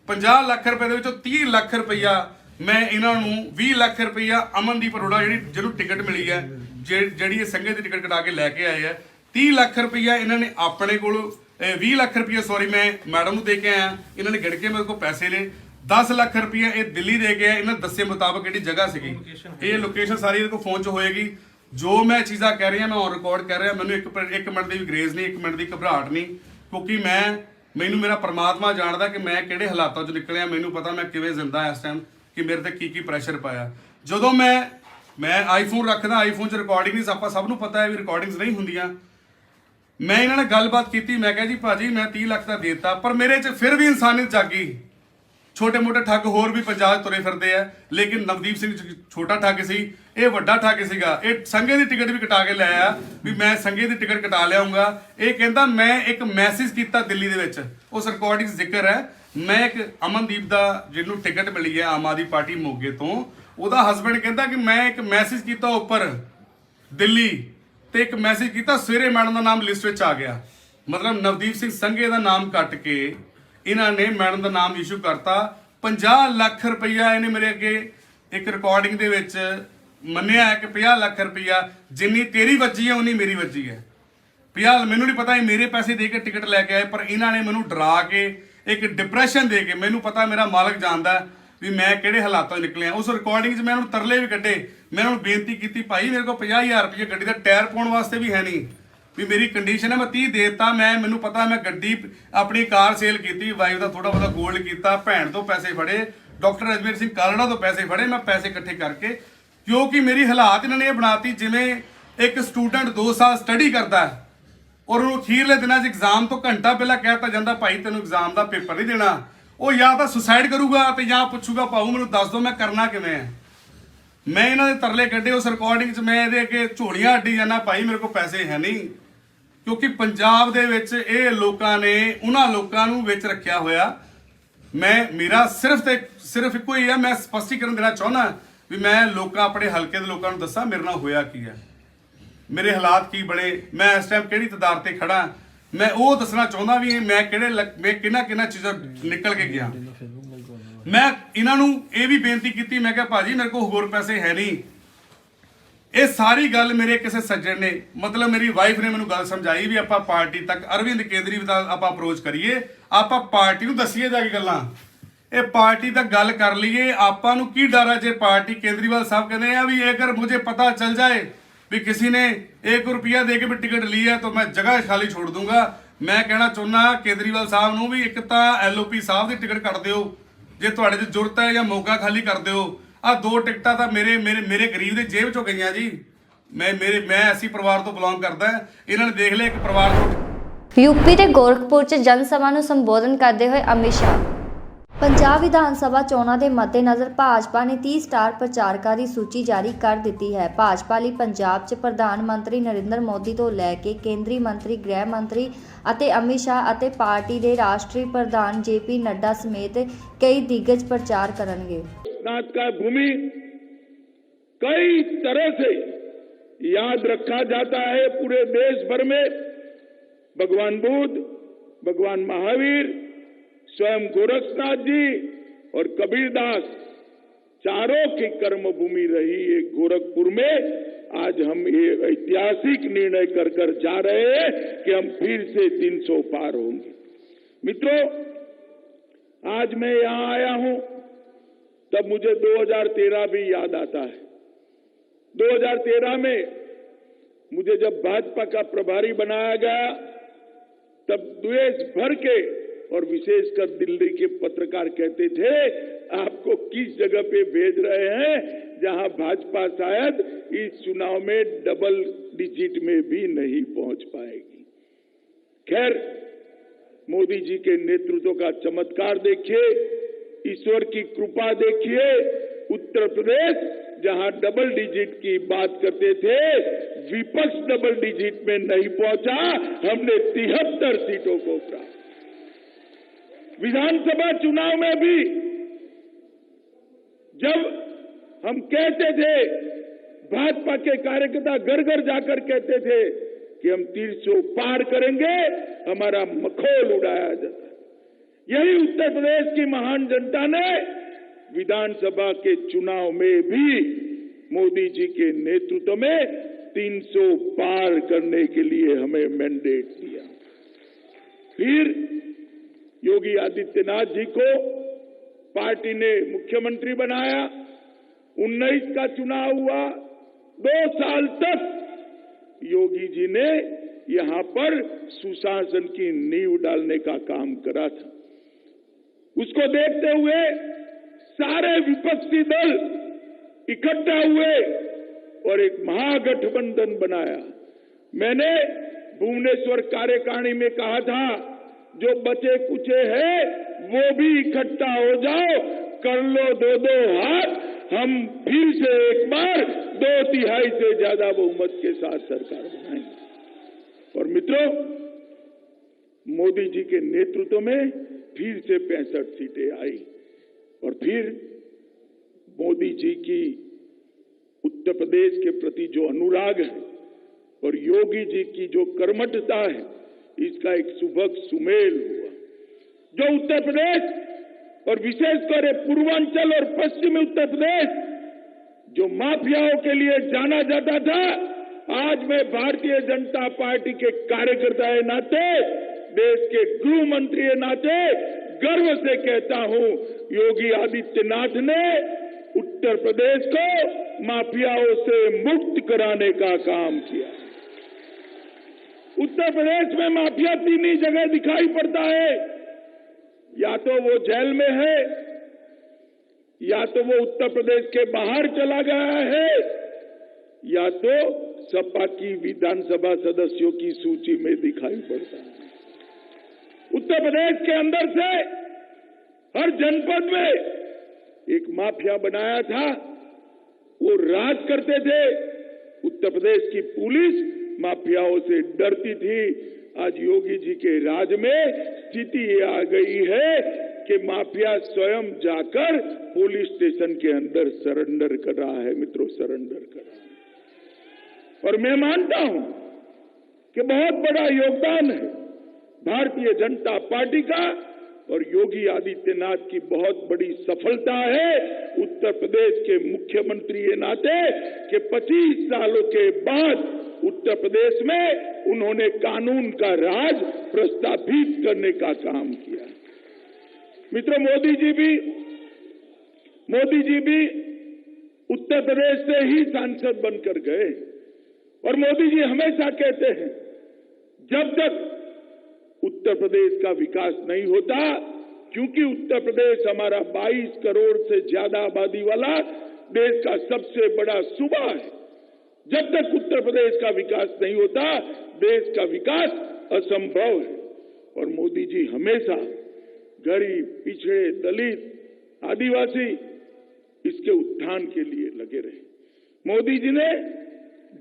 50 ਲੱਖ ਰੁਪਏ ਦੇ ਵਿੱਚੋਂ 30 ਲੱਖ ਰੁਪਈਆ ਮੈਂ ਇਹਨਾਂ ਨੂੰ 20 ਲੱਖ ਰੁਪਈਆ ਅਮਨਦੀਪ ਅਰੋੜਾ ਜਿਹਨੂੰ ਟਿਕਟ ਮਿਲੀ ਹੈ, ਜਿਹੜੀ ਇਹ ਸੰਘੇ ਦੀ ਟਿਕਟ ਕਟਾ ਕੇ ਲੈ ਕੇ ਆਏ ਆ, 30 ਲੱਖ ਰੁਪਈਆ ਇਹਨਾਂ ਨੇ ਆਪਣੇ ਕੋਲ 20 ਲੱਖ ਰੁਪਈਆ ਸੌਰੀ ਮੈਂ ਮੈਡਮ ਨੂੰ ਦੇ ਕੇ ਆਇਆ, ਇਹਨਾਂ ਨੇ ਗਿਣ ਕੇ ਮੇਰੇ ਕੋਲ ਪੈਸੇ ਲਏ। 10 ਲੱਖ ਰੁਪਈਆ ਇਹ ਦਿੱਲੀ ਦੇ ਕੇ ਆਏ, ਇਹਨਾਂ ਦੱਸੇ ਮੁਤਾਬਕ ਕਿਹੜੀ ਜਗ੍ਹਾ ਸੀਗੀ, ਇਹ ਲੋਕੇਸ਼ਨ ਸਾਰੀ ਇਹਦੇ ਕੋਲ ਫੋਨ 'ਚ ਹੋਏਗੀ। ਜੋ ਮੈਂ ਚੀਜ਼ਾਂ ਕਹਿ ਰਿਹਾ ਮੈਂ ਔਨ ਰਿਕਾਰਡ ਕਰ ਰਿਹਾ, ਮੈਨੂੰ ਇੱਕ ਮਿੰਟ ਦੀ ਵੀ ਗਰੇਜ਼ ਨਹੀਂ, 1 ਮਿੰਟ ਦੀ ਘਬਰਾਹਟ ਨਹੀਂ, ਕਿਉਂਕਿ ਮੈਨੂੰ ਮੇਰਾ ਪ੍ਰਮਾਤਮਾ ਜਾਣਦਾ ਕਿ ਮੈਂ ਕਿਹੜੇ ਹਾਲਾਤਾਂ 'ਚ ਨਿਕਲਿਆ। ਮੈਨੂੰ ਪਤਾ ਮੈਂ ਕਿਵੇਂ ਜ਼ਿੰਦਾ ਇਸ ਟਾਈਮ, ਕਿ ਮੇਰੇ ਤੇ ਕੀ ਪ੍ਰੈਸ਼ਰ ਪਾਇਆ। ਜਦੋਂ ਮੈਂ ਆਈਫੋਨ ਰੱਖਦਾ, ਆਈਫੋਨ 'ਚ ਰਿਕਾਰਡਿੰਗ ਨਹੀਂ, ਆਪਾਂ ਸਭ ਨੂੰ ਪਤਾ ਹੈ ਵੀ ਰਿਕਾਰਡਿੰਗਸ ਨਹੀਂ ਹੁੰਦੀਆਂ। ਮੈਂ ਇਹਨਾਂ ਨਾਲ ਗੱਲਬਾਤ ਕੀਤੀ, ਮੈਂ ਕਿਹਾ ਜੀ ਭਾਜੀ ਮੈਂ 30 ਲੱਖ ਦਾ ਦੇਤਾ, ਪਰ ਮੇਰੇ 'ਚ ਫਿਰ ਵੀ ਇਨਸਾਨੀਅਤ ਜਾਗੀ। ਛੋਟੇ ਮੋਟੇ ਠੱਗ ਹੋਰ ਵੀ ਪੰਜਾਬ 'ਚ ਤੁਰੇ ਫਿਰਦੇ ਆ, ਲੇਕਿਨ ਨਵਦੀਪ ਸਿੰਘ ਛੋਟਾ ਠੱਗ ਸੀ, ਇਹ ਵੱਡਾ ਠੱਗ ਸੀਗਾ। ਇਹ ਸੰਘੇ ਦੀ ਟਿਕਟ ਵੀ ਕਟਾ ਕੇ ਲੈ ਆਇਆ ਵੀ ਮੈਂ ਸੰਘੇ ਦੀ ਟਿਕਟ ਕਟਾ ਲਿਆਉਂਗਾ। ਇਹ ਕਹਿੰਦਾ ਮੈਂ ਇੱਕ ਮੈਸੇਜ ਕੀਤਾ ਦਿੱਲੀ ਦੇ ਵਿੱਚ, ਉਸ ਰਿਕਾਰਡਿੰਗ ਜ਼ਿਕਰ ਹੈ, ਮੈਂ ਇੱਕ ਅਮਨਦੀਪ ਦਾ ਜਿਹਨੂੰ ਟਿਕਟ ਮਿਲੀ ਹੈ ਆਮ ਆਦਮੀ ਪਾਰਟੀ ਮੋਗੇ ਤੋਂ, ਉਹਦਾ ਹਸਬੈਂਡ ਕਹਿੰਦਾ ਕਿ ਮੈਂ ਇੱਕ ਮੈਸੇਜ ਕੀਤਾ ਉੱਪਰ ਦਿੱਲੀ ਤੇ ਇੱਕ ਮੈਸੇਜ ਕੀਤਾ, ਸਵੇਰੇ ਮੈਡਮ ਦਾ ਨਾਮ ਲਿਸਟ ਵਿੱਚ ਆ ਗਿਆ। ਮਤਲਬ ਨਵਦੀਪ ਸਿੰਘ ਸੰਘੇ ਦਾ ਨਾਮ ਕੱਟ ਕੇ ਇਹਨਾਂ ਨੇ ਮੈਡਮ ਦਾ ਨਾਮ ਇਸ਼ੂ ਕਰਤਾ। 50 ਲੱਖ ਰੁਪਈਆ ਇਹਨੇ ਮੇਰੇ ਅੱਗੇ ਇੱਕ ਰਿਕਾਰਡਿੰਗ ਦੇ ਵਿੱਚ ਮੰਨਿਆ ਹੈ ਕਿ 50 ਲੱਖ ਰੁਪਈਆ ਜਿੰਨੀ ਤੇਰੀ ਵੱਜੀ ਹੈ ਉਨੀ ਮੇਰੀ ਵੱਜੀ ਹੈ। 50 ਮੈਨੂੰ ਨਹੀਂ ਪਤਾ ਇਹ ਮੇਰੇ ਪੈਸੇ ਦੇ ਕੇ ਟਿਕਟ ਲੈ ਕੇ ਆਏ, ਪਰ ਇਹਨਾਂ ਨੇ ਮੈਨੂੰ ਡਰਾ ਕੇ ਇੱਕ ਡਿਪਰੈਸ਼ਨ ਦੇ ਕੇ, ਮੈਨੂੰ ਪਤਾ ਮੇਰਾ ਮਾਲਕ ਜਾਣਦਾ ਵੀ ਮੈਂ ਕਿਹੜੇ ਹਾਲਾਤਾਂ 'ਚ ਨਿਕਲਿਆ। ਉਸ ਰਿਕਾਰਡਿੰਗ 'ਚ ਮੈਂ ਉਹਨੂੰ ਤਰਲੇ ਵੀ ਕੱਢੇ, ਮੈਂ ਉਹਨੂੰ ਬੇਨਤੀ ਕੀਤੀ ਭਾਈ ਮੇਰੇ ਕੋਲ 50,000 ਰੁਪਏ ਗੱਡੀ ਦਾ ਟਾਇਰ ਪਾਉਣ ਵਾਸਤੇ ਵੀ ਹੈ ਨਹੀਂ, ਵੀ ਮੇਰੀ ਕੰਡੀਸ਼ਨ ਹੈ, ਮੈਂ 30 ਦੇਤਾ, ਮੈਨੂੰ ਪਤਾ ਮੈਂ ਗੱਡੀ ਆਪਣੀ ਕਾਰ ਸੇਲ ਕੀਤੀ, ਵਾਈਫ ਦਾ ਥੋੜਾ ਬਹੁਤਾ ਗੋਲਡ ਕੀਤਾ, ਭੈਣ ਤੋਂ ਪੈਸੇ ਫੜੇ, ਡਾਕਟਰ ਅਜਮੇਰ ਸਿੰਘ ਕਾਲੜਾ ਤੋਂ ਪੈਸੇ ਫੜੇ, ਮੈਂ ਪੈਸੇ ਇਕੱਠੇ ਕਰਕੇ, ਕਿਉਂਕਿ ਮੇਰੀ ਹਾਲਾਤ ਇਹਨਾਂ ਨੇ ਇਹ ਬਣਾਤੀ ਜਿਵੇਂ ਇੱਕ ਸਟੂਡੈਂਟ 2 ਸਾਲ ਸਟੱਡੀ ਕਰਦਾ ਔਰ ਉਹਨੂੰ ਅਖੀਰਲੇ ਦਿਨਾਂ 'ਚ ਐਗਜ਼ਾਮ ਤੋਂ ਘੰਟਾ ਪਹਿਲਾਂ ਕਹਿਤਾ ਜਾਂਦਾ ਭਾਈ ਤੈਨੂੰ ਐਗਜ਼ਾਮ ਦਾ ਪੇਪਰ ਨਹੀਂ ਦੇਣਾ, ਉਹ ਜਾਂ ਤਾਂ ਸੁਸਾਈਡ ਕਰੂਗਾ ਤੇ ਜਾਂ ਪੁੱਛੂਗਾ ਭਾਊ ਮੈਨੂੰ ਦੱਸ ਦਿਓ ਮੈਂ ਕਰਨਾ ਕਿਵੇਂ ਹੈ। ਮੈਂ ਇਹਨਾਂ ਦੇ ਤਰਲੇ ਕੱਢੇ ਉਸ ਰਿਕਾਰਡਿੰਗ 'ਚ, ਮੈਂ ਇਹਦੇ ਅੱਗੇ ਝੋਲੀਆਂ ਅੱਡੀ ਜਾਂਦਾ ਭਾਈ ਮੇਰੇ ਕੋਲ ਪੈਸੇ ਹੈ ਨਹੀਂ, ਕਿਉਂਕਿ ਪੰਜਾਬ ਦੇ ਵਿੱਚ ਇਹ ਲੋਕਾਂ ਨੇ ਉਹਨਾਂ ਲੋਕਾਂ ਨੂੰ ਵਿੱਚ ਰੱਖਿਆ ਹੋਇਆ। ਮੇਰਾ ਸਿਰਫ ਇੱਕੋ ਹੀ ਹੈ, ਮੈਂ ਸਪਸ਼ਟੀਕਰਨ ਦੇਣਾ ਚਾਹੁੰਦਾ ਵੀ ਮੈਂ ਲੋਕਾਂ ਆਪਣੇ ਹਲਕੇ ਦੇ ਲੋਕਾਂ ਨੂੰ ਦੱਸਾਂ ਮੇਰੇ ਨਾਲ ਹੋਇਆ ਕੀ ਹੈ, ਮੇਰੇ ਹਾਲਾਤ ਕੀ ਬਣੇ, ਮੈਂ ਇਸ ਟਾਈਮ ਕਿਹੜੀ ਤਦਾਰ ਤੇ ਖੜਾ, ਮੈਂ ਉਹ ਦੱਸਣਾ ਚਾਹੁੰਦਾ ਵੀ ਮੈਂ ਕਿਹਨਾਂ ਚੀਜ਼ਾਂ ਨਿਕਲ ਕੇ ਗਿਆ। ਮੈਂ ਇਹਨਾਂ ਨੂੰ ਇਹ ਵੀ ਬੇਨਤੀ ਕੀਤੀ, ਮੈਂ ਕਿਹਾ ਭਾਜੀ ਮੇਰੇ ਕੋਲ ਹੋਰ ਪੈਸੇ ਹੈ ਨਹੀਂ। ਇਹ ਸਾਰੀ ਗੱਲ ਮੇਰੇ ਕਿਸੇ ਸੱਜਣ ਨੇ, ਮਤਲਬ ਮੇਰੀ ਵਾਈਫ ਨੇ ਮੈਨੂੰ ਗੱਲ ਸਮਝਾਈ ਵੀ ਆਪਾਂ ਪਾਰਟੀ ਤੱਕ ਅਰਵਿੰਦ ਕੇਜਰੀਵਾਲ ਆਪਾਂ ਅਪਰੋਚ ਕਰੀਏ, ਆਪਾਂ ਪਾਰਟੀ ਨੂੰ ਦੱਸੀਏ ਜਾ ਕੇ ਗੱਲਾਂ, ਇਹ ਪਾਰਟੀ ਤੱਕ ਗੱਲ ਕਰ ਲਈਏ। ਆਪਾਂ ਨੂੰ ਕੀ ਡਰ ਹੈ ਜੇ ਪਾਰਟੀ ਕੇਜਰੀਵਾਲ ਸਾਹਿਬ ਕਹਿੰਦੇ ਆ ਵੀ ਅਗਰ ਮੁझे पता चल जाए भी किसी ने 1 रुपया दे के भी टिकट ली है तो मैं जगह खाली छोड़ दूंगा। मैं कहना चाਹੁੰਦਾ ਕੇਜਰੀਵਾਲ ਸਾਹਿਬ ਨੂੰ ਵੀ ਇੱਕ ਤਾਂ LOP ਸਾਹਿਬ ਦੀ ਟਿਕਟ ਕੱਟ ਦਿਓ ਜੇ ਤੁਹਾਡੇ 'ਚ ਜ਼ਰੂਰਤ ਹੈ, ਜਾਂ ਮੋਗਾ ਖਾਲੀ ਕਰ ਦਿਓ। ਆ 2 ਟਿਕਟਾਂ ਤਾਂ ਮੇਰੇ ਗਰੀਬ ਦੇ ਜੇਬ 'ਚੋਂ ਗਈਆਂ ਜੀ। ਮੈਂ ਐਸੀ ਪਰਿਵਾਰ ਤੋਂ ਬਿਲੋਂਗ ਕਰਦਾ, ਇਹਨਾਂ ਨੇ ਦੇਖ ਲਿਆ ਇੱਕ ਪਰਿਵਾਰ ਤੋਂ। यूपी ਦੇ ਗੋਰਖਪੁਰ 'ਚ ਜਨ ਸਭਾ ਨੂੰ ਸੰਬੋਧਨ ਕਰਦੇ ਹੋਏ ਅਮਿਤ ਸ਼ਾਹ। ਪੰਜਾਬ ਵਿਧਾਨ ਸਭਾ ਚੋਣਾਂ ਦੇ ਮੱਦੇਨਜ਼ਰ ਭਾਜਪਾ ਨੇ 30 ਸਟਾਰ ਪ੍ਰਚਾਰਕਾਂ ਦੀ ਸੂਚੀ ਜਾਰੀ ਕਰ ਦਿੱਤੀ ਹੈ। ਭਾਜਪਾ ਲਈ ਪੰਜਾਬ 'ਚ ਪ੍ਰਧਾਨ ਮੰਤਰੀ ਨਰਿੰਦਰ ਮੋਦੀ ਤੋਂ ਲੈ ਕੇ ਕੇਂਦਰੀ ਮੰਤਰੀ, ਗ੍ਰਹਿ ਮੰਤਰੀ ਅਤੇ ਅਮਿਤ ਸ਼ਾਹ ਅਤੇ ਪਾਰਟੀ ਦੇ ਰਾਸ਼ਟਰੀ ਪ੍ਰਧਾਨ JP ਨੱਡਾ ਸਮੇਤ ਕਈ ਦਿग्गज प्रचार करेंगे। नाथ का भूमि कई तरह से याद रखा जाता है पूरे देश भर में। भगवान बुद्ध, भगवान महावीर, स्वयं गोरखनाथ जी और कबीरदास चारों की कर्म भूमि रही है गोरखपुर में। आज हम ये ऐतिहासिक निर्णय कर जा रहे हैं कि हम फिर से 300 पार होंगे। मित्रों, आज मैं यहां आया हूं तब मुझे 2013 भी याद आता है। 2013 में मुझे जब भाजपा का प्रभारी बनाया गया, तब देश भर के और विशेषकर दिल्ली के पत्रकार कहते थे, आपको किस जगह पे भेज रहे हैं जहां भाजपा शायद इस चुनाव में डबल डिजिट में भी नहीं पहुंच पाएगी। खैर, मोदी जी के नेतृत्व का चमत्कार देखिए, ईश्वर की कृपा देखिए। उत्तर प्रदेश जहां डबल डिजिट की बात करते थे, विपक्ष डबल डिजिट में नहीं पहुंचा, हमने 73 सीटों को प्राप्त। विधानसभा चुनाव में भी जब हम कहते थे, भाजपा के कार्यकर्ता घर घर जाकर कहते थे कि हम 300 पार करेंगे, हमारा मखौल उड़ाया जाता। यही उत्तर प्रदेश की महान जनता ने विधानसभा के चुनाव में भी मोदी जी के नेतृत्व में 300 पार करने के लिए हमें मैंडेट दिया। फिर योगी आदित्यनाथ जी को पार्टी ने मुख्यमंत्री बनाया। 19 का चुनाव हुआ। 2 साल तक योगी जी ने यहां पर सुशासन की नींव डालने का काम करा था। उसको देखते हुए सारे विपक्षी दल इकट्ठा हुए और एक महागठबंधन बनाया। मैंने भुवनेश्वर कार्यकारिणी में कहा था, जो बचे कुचे हैं वो भी इकट्ठा हो जाओ, कर लो 2-2 हाथ, हम फिर से एक बार 2/3 से ज्यादा बहुमत के साथ सरकार बनाएंगे। और मित्रों, मोदी जी के नेतृत्व में फिर से 65 सीटें आई। और फिर मोदी जी की उत्तर प्रदेश के प्रति जो अनुराग है और योगी जी की जो कर्मठता है, इसका एक सुभग सुमेल हुआ। जो उत्तर प्रदेश और विशेषकर पूर्वांचल और पश्चिमी उत्तर प्रदेश जो माफियाओं के लिए जाना जाता था, आज मैं भारतीय जनता पार्टी के कार्यकर्ता के नाते, देश के गृह मंत्री के नाते गर्व से कहता हूं, योगी आदित्यनाथ ने उत्तर प्रदेश को माफियाओं से मुक्त कराने का काम किया। उत्तर प्रदेश में माफिया 3 ही जगह दिखाई पड़ता है, या तो वो जेल में है, या तो वो उत्तर प्रदेश के बाहर चला गया है, या तो सपा की विधानसभा सदस्यों की सूची में दिखाई पड़ता है। उत्तर प्रदेश के अंदर से हर जनपद में एक माफिया बनाया था, वो राज करते थे। उत्तर प्रदेश की पुलिस माफियाओं से डरती थी। आज योगी जी के राज में स्थिति ये आ गई है कि माफिया स्वयं जाकर पुलिस स्टेशन के अंदर सरेंडर कर रहा है। मित्रों, सरेंडर कर रहा है। और मैं मानता हूं कि बहुत बड़ा योगदान है भारतीय जनता पार्टी का और योगी आदित्यनाथ की बहुत बड़ी सफलता है उत्तर प्रदेश के मुख्यमंत्री के नाते कि 25 सालों के बाद उत्तर प्रदेश में उन्होंने कानून का राज प्रस्थापित करने का काम किया। मित्रों, मोदी जी भी उत्तर प्रदेश से ही सांसद बनकर गए और मोदी जी हमेशा कहते हैं, जब तक उत्तर प्रदेश का विकास नहीं होता, क्योंकि उत्तर प्रदेश हमारा 22 करोड़ से ज्यादा आबादी वाला देश का सबसे बड़ा सूबा है, जब तक उत्तर प्रदेश का विकास नहीं होता, देश का विकास असंभव है। और मोदी जी हमेशा गरीब, पिछड़े, दलित, आदिवासी इसके उत्थान के लिए लगे रहे। मोदी जी ने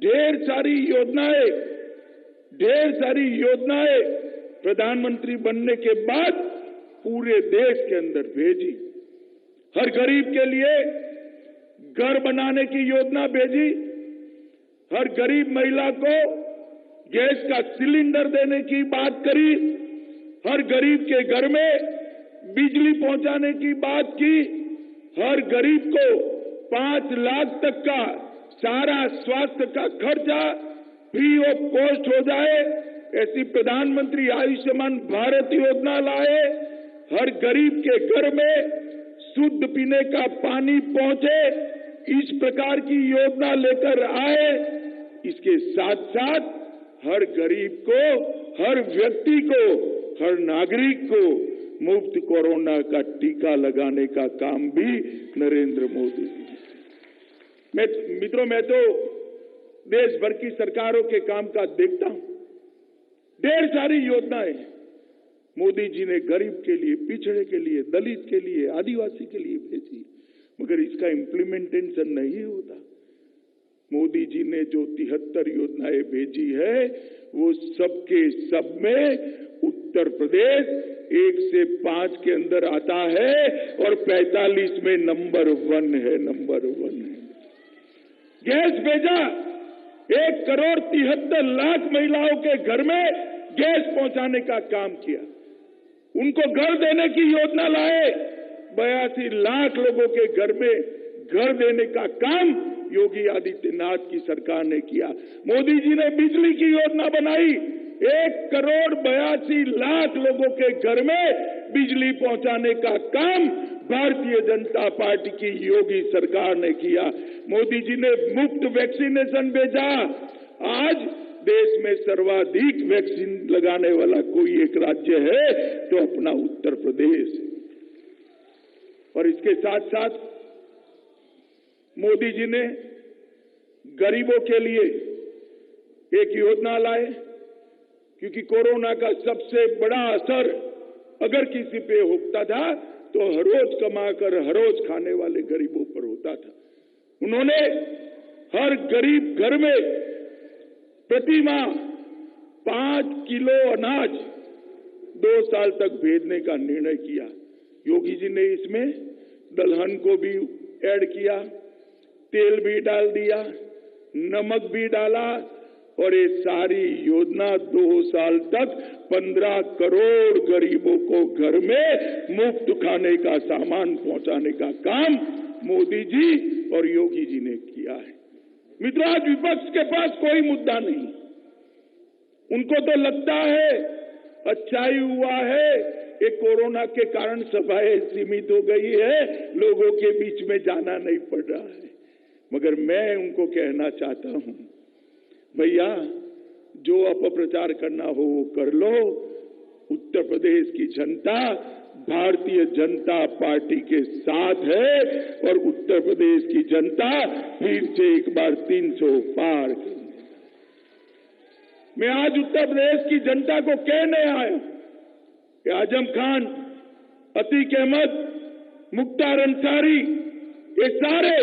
ढेर सारी योजनाएं प्रधानमंत्री बनने के बाद पूरे देश के अंदर भेजी। हर गरीब के लिए घर बनाने की योजना भेजी, हर गरीब महिला को गैस का सिलेंडर देने की बात करी, हर गरीब के घर में बिजली पहुंचाने की बात की, हर गरीब को 5 लाख तक का सारा स्वास्थ्य का खर्चा फ्री ऑफ कॉस्ट हो जाए, ऐसी प्रधानमंत्री आयुष्मान भारत योजना लाए। हर गरीब के घर में शुद्ध पीने का पानी पहुंचे, इस प्रकार की योजना लेकर आए। इसके साथ साथ हर गरीब को, हर व्यक्ति को, हर नागरिक को मुफ्त कोरोना का टीका लगाने का काम भी नरेंद्र मोदी जी। मित्रों, मैं तो देश भर की सरकारों के कामकाज देखता हूं। ढेर सारी योजनाएं मोदी जी ने गरीब के लिए, पिछड़े के लिए, दलित के लिए, आदिवासी के लिए भेजी, मगर इसका इम्प्लीमेंटेशन नहीं होता। मोदी जी ने जो 73 योजनाएं भेजी है, वो सबके सब में उत्तर प्रदेश 1 से 5 के अंदर आता है और 45 में नंबर 1 है, नंबर 1 है। गैस भेजा, 1,73,00,000 महिलाओं के घर में गैस पहुंचाने का काम किया। उनको घर देने की योजना लाए, 82 लाख लोगों के घर में घर देने का काम योगी आदित्यनाथ की सरकार ने किया। मोदी जी ने बिजली की योजना बनाई, 1,82,00,000 लोगों के घर में बिजली पहुंचाने का काम भारतीय जनता पार्टी की योगी सरकार ने किया। मोदी जी ने मुफ्त वैक्सीनेशन भेजा। आज देश में सर्वाधिक वैक्सीन लगाने वाला कोई एक राज्य है तो अपना उत्तर प्रदेश। और इसके साथ साथ मोदी जी ने गरीबों के लिए एक योजना लाए, क्योंकि कोरोना का सबसे बड़ा असर अगर किसी पे होता था तो हर रोज कमाकर हर रोज खाने वाले गरीबों पर होता था। उन्होंने हर गरीब घर में प्रति माह 5 किलो अनाज 2 साल तक भेजने का निर्णय किया। योगी जी ने इसमें दलहन को भी ऐड किया, तेल भी डाल दिया, नमक भी डाला, और ये सारी योजना 2 साल तक 15 करोड़ गरीबों को घर में मुफ्त खाने का सामान पहुंचाने का काम मोदी जी और योगी जी ने किया है। मित्रों, आज विपक्ष के पास कोई मुद्दा नहीं। उनको तो लगता है अच्छा ही हुआ है, ये कोरोना के कारण सभाएं सीमित हो गई है, लोगों के बीच में जाना नहीं पड़ रहा है। मगर मैं उनको कहना चाहता हूं, भैया जो अपप्रचार करना हो वो कर लो। उत्तर प्रदेश की जनता भारतीय जनता पार्टी के साथ है और उत्तर प्रदेश की जनता फिर से एक बार 300 पार करेगी। मैं आज उत्तर प्रदेश की जनता को कहने आया कि आजम खान, अतीक अहमद, मुख्तार अंसारी, ये सारे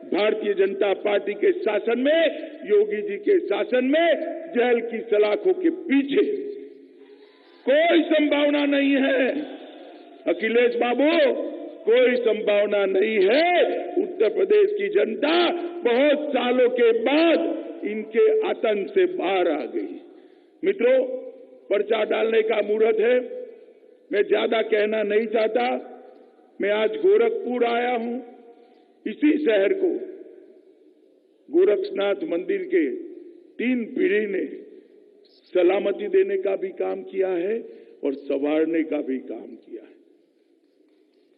भारतीय जनता पार्टी के शासन में, योगी जी के शासन में जेल की सलाखों के पीछे कोई संभावना नहीं है। अखिलेश बाबू, कोई संभावना नहीं है। उत्तर प्रदेश की जनता बहुत सालों के बाद इनके आतंक से बाहर आ गई। मित्रों, पर्चा डालने का मुहूर्त है। मैं ज्यादा कहना नहीं चाहता। मैं आज गोरखपुर आया हूं। इसी शहर को गोरखनाथ मंदिर के 3 पीढ़ी ने सलामती देने का भी काम किया है और संवारने का भी काम किया है।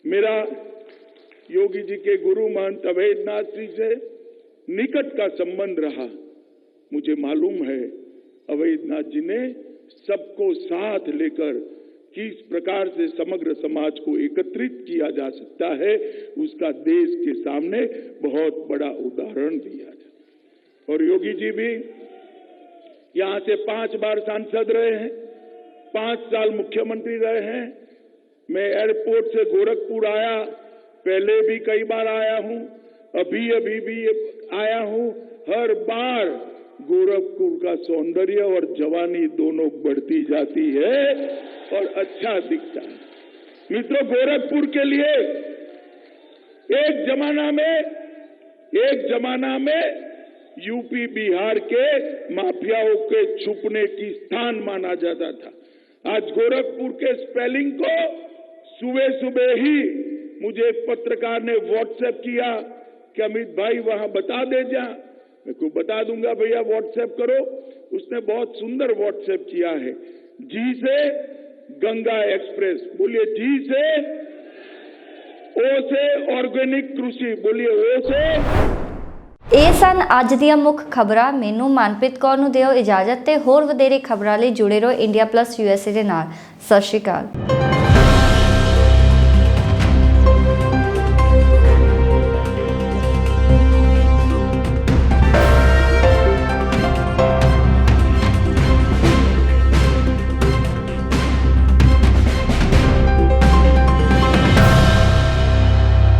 मेरा योगी जी के गुरु महंत अवैधनाथ जी से निकट का संबंध रहा। मुझे मालूम है अवैधनाथ जी ने सबको साथ लेकर किस प्रकार से समग्र समाज को एकत्रित किया जा सकता है, उसका देश के सामने बहुत बड़ा उदाहरण दिया है। और योगी जी भी यहां से 5 बार सांसद रहे हैं, 5 साल मुख्यमंत्री रहे हैं। मैं एयरपोर्ट से गोरखपुर आया, पहले भी कई बार आया हूं, अभी भी आया हूं। हर बार गोरखपुर का सौंदर्य और जवानी दोनों बढ़ती जाती है और अच्छा दिखता है। मित्रों, गोरखपुर के लिए एक जमाना में यूपी बिहार के माफियाओं के छुपने की स्थान माना जाता था। आज गोरखपुर के स्पेलिंग को सुबह ही मुझे एक पत्रकार ने व्हाट्सएप किया कि अमित भाई वहां बता दे जा। मैं को बता दूंगा, भैया व्हाट्सएप करो। उसने बहुत सुंदर व्हाट्सएप किया है। जी से गंगा एक्सप्रेस, बोलिए जी से। ओ से ऑर्गेनिक कृषि, बोलिए ओ से। ਇਹ ਸਨ ਅੱਜ ਦੀਆਂ ਮੁੱਖ ਖਬਰਾਂ। ਮੈਨੂੰ ਮਨਪ੍ਰੀਤ ਕੌਰ ਨੂੰ ਦਿਓ ਇਜਾਜ਼ਤ ਤੇ ਹੋਰ ਵਧੇਰੇ ਖਬਰਾਂ ਲਈ ਜੁੜੇ ਰਹੋ ਇੰਡੀਆ ਪਲੱਸ USA ਦੇ ਨਾਲ। ਸਤਿ ਸ਼੍ਰੀ ਅਕਾਲ।